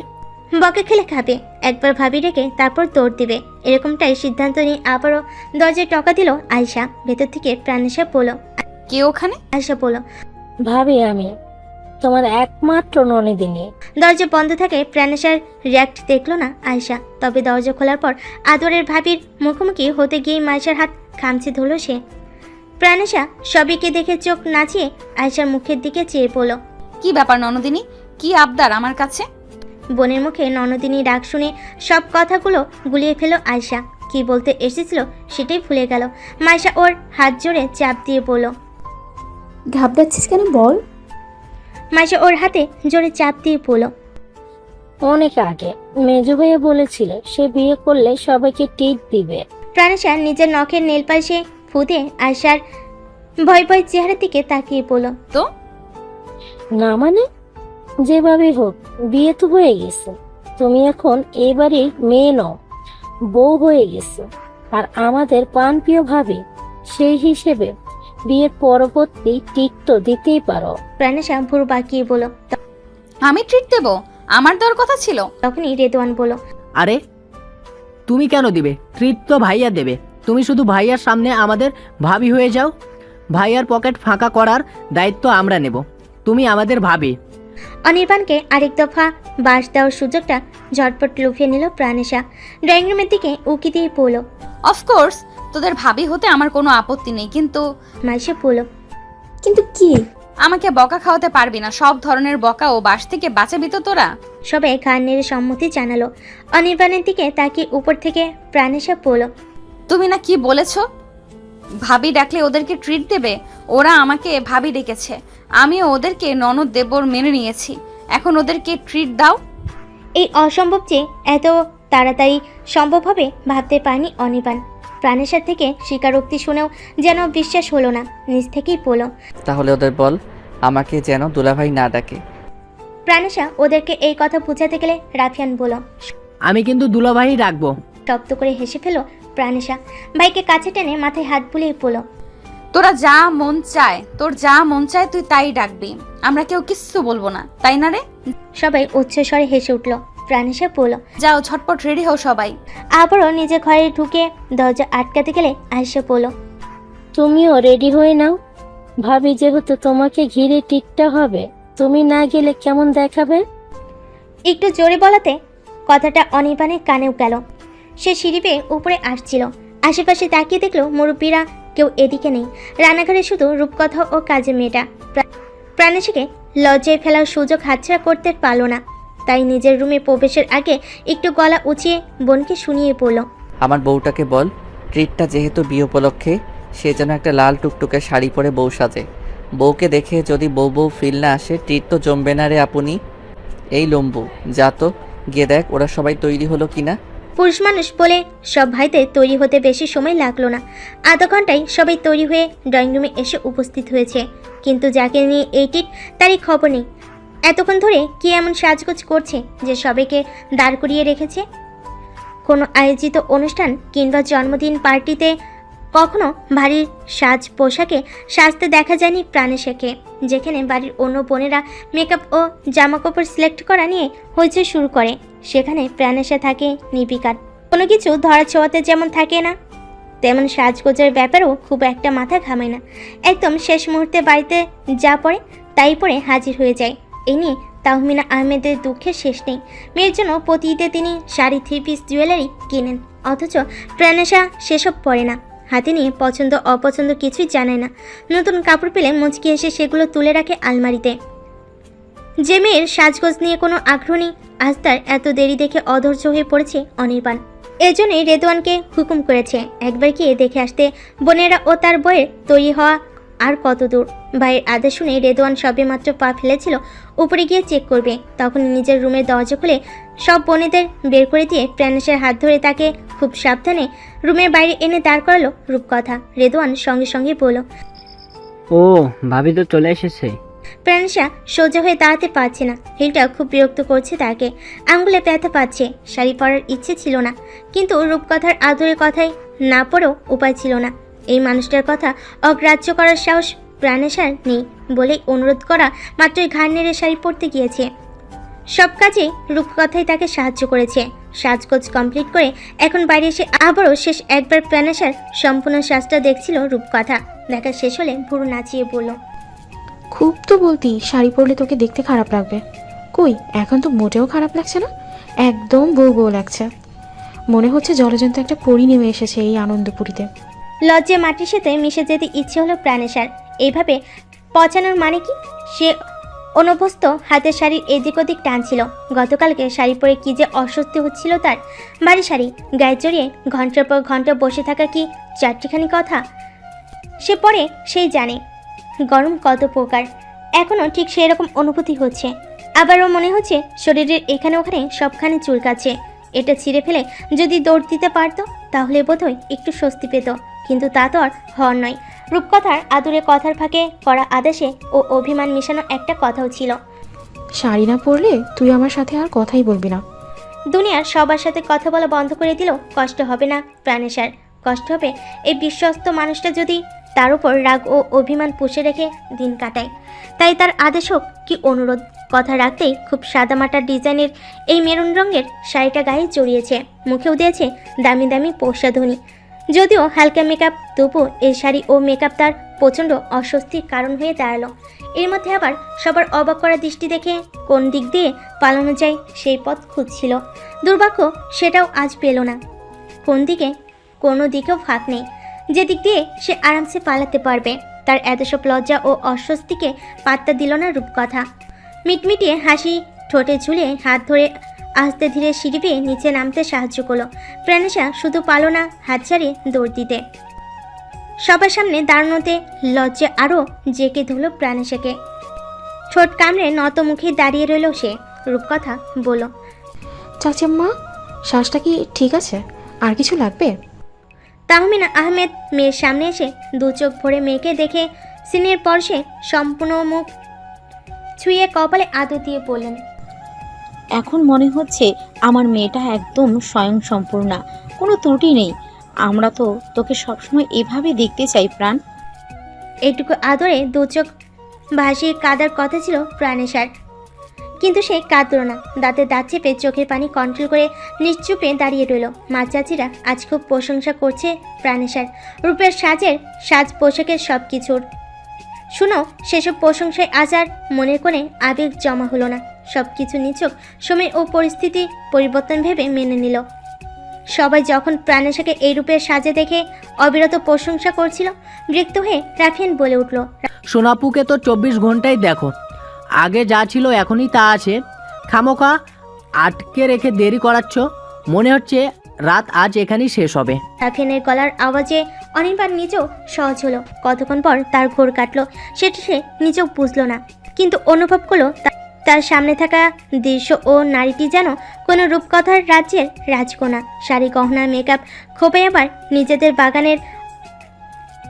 বকা খেলে খাবে, একবার ভাবি রেখে তারপর দৌড় দিবে। এরকমটাই সিদ্ধান্ত নিয়ে আবারও দরজায় টকা দিল আয়শা। ভেতর থেকে প্রাণেশা বলল, কে ওখানে? আয়শা বলল, ভাবি আমি তোমার একমাত্র ননিদিনী। দরজা বন্ধ থাকে প্রাণেশার রিয়াক্ট দেখলো না আয়শা। তবে দরজা খোলার পর আদরের ভাবির মুখোমুখি হতে গিয়ে মাইশার হাত খামচে ধরল সে। প্রাণেশা সবাইকে দেখে চোখ নাচিয়ে আয়শার মুখের দিকে চেয়ে পড়ল, কি ব্যাপার ননদিনী, কি আবদার আমার কাছে? বোনের মুখে ননদিনী ডাক শুনে সব কথাগুলো গুলিয়ে ফেল আয়শা। কি বলতে এসেছিল সেটাই ভুলে গেল। মাইশা ওর হাত জোড়ে চাপ দিয়ে বলল, ঘাবড়াচ্ছিস কেন বল? মাইশা ওর হাতে জোরে চাপ দিয়ে বলল, অনেক আগে মেজো ভাইয়া বলেছিল সে বিয়ে করলে সবাইকে টিট দিবে। প্রাণেশা নিজের নখের নেল পালিশে ফুঁতে আয়শার ভয় ভয় চেহারার দিকে তাকিয়ে বলল, তো না মানে যেভাবে হোক বিয়ে তো হয়ে গেছে, তুমি এখন এই বাড়ির মেয়ে নও, বউ হয়ে গেছে। আর আমাদের প্রাণপ্রিয় ভাবি, সেই হিসেবে বিয়ের পরবর্তী টিট তো দিতেই পারো। প্রাণেশা ভুরু বাঁকিয়ে বলল, আমি ট্রিট দেব? আমার দেওয়ার কথা ছিল। তখনই রেদওয়ান বলল, আরে তুমি কেন দিবে? ট্রিট তো ভাইয়া দেবে। তুমি শুধু ভাইয়ার সামনে আমাদের ভাবি হয়ে যাও। ভাইয়ার পকেট ফাঁকা করার দায়িত্ব আমরা নেব, তুমি আমাদের ভাবি। অনির্বাণকে আরেক দফা বাস দেওয়ার সুযোগটা ঝটপট লুফিয়ে নিল প্রাণেশা। ড্রয়িং রুমের দিকে উকি দিয়ে পড়ল, অফকোর্স তোদের ভাবি হতে আমার কোনো আপত্তি নেই, কিন্তু মাইশা বলল, কিন্তু কি? আমাকে বকা খাওয়াতে পারবি না। সব ধরনের বকা ও বাস থেকে বাঁচাবি তো তোরা। সবাই ঘাড় নেড়ে সম্মতি জানালো। অনির্বাণের দিকে তাকিয়ে উপর থেকে প্রাণেশা বলল, তুমি না কি বলেছো ভাবি ডাকলে ওদেরকে ট্রিট দেবে? ওরা আমাকে ভাবি ডেকেছে, আমিও ওদেরকে ননদ দেবর মেনে নিয়েছি, এখন ওদেরকে ট্রিট দাও। এই অসম্ভব যে এত তাড়াতাড়ি সম্ভব হবে ভাবতে পারেনি অনির্বাণ। প্রাণেশার থেকে স্বীকারোক্তি শুনেও যেন বিশ্বাস হলো না। নিজ থেকেই বলল, তাহলে ওদের বল আমাকে যেন দুলাভাই না ডাকে। প্রাণেশা ওদেরকে এই কথা বুঝাতে গেলে রাফিয়ান বলল, আমি কিন্তু দুলাভাই রাখবো। শব্দ করে হেসে ফেল প্রাণেশা। ভাইকে কাছে টেনে মাথায় হাত বুলিয়ে বলল, তোরা যা মন চায়, তোর যা মন চায় তুই তাই ডাকবি, আমরা কেউ কিচ্ছু বলবো না, তাই না রে? সবাই উচ্চস্বরে হেসে উঠল। প্রাণেশা বলল, যাও ঝটপট রেডি হও সবাই। আবারও নিজের ঘরে ঢুকে দরজা আটকাতে গেলে আয়শা বলল, তুমিও রেডি হয়ে নাও, ভাবি যেহেতু তোমাকে ঘিরে টিকতে হবে, তুমি না গেলে কেমন দেখাবে? একটু জোরে বলাতে কথাটা অনির্বাণের কানেও গেল। সে সিঁড়ি বেয়ে উপরে আসছিল। আশেপাশে তাকিয়ে দেখলো মুরব্বীরা কেউ এদিকে নেই। রান্নাঘরে শুধু রূপকথা ও কাজে মেয়েটা। প্রাণেশাকে লজ্জায় ফেলার সুযোগ হাতছাড়া করতে পারল না। তাই নিজের রুমে প্রবেশের আগে একটু গলা উঁচিয়ে বোনকে শুনিয়ে পড়ল, আমার বউটাকে বল ট্রিটটা যেহেতু বিয়ে উপলক্ষে, সে যেন একটা লাল টুকটুকে শাড়ি পরে বউ সাজে। বউকে দেখে যদি বউ বউ ফিল না আসে, ট্রিট তো জমবে না রে আপনি। এই লম্বু, যা তো গিয়ে দেখ ওরা সবাই তৈরি হলো কিনা। পুরুষ মানুষ বলে সব ভাইদের তৈরি হতে বেশি সময় লাগলো না। আধা ঘন্টায় সবাই তৈরি হয়ে ড্রয়িং রুমে এসে উপস্থিত হয়েছে, কিন্তু যাকে নিয়ে এই টিট তারই খবর নেই। এতক্ষণ ধরে কি এমন সাজগোজ করছে যে সবাইকে দাঁড় করিয়ে রেখেছে? কোনো আয়োজিত অনুষ্ঠান কিংবা জন্মদিন পার্টিতে কখনো ভারী সাজ পোশাকে সাজতে দেখা যায়নি প্রাণেশাকে। যেখানে বাড়ির অন্য বোনেরা মেকআপ ও জামাকাপড় সিলেক্ট করা নিয়ে হইচই শুরু করে, সেখানে প্রাণেশা থাকে নির্বিকার। কোনো কিছু ধরা ছোঁয়াতে যেমন থাকে না, তেমন সাজগোজের ব্যাপারেও খুব একটা মাথা ঘামায় না। একদম শেষ মুহূর্তে বাড়িতে যা পড়ে তাই পরে হাজির হয়ে যায়। এই নিয়ে তাহমিনা আহমেদের দুঃখের শেষ নেই। মেয়ের জন্য প্রতি ঈদে তিনি শাড়ি, থ্রি পিস, জুয়েলারি কিনেন, অথচ প্রাণেশা সেসব পরে না। হাতে নিয়ে পছন্দ অপছন্দ কিছুই জানায় না। নতুন কাপড় পেলে মুচকি এসে সেগুলো তুলে রাখে আলমারিতে। যে মেয়ের সাজগোজ নিয়ে কোনো আগ্রহ নেই, আজ তার এত দেরি দেখে অধৈর্য হয়ে পড়েছে অনির্বাণ। এজন্যই রেদওয়ানকে হুকুম করেছে একবার গিয়ে দেখে আসতে বোনেরা ও তার বইয়ের তৈরি হওয়া আর কত দূর। ভাইয়ের আদেশ শুনে রেদওয়ান সবেমাত্র পা ফেলেছিল উপরে গিয়ে চেক করবে, তখন নিজের রুমের দরজা খুলে সব বোনেদের বের করে দিয়ে প্রাণেশার হাত ধরে তাকে খুব সাবধানে রুমের বাইরে এনে দাঁড় করালো রূপকথা। রেদওয়ান সঙ্গে সঙ্গে বলল, ও ভাবি তো চলে এসেছে। প্রাণেশা সোজা হয়ে দাঁড়াতে পারছে না। হিলটা খুব বিরক্ত করছে তাকে, আঙ্গুলে ব্যথা পাচ্ছে। শাড়ি পরার ইচ্ছে ছিল না, কিন্তু রূপকথার আদরের কথাই না পড়েও উপায় ছিল না। এই মানুষটার কথা অগ্রাহ্য করার সাহস প্রাণেশার নেই বলেই অনুরোধ করা মাত্রই ঘাড় নেড়ে শাড়ি পরতে গিয়েছে। সব কাজে রূপকথাই তাকে সাহায্য করেছে। সাজগোজ কমপ্লিট করে এখন বাইরে এসে আবারও শেষ একবার প্রাণেশার সম্পূর্ণ সাজটা দেখছিল রূপকথা। দেখা শেষ হলে ভুরু নাচিয়ে বলল, খুব তো বলতি শাড়ি পরলে তোকে দেখতে খারাপ লাগবে। কই, এখন তো মোটেও খারাপ লাগছে না, একদম বউ বউ লাগছে। মনে হচ্ছে জলজন্ত একটা পরি নেমে এসেছে এই আনন্দপুরীতে। লজ্জে মাটির সাথে মিশে যেতে ইচ্ছে হলো প্রাণেশার। এইভাবে পচানোর মানে কি? সে অনভ্যস্ত হাতের শাড়ির এদিক ওদিক টানছিল। গতকালকে শাড়ি পরে কি যে অস্বস্তি হচ্ছিল তার। ভারী শাড়ি গায়ে জড়িয়ে ঘন্টার পর ঘন্টা বসে থাকা কি চারটিখানি কথা? সে পরে সেই জানে গরম কত প্রকার। এখনও ঠিক সেই রকম অনুভূতি হচ্ছে। আবারও মনে হচ্ছে শরীরের এখানে ওখানে সবখানে চুলকাচ্ছে। এটা ছিঁড়ে ফেলে যদি দৌড় দিতে পারতো তাহলে বোধহয় একটু স্বস্তি পেত, কিন্তু তা তো আর হওয়ার নয়। রূপকথার আদুরে কথার ফাঁকে করা আদেশে ও অভিমান মেশানো একটা কথাও ছিল, শাড়ি না পরলে তুই আমার সাথে আর কথাই বলবি না। দুনিয়ার সবার সাথে কথা বলা বন্ধ করে দিলেও কষ্ট হবে না প্রাণেশার। কষ্ট হবে এই বিশ্বস্ত মানুষটা যদি তার উপর রাগ ও অভিমান পুষে রেখে দিন কাটায়। তাই তার আদেশ হোক কি অনুরোধ, কথা রাখতেই খুব সাদামাটা ডিজাইনের এই মেরুন রঙের শাড়িটা গায়ে জড়িয়েছে, মুখেও দিয়েছে দামি দামি প্রসাধনী। যদিও হালকা মেকআপ, তবু এই শাড়ি ও মেকআপ তার প্রচণ্ড অস্বস্তির কারণ হয়ে দাঁড়ালো। এর মধ্যে আবার সবার অবাক করা দৃষ্টি দেখে কোন দিক দিয়ে পালানো যায় সেই পথ খুঁজছিল। দুর্ভাগ্য সেটাও আজ পেল না। কোন দিকে? কোনো দিকেও ফাঁক নেই যেদিক দিয়ে সে আরামসে পালাতে পারবে। তার এত সব লজ্জা ও অস্বস্তিকে পাত্তা দিল না রূপকথা। মিটমিটিয়ে হাসি ঠোঁটে ঝুলিয়ে হাত ধরে আস্তে ধীরে সিঁড়ি পেয়ে নিচে নামতে সাহায্য করলো। প্রাণেশা শুধু পালো না হাত ছাড়িয়ে দৌড় দিতে। সবার সামনে দাঁড়ানোতে লজ্জা আরও জেকে ধরল প্রাণেশাকে। ঠোঁট কামড়ে নত মুখে দাঁড়িয়ে রইল সে। রূপকথা বলল, চাচিম্মা, শ্বাসটা কি ঠিক আছে? আর কিছু লাগবে? তাহমিনা আহমেদ মেয়ের সামনে এসে দু চোখ ভরে মেয়েকে দেখে সিনের পরশে সম্পূর্ণ মুখ ছুঁয়ে কপালে আদর দিয়ে বললেন, এখন মনে হচ্ছে আমার মেয়েটা একদম স্বয়ংসম্পূর্ণা, কোনো ত্রুটি নেই। আমরা তো তোকে সবসময় এভাবে দেখতে চাই প্রাণ। এইটুকু আদরে দু চোখ ভাসিয়ে কাঁদার কথা ছিল প্রাণেশার, কিন্তু সে কাঁদল না। দাঁতে দাঁত চেপে চোখের পানি কন্ট্রোল করে নিশ্চুপে দাঁড়িয়ে রইল। মা চাচিরা আজ খুব প্রশংসা করছে প্রাণেশার রূপের, সাজ পোশাকের সব কিছুর। শুনো, সেসব প্রশংসায় আজ আর মনের কোণে আবেগ জমা হলো না। সব কিছু নিছক সময় ও পরিস্থিতি পরিবর্তন ভেবে মেনে নিল। সবাই যখন প্রাণেশাকে এই রূপের সাজে দেখে অবিরত প্রশংসা করছিল, বিরক্ত হয়ে রাফিয়ান বলে উঠল, সোনাপুকে তো 24 ঘন্টাই দেখো, আগে যা ছিল এখনই তা আছে। খামোখা আটকে রেখে দেরি করাচ্ছ। মনে হচ্ছে রাত আজ এখানেই শেষ হবে। ফ্যানের গলার আওয়াজে অনির্বাণ নিজেও সহজ হলো। কতক্ষণ পর তার ঘোর কাটলো সেটা সে নিজেও বুঝলো না, কিন্তু অনুভব করলো তার সামনে থাকা দৃশ্য ও নারীটি যেন কোনো রূপকথার রাজ্যের রাজকন্যা। শাড়ি, গহনা, মেকআপ, খোপে আবার নিজেদের বাগানের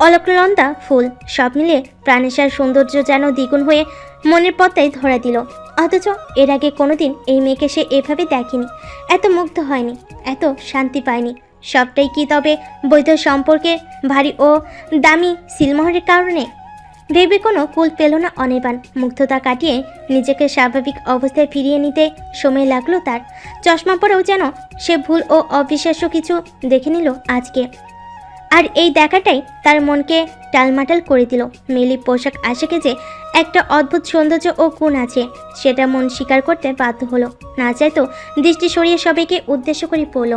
অলকলন্দা ফুল, সব মিলিয়ে প্রাণেশার সৌন্দর্য যেন দ্বিগুণ হয়ে মনের পথে ধরা দিল। অথচ এর আগে কোনোদিন এই মেয়েকে সে এভাবে দেখেনি, এত মুগ্ধ হয়নি, এত শান্তি পায়নি। সবটাই কি তবে বৈধ সম্পর্কে ভারী ও দামি সিলমোহরের কারণে? ভেবে কোনো কুল পেল না অনির্বাণ। মুগ্ধতা কাটিয়ে নিজেকে স্বাভাবিক অবস্থায় ফিরিয়ে নিতে সময় লাগলো তার। চশমা পরেও যেন সে ভুল ও অবিশ্বাস্য কিছু দেখে নিল আজকে। আর এই দেখাটাই তার মনকে টালমাটাল করে দিল। মেলি পোশাক আশাকে যে একটা অদ্ভুত সৌন্দর্য ও গুণ আছে, সেটা মন স্বীকার করতে বাধ্য হলো। না চাইতো দৃষ্টি সরিয়ে সবাইকে উদ্দেশ্য করে পড়ল,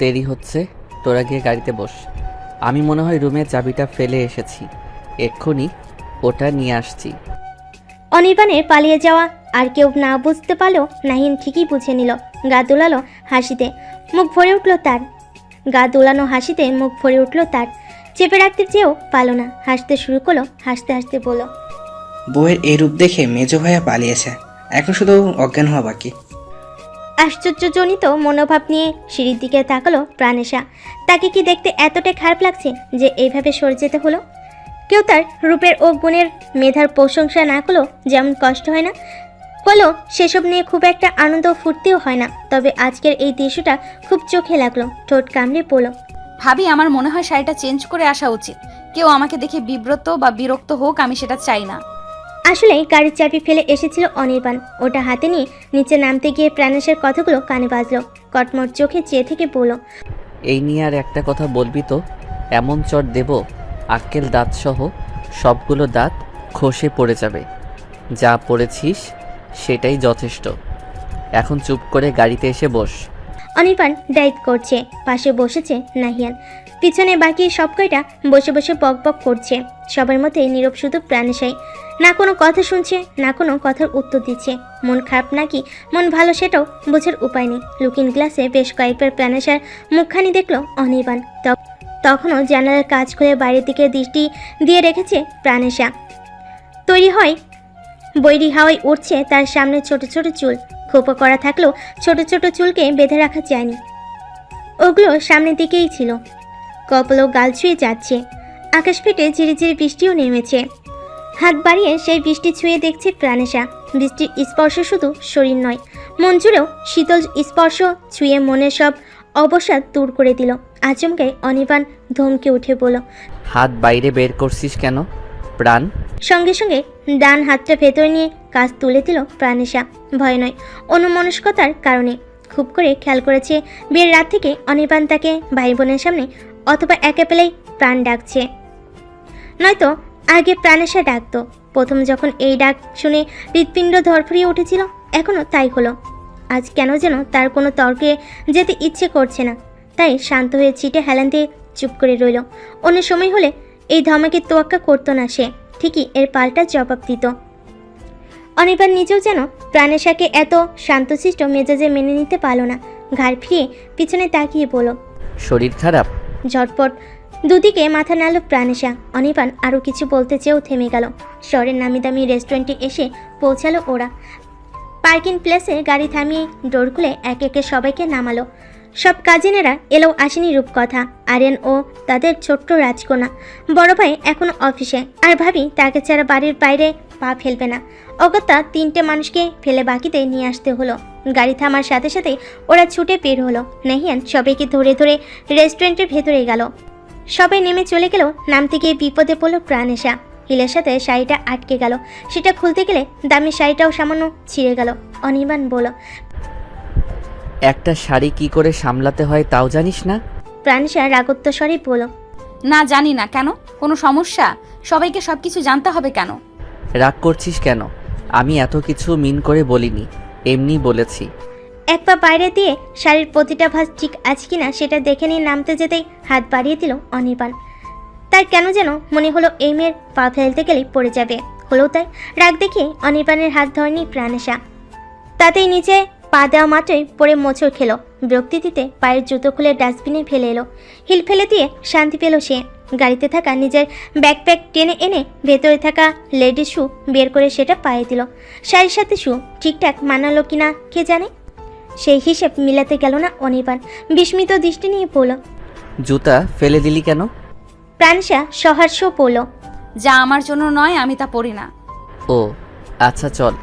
দেরি হচ্ছে, তোরা গিয়ে গাড়িতে বস। আমি মনে হয় রুমে চাবিটা ফেলে এসেছি, এক্ষুনি ওটা নিয়ে আসছি। অনির্বাণের পালিয়ে যাওয়া আর কেউ না বুঝতে পারলেও নাহিন ঠিকই বুঝে নিল। গা দোলালো হাসিতে, মুখ ভরে উঠল তার। গা দোলানো হাসিতে মুখ ভরে উঠল তার। চেপে রাখতে চেয়েও পালো না, হাসতে শুরু করলো। হাসতে হাসতে বলল, বউয়ের এই রূপ দেখে মেজো ভাইয়া পালিয়েছে, এখন শুধু অজ্ঞান হওয়া বাকি। আশ্চর্যজনিত মনোভাব নিয়ে সিঁড়ির দিকে তাকালো প্রাণেশা। তাকে কি দেখতে এতটাই খারাপ লাগছে যে এইভাবে সরে যেতে হলো? কেউ তার রূপের ও গুণের মেধার প্রশংসা না করলেও যেমন কষ্ট হয় না, করলেও সেসব নিয়ে খুব একটা আনন্দ ফুর্তিও হয় না। তবে আজকের এই দৃশ্যটা খুব চোখে লাগলো। ঠোঁট কামড়ে পড়ল, ভাবি, আমার মনে হয় শাড়িটা চেঞ্জ করে আসা উচিত। কেউ আমাকে দেখে বিব্রত বা বিরক্ত হোক, আমি সেটা চাই না। আসলে গাড়ির চাবি ফেলে এসেছিল অনির্বাণ। ওটা হাতে নিয়ে নিচে নামতে গিয়ে প্রাণেশের কথাগুলো কানে বাজলো। কটমট চোখে চেয়ে থেকে বলল, এই নিয়ে আর একটা কথা বলবি তো? এমন চট দেব আক্কেল দাঁত সহ সবগুলো দাঁত খসে পড়ে যাবে। যা পড়েছিস সেটাই যথেষ্ট। এখন চুপ করে গাড়িতে এসে বস। অনির্বাণ ড্রাইভ করছে, পাশে বসেছে নাহিয়ান। পিছনে বাকি সব কয়টা বসে বসে বক বক করছে। সবার মধ্যে নীরব শুধু প্রাণেশাই। না কোনো কথা শুনছে, না কোনো কথার উত্তর দিচ্ছে। মন খারাপ নাকি মন ভালো সেটাও বোঝার উপায় নেই। লুকিং গ্লাসে বেশ কয়েকবার প্রাণেশার মুখখানি দেখলো অনির্বাণ। তখনও জানালার কাজ করে বাইরের দিকে দৃষ্টি দিয়ে রেখেছে প্রাণেশা। তৈরি হয় বৈরি হাওয়ায় উঠছে তার সামনে ছোট ছোট চুল। খোপা করা থাকলেও ছোট ছোট চুলকে বেঁধে রাখা যায়নি, ওগুলো সামনের দিকেই ছিল। কপালও গাল ছুঁয়ে যাচ্ছে। আকাশ ফেটে ঝিরি ঝিরি বৃষ্টিও নেমেছে। হাত বাড়িয়ে সেই বৃষ্টি ছুঁয়ে দেখছে প্রাণেশা। বৃষ্টির স্পর্শ শুধু শরীর নয়, মন জুড়েও শীতল স্পর্শ ছুঁয়ে মনের সব অবসাদ দূর করে দিল। আচমকাই অনির্বাণ ধমকে উঠে বলল, হাত বাইরে বের করছিস কেন প্রাণ? সঙ্গে সঙ্গে ডান হাতটা ভেতরে নিয়ে কাজ তুলে দিল প্রাণেশা। ভয় নয়, অন্যমনস্কতার কারণে। খুব করে খেয়াল করেছে বিয়ের রাত থেকে অনির্বাণ তাকে ভাই বোনের সামনে অথবা একে পেলেই প্রাণ ডাকছে, নয়তো আগে প্রাণেশা ডাকতো। প্রথম যখন এই ডাক শুনে হৃৎপিণ্ড ধরফরিয়ে উঠেছিল, এখনও তাই হলো। আজ কেন যেন তার কোনো তর্কে যেতে ইচ্ছে করছে না, তাই শান্ত হয়ে ছিটে হেলান দিয়ে চুপ করে রইল। অন্য সময় হলে এই ধমকে তোয়াক্কা করতো না সে, ঠিকই এর পাল্টা জবাব দিত। অনির্বাণ নিজেও যেন প্রাণেশাকে এত শান্তশিষ্ট মেজাজে মেনে নিতে পারল না। ঘাড় ফিরিয়ে পিছনে তাকিয়ে বলল, শরীর খারাপ? ঝটপট দুদিকে মাথা নাড়ল প্রাণেশা। অনির্বাণ আরও কিছু বলতে চেয়েও থেমে গেল। শহরের নামি দামি রেস্টুরেন্টে এসে পৌঁছালো ওরা। পার্কিং প্লেসে গাড়ি থামিয়ে ডোর খুলে একে একে সবাইকে নামালো। সব কাজিনেরা এলেও আসেনি রূপকথা, আরিয়ান ও তাদের ছোট্ট রাজকন্যা। বড় ভাই এখনো অফিসে, আর ভাবি তাকে ছাড়া বাড়ির বাইরে পা ফেলবে না। অগত্যা 3টে মানুষকে ফেলে বাকিতে নিয়ে আসতে হলো। গাড়ি থামার সাথে সাথে ওরা ছুটে বের হলো। নাহিয়ান সবাইকে ধরে ধরে রেস্টুরেন্টের ভেতরে গেল। সবাই নেমে চলে গেল। নামতে গিয়ে বিপদে পড়ল প্রাণেশা। হিলের সাথে শাড়িটা আটকে গেল। সেটা খুলতে গেলে দামি শাড়িটাও সামান্য ছিঁড়ে গেল। অনির্বাণ বলল, একটা শাড়ি কি করে সামলাতে হয় তাও জানিস না? প্রাণেশা রাগত্ব স্বরে বলল, না, জানি না। কেন? কোনো সমস্যা? সবাইকে সবকিছু জানতে হবে কেন? রাগ করছিস কেন? আমি এত কিছু মিন করে বলিনি, এমনি বলেছি। এক পা বাইরে দিয়ে শাড়ির প্রতিটা ভাঁজ ঠিক আছে কিনা সেটা দেখে নিয়ে নামতে যেতেই হাত বাড়িয়ে দিল অনির্বাণ। তার কেন যেন মনে হলো এই মেয়ের পা ফেলতে গেলেই পড়ে যাবে। হলো তাই। রাগ দেখে অনির্বাণের হাত ধরেনি প্রাণেশা। তাতেই নিচে পা দেওয়া মাত্রই পড়ে মোচড় খেলো। বিরক্তি দিতে পায়ের জুতো খুলে ডাস্টবিনে ফেলে এলো। হিল ফেলে দিয়ে শান্তি পেল সে। গাড়িতে থাকা নিজের ব্যাকপ্যাক টেনে এনে ভেতরে থাকা লেডিস শু বের করে সেটা পায়ে দিল। শাড়ির সাথে শু ঠিকঠাক মানালো কিনা কে জানে। সেই হিসেব মিলাতে গেল না অনির্বাণ। বিস্মিত দৃষ্টি নিয়ে পড়ল। জুতা ফেলে দিলি কেন? প্রাণশা সহাস্য পড়ল। যা আমার জন্য নয় আমি তা পরি না। ও আচ্ছা চল,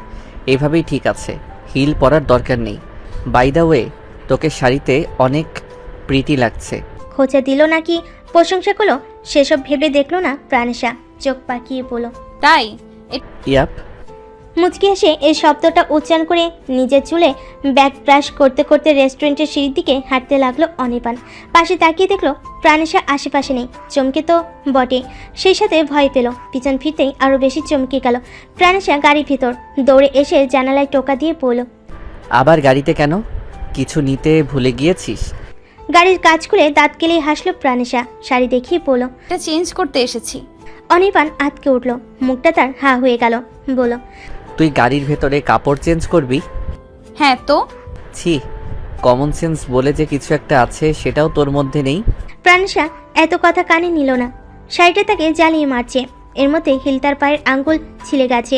এভাবেই ঠিক আছে, হিল পরার দরকার নেই। বাই দ্য ওয়ে, তোকে শাড়িতে অনেক প্রিটি লাগছে। খোঁচা দিল নাকি প্রশংসা করলো সেসব ভেবে দেখলো না প্রাণশা। চোখ পাকিয়ে পড়ল। তাই ইয়াপ। মুচকি এসে এই শব্দটা উচ্চারণ করে নিজের চুলে ব্যাক ব্রাশ করতে করতে রেস্টুরেন্টের সিঁড়ির দিকে হাঁটতে লাগলো অনির্বাণ। পাশে তাকিয়ে দেখলো প্রাণেশা আশেপাশে নেই। চমকে তো বটে, সেই সাথে ভয় পেল। পিছন ফিরতেই আরও বেশি চমকে গেল। প্রাণেশা গাড়ির ভিতর দৌড়ে এসে জানালায় টোকা দিয়ে পড়ল। আবার গাড়িতে কেন? কিছু নিতে ভুলে গিয়েছিস? গাড়ির কাজ খুলে দাঁত কেলেই হাসলো প্রাণেশা। শাড়ি দেখিয়ে পড়ল। এটা চেঞ্জ করতে এসেছি। অনির্বাণ আটকে উঠল। মুখটা তার হা হয়ে গেল। বলল, তুই গাড়ির ভেতরে কাপড় চেঞ্জ করবি? হ্যাঁ তো। ছি, কমন সেন্স বলে যে কিছু একটা আছে সেটাও তোর মধ্যে নেই। প্রাণেশা এত কথা কানে নিল না। শাড়িটা তাকে জ্বালিয়ে মারছে। এর মধ্যে হিল তার পায়ের আঙ্গুল ছিলে গেছে।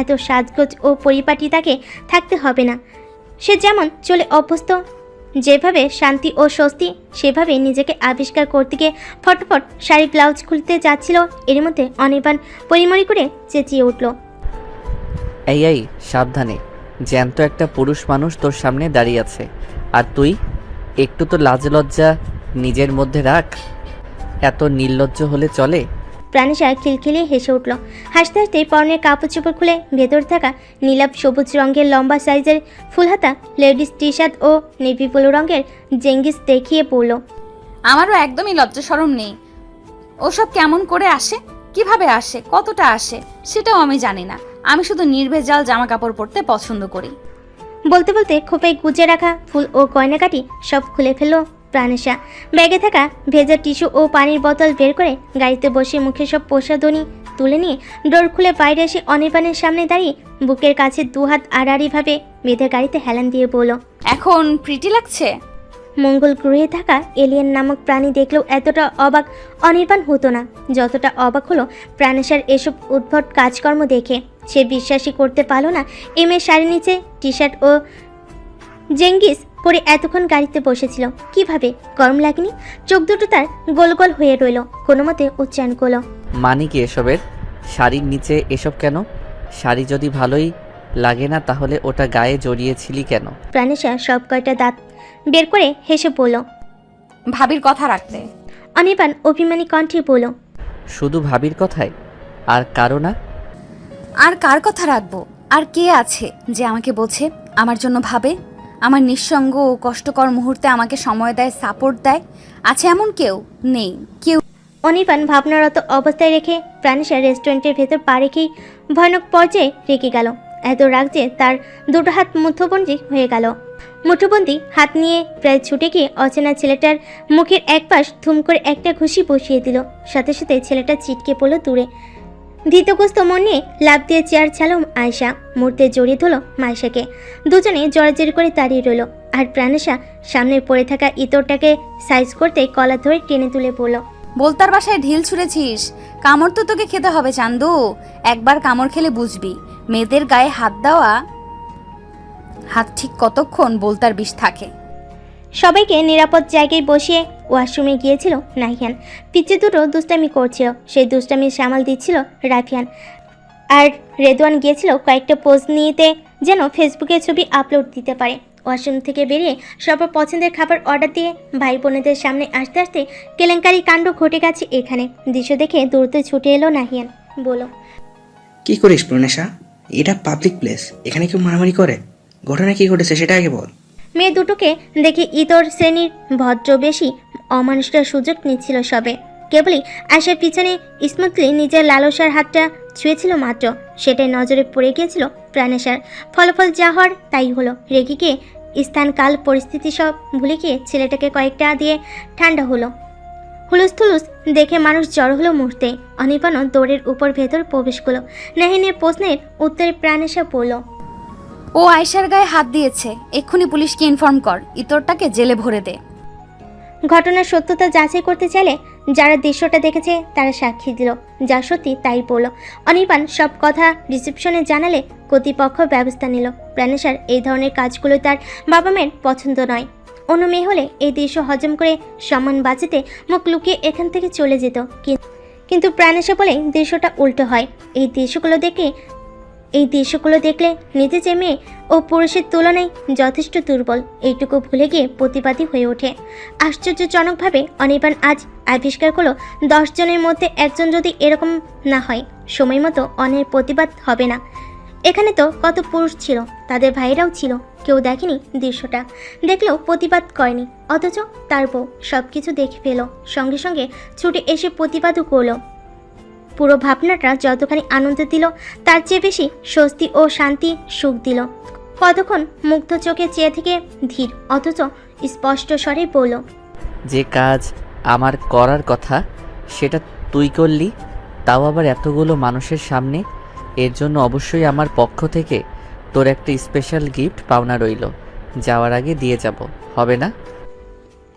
এত সাজগোজ ও পরিপাটি তাকে থাকতে হবে না। সে যেমন চলে অভ্যস্ত, যেভাবে শান্তি ও স্বস্তি, সেভাবে নিজেকে আবিষ্কার করতে গিয়ে ফটফট শাড়ি ব্লাউজ খুলতে যাচ্ছিল। এর মধ্যে অনির্বাণ পরিমরি করে চেঁচিয়ে উঠল, এই এই সাবধানে, জ্যান্ত একটা পুরুষ মানুষ তোর সামনে দাঁড়িয়ে আছে, আর তুই একটু তো লাজ লজ্জা নিজের মধ্যে রাখ। এত নির্লজ্জ হলে চলে? প্রাণেশা খিলখিলিয়ে হেসে উঠল। হাসতে হাসতে পরনের কাপড় চোপড় খুলে ভেতর থাকা নীলাভ সবুজ রঙের লম্বা সাইজের ফুলহাতা লেডিস টি শার্ট ও নেভি ব্লু রঙের জেঙ্গিস দেখিয়ে পড়ল। আমারও একদমই লজ্জা শরম নেই। ওসব কেমন করে আসে, কিভাবে আসে, কতটা আসে সেটাও আমি জানি না। আমি শুধু নির্ভেজাল জামা কাপড় পরতে পছন্দ করি। বলতে বলতে খোপে গুজে রাখা ফুল ও গয়নাকাটি সব খুলে ফেলল প্রাণেশা। ব্যাগে থাকা ভেজা টিস্যু ও পানির বোতল বের করে গাড়িতে বসে মুখে সব প্রসাধনী তুলে নিয়ে ডোর খুলে বাইরে এসে অনির্বাণের সামনে দাঁড়িয়ে বুকের কাছে দুহাত আড়াআড়িভাবে বেঁধে গাড়িতে হেলান দিয়ে বলল, এখন প্রিটি লাগছে। মঙ্গল গ্রহে থাকা এলিয়েন নামক প্রাণী দেখলেও এতটা অবাক অনির্বাণ হতো না যতটা অবাক হলো প্রাণেশার এসব উদ্ভট কাজকর্ম দেখে। সে বিশ্বাসই করতে পারল না এই মেয়ে শাড়ির নিচে টি শার্ট ও জেঙ্গিস পরে এতক্ষণ গাড়িতে বসেছিল। কিভাবে গরম লাগেনি? চোখ দুটো তার গোল গোল হয়ে রইল। কোনো মতে উচ্চারণ করল, মানে কি এসবের? শাড়ির নিচে এসব কেন? শাড়ি যদি ভালোই লাগে না তাহলে ওটা গায়ে জড়িয়েছিলি কেন? প্রাণেশা সব কয়টা দাঁত বের করে হেসে বলল, ভাবির কথা রাখতে। অনির্বাণ অভিমানী কণ্ঠে বলল, শুধু ভাবির কথায়? আর কারো না? আর কার কথা রাখবো? আর কে আছে যে আমাকে বোঝে, আমার জন্য ভাবে, আমার নিঃসঙ্গ ও কষ্টকর মুহূর্তে আমাকে সময় দেয়, সাপোর্ট দেয়? আছে এমন কেউ? নেই কেউ। অনির্বাণ ভাবনারত অবস্থায় রেখে প্রাণেশা রেস্টুরেন্টের ভেতর পা রেখেই ভয়ানক পর্যায়ে রেগে গেল। এত রাগ যে তার দুটো হাত মুঠোবন্দি হয়ে গেল। মুঠোবন্দি হাত নিয়ে প্রায় ছুটে গিয়ে অচেনা ছেলেটার মুখের একপাশ ধুম করে একটা ঘুষি বসিয়ে দিল। সাথে সাথে ছেলেটা ছিটকে পড়ল দূরে। ধৃতগ্রস্ত মন নিয়ে লাফ দিয়ে চেয়ার ছাড়ল আয়শা। মুহূর্তে জড়িয়ে ধরল মাইশাকে। দুজনে জড়াজড়ি করে দাঁড়িয়ে রইল। আর প্রাণেশা সামনে পড়ে থাকা ইতরটাকে সাইজ করতে কলা ধরে টেনে তুলে পড়ল। বলতার বাসায় ঢিল ছুঁড়েছিস, কামড় তো তোকে খেতে হবে চান্দু। একবার কামড় খেলে বুঝবি মেয়েদের গায়ে হাত দেওয়া হাত ঠিক কতক্ষণ বলতার বিষ থাকে। সবাইকে নিরাপদ জায়গায় বসিয়ে ওয়াশরুমে গিয়েছিল নাহিয়ান। পিচ্ছে দুটো দুষ্টামি করছিল, সেই দুষ্টামি সামাল দিচ্ছিল রাফিয়ান। আর রেদওয়ান গিয়েছিল কয়েকটা পোজ নিতে যেন ফেসবুকে ছবি আপলোড দিতে পারে। ওয়াশরুম থেকে বেরিয়ে সবার পছন্দের খাবার অর্ডার দিয়ে ভাই বোনেদের সামনে আসতে আসতে কেলেঙ্কারি কাণ্ড ঘটে গেছে এখানে। দৃশ্য দেখে দ্রুত ছুটে এলো নাহিয়ান। বলো, কি করিস প্রণেশা? এটা পাবলিক প্লেস, এখানে কেউ মারামারি করে? ঘটনা কি ঘটেছে সেটা আগে বল। মেয়ে দুটোকে দেখে ইতর শ্রেণীর ভদ্র বেশি অমানুষটা সুযোগ নিচ্ছিল সবে। কেবলই আশার পিছনে স্মুথলি নিজের লালসার হাতটা ছুঁয়েছিল মাত্র, সেটাই নজরে পড়ে গিয়েছিল প্রাণেশার। ফলাফল যা হওয়ার তাই হলো। রেগে গিয়ে স্থান কাল পরিস্থিতি সব ভুলে গিয়ে ছেলেটাকে কয়েকটা দিয়ে ঠান্ডা হলো। হুলুস থুলুস দেখে মানুষ জড়ো হলো মুহূর্তে। অনির্বাণও দৌড়ের উপর ভেতর প্রবেশ করলো। নাহিনের প্রশ্নের উত্তরে প্রাণেশা পড়ল, ও আয়শার গায়ে হাত দিয়েছে, এক্ষুনি পুলিশকে ইনফর্ম কর, ইতরটাকে জেলে ভরে দে। ঘটনার সত্যতা যাচাই করতে চাইলে যারা দৃশ্যটা দেখেছে তারা সাক্ষী দিল, যা সত্যি তাই বলল। অনির্বাণ সব কথা রিসেপশনে জানালে কর্তৃপক্ষ ব্যবস্থা নিল। প্রাণেশার এই ধরনের কাজগুলো তার বাবা মায়ের পছন্দ নয়। অন্য মেয়ে হলে এই দৃশ্য হজম করে সম্মান বাঁচাতে মুখ লুকিয়ে এখান থেকে চলে যেত, কিন্তু প্রাণেশা বলে দৃশ্যটা উল্টো হয়। এই দৃশ্যগুলো দেখলে নিজে যে মেয়ে ও পুরুষের তুলনায় যথেষ্ট দুর্বল এইটুকু ভুলে গিয়ে প্রতিবাদী হয়ে ওঠে। আশ্চর্যজনকভাবে অনির্বাণ আজ আবিষ্কার করলো 10 জনের মধ্যে একজন যদি এরকম না হয়, সময় মতো অন্যের প্রতিবাদ হবে না। এখানে তো কত পুরুষ ছিল, তাদের ভাইরাও ছিল, কেউ দেখেনি দৃশ্যটা, দেখলেও প্রতিবাদ করেনি। অথচ তার বউ সব কিছু দেখে পেল, সঙ্গে সঙ্গে ছুটে এসে প্রতিবাদও করলো। পুরো ভাবনাটা যতখানি আনন্দ দিল তার চেয়ে বেশি স্বস্তি ও শান্তি সুখ দিল। কতক্ষণ মুগ্ধ চোখে চেয়ে থেকে ধীর অথচ স্পষ্ট স্বরে বলল, যে কাজ আমার করার কথা সেটা তুই করলি, তাও আবার এতগুলো মানুষের সামনে। এর জন্য অবশ্যই আমার পক্ষ থেকে তোর একটা স্পেশাল গিফট পাওনা রইল, যাওয়ার আগে দিয়ে যাব, হবে না?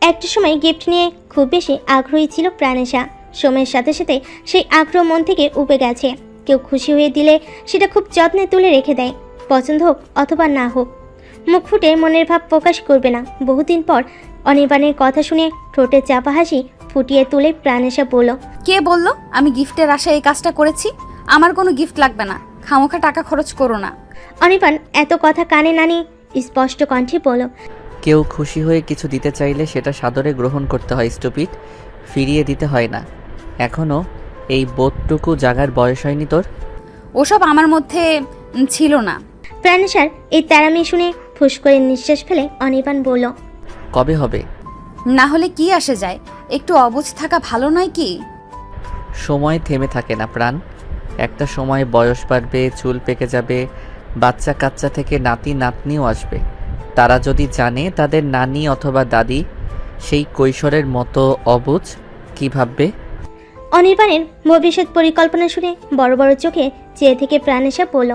একটা সময় গিফট নিয়ে খুব বেশি আগ্রহী ছিল প্রাণেশা। সময়ের সাথে সাথে সেই আগ্রহ মন থেকে উবে গেছে। কেউ খুশি হয়ে দিলে সেটা খুব যত্নে তুলে রেখে দেয়, পছন্দ হোক অথবা না হোক। মুখ ফুটে মনের ভাব প্রকাশ করবে না। বহুদিন পর অনির্বাণের কথা শুনে ঠোঁটে চাপা হাসি ফুটিয়ে তুলে প্রাণেশা বলল, কে বললো আমি গিফটের আশায় এই কাজটা করেছি? আমার কোনো গিফট লাগবে না, খামোখা টাকা খরচ করো না। অনির্বাণ এত কথা কানে না নিয়ে স্পষ্ট কণ্ঠে বলল, কেউ খুশি হয়ে কিছু দিতে চাইলে সেটা সাদরে গ্রহণ করতে হয় স্টুপিড, ফিরিয়ে দিতে হয় না। এখনও এই বোধটুকু জাগার বয়স হয়নি তোর। ওসব আমার মধ্যে ছিল না। প্রাণেশার এই তেরামি শুনে ফুস করে নিঃশ্বাস ফেলে অনির্বাণ বলল, কবে হবে? না হলে কি আসে যায়, একটু অবুঝ থাকা ভালো নয় কি? সময় থেমে থাকে না প্রাণ, একটা সময় বয়স বাড়বে, চুল পেকে যাবে, বাচ্চা কাচ্চা থেকে নাতি নাতনিও আসবে। তারা যদি জানে তাদের নানি অথবা দাদি সেই কৈশোরের মতো অবুঝ, কি ভাববে? অনির্বাণের ভবিষ্যৎ পরিকল্পনা শুনে বড় বড় চোখে চেয়ে থেকে প্রাণেশা বলল,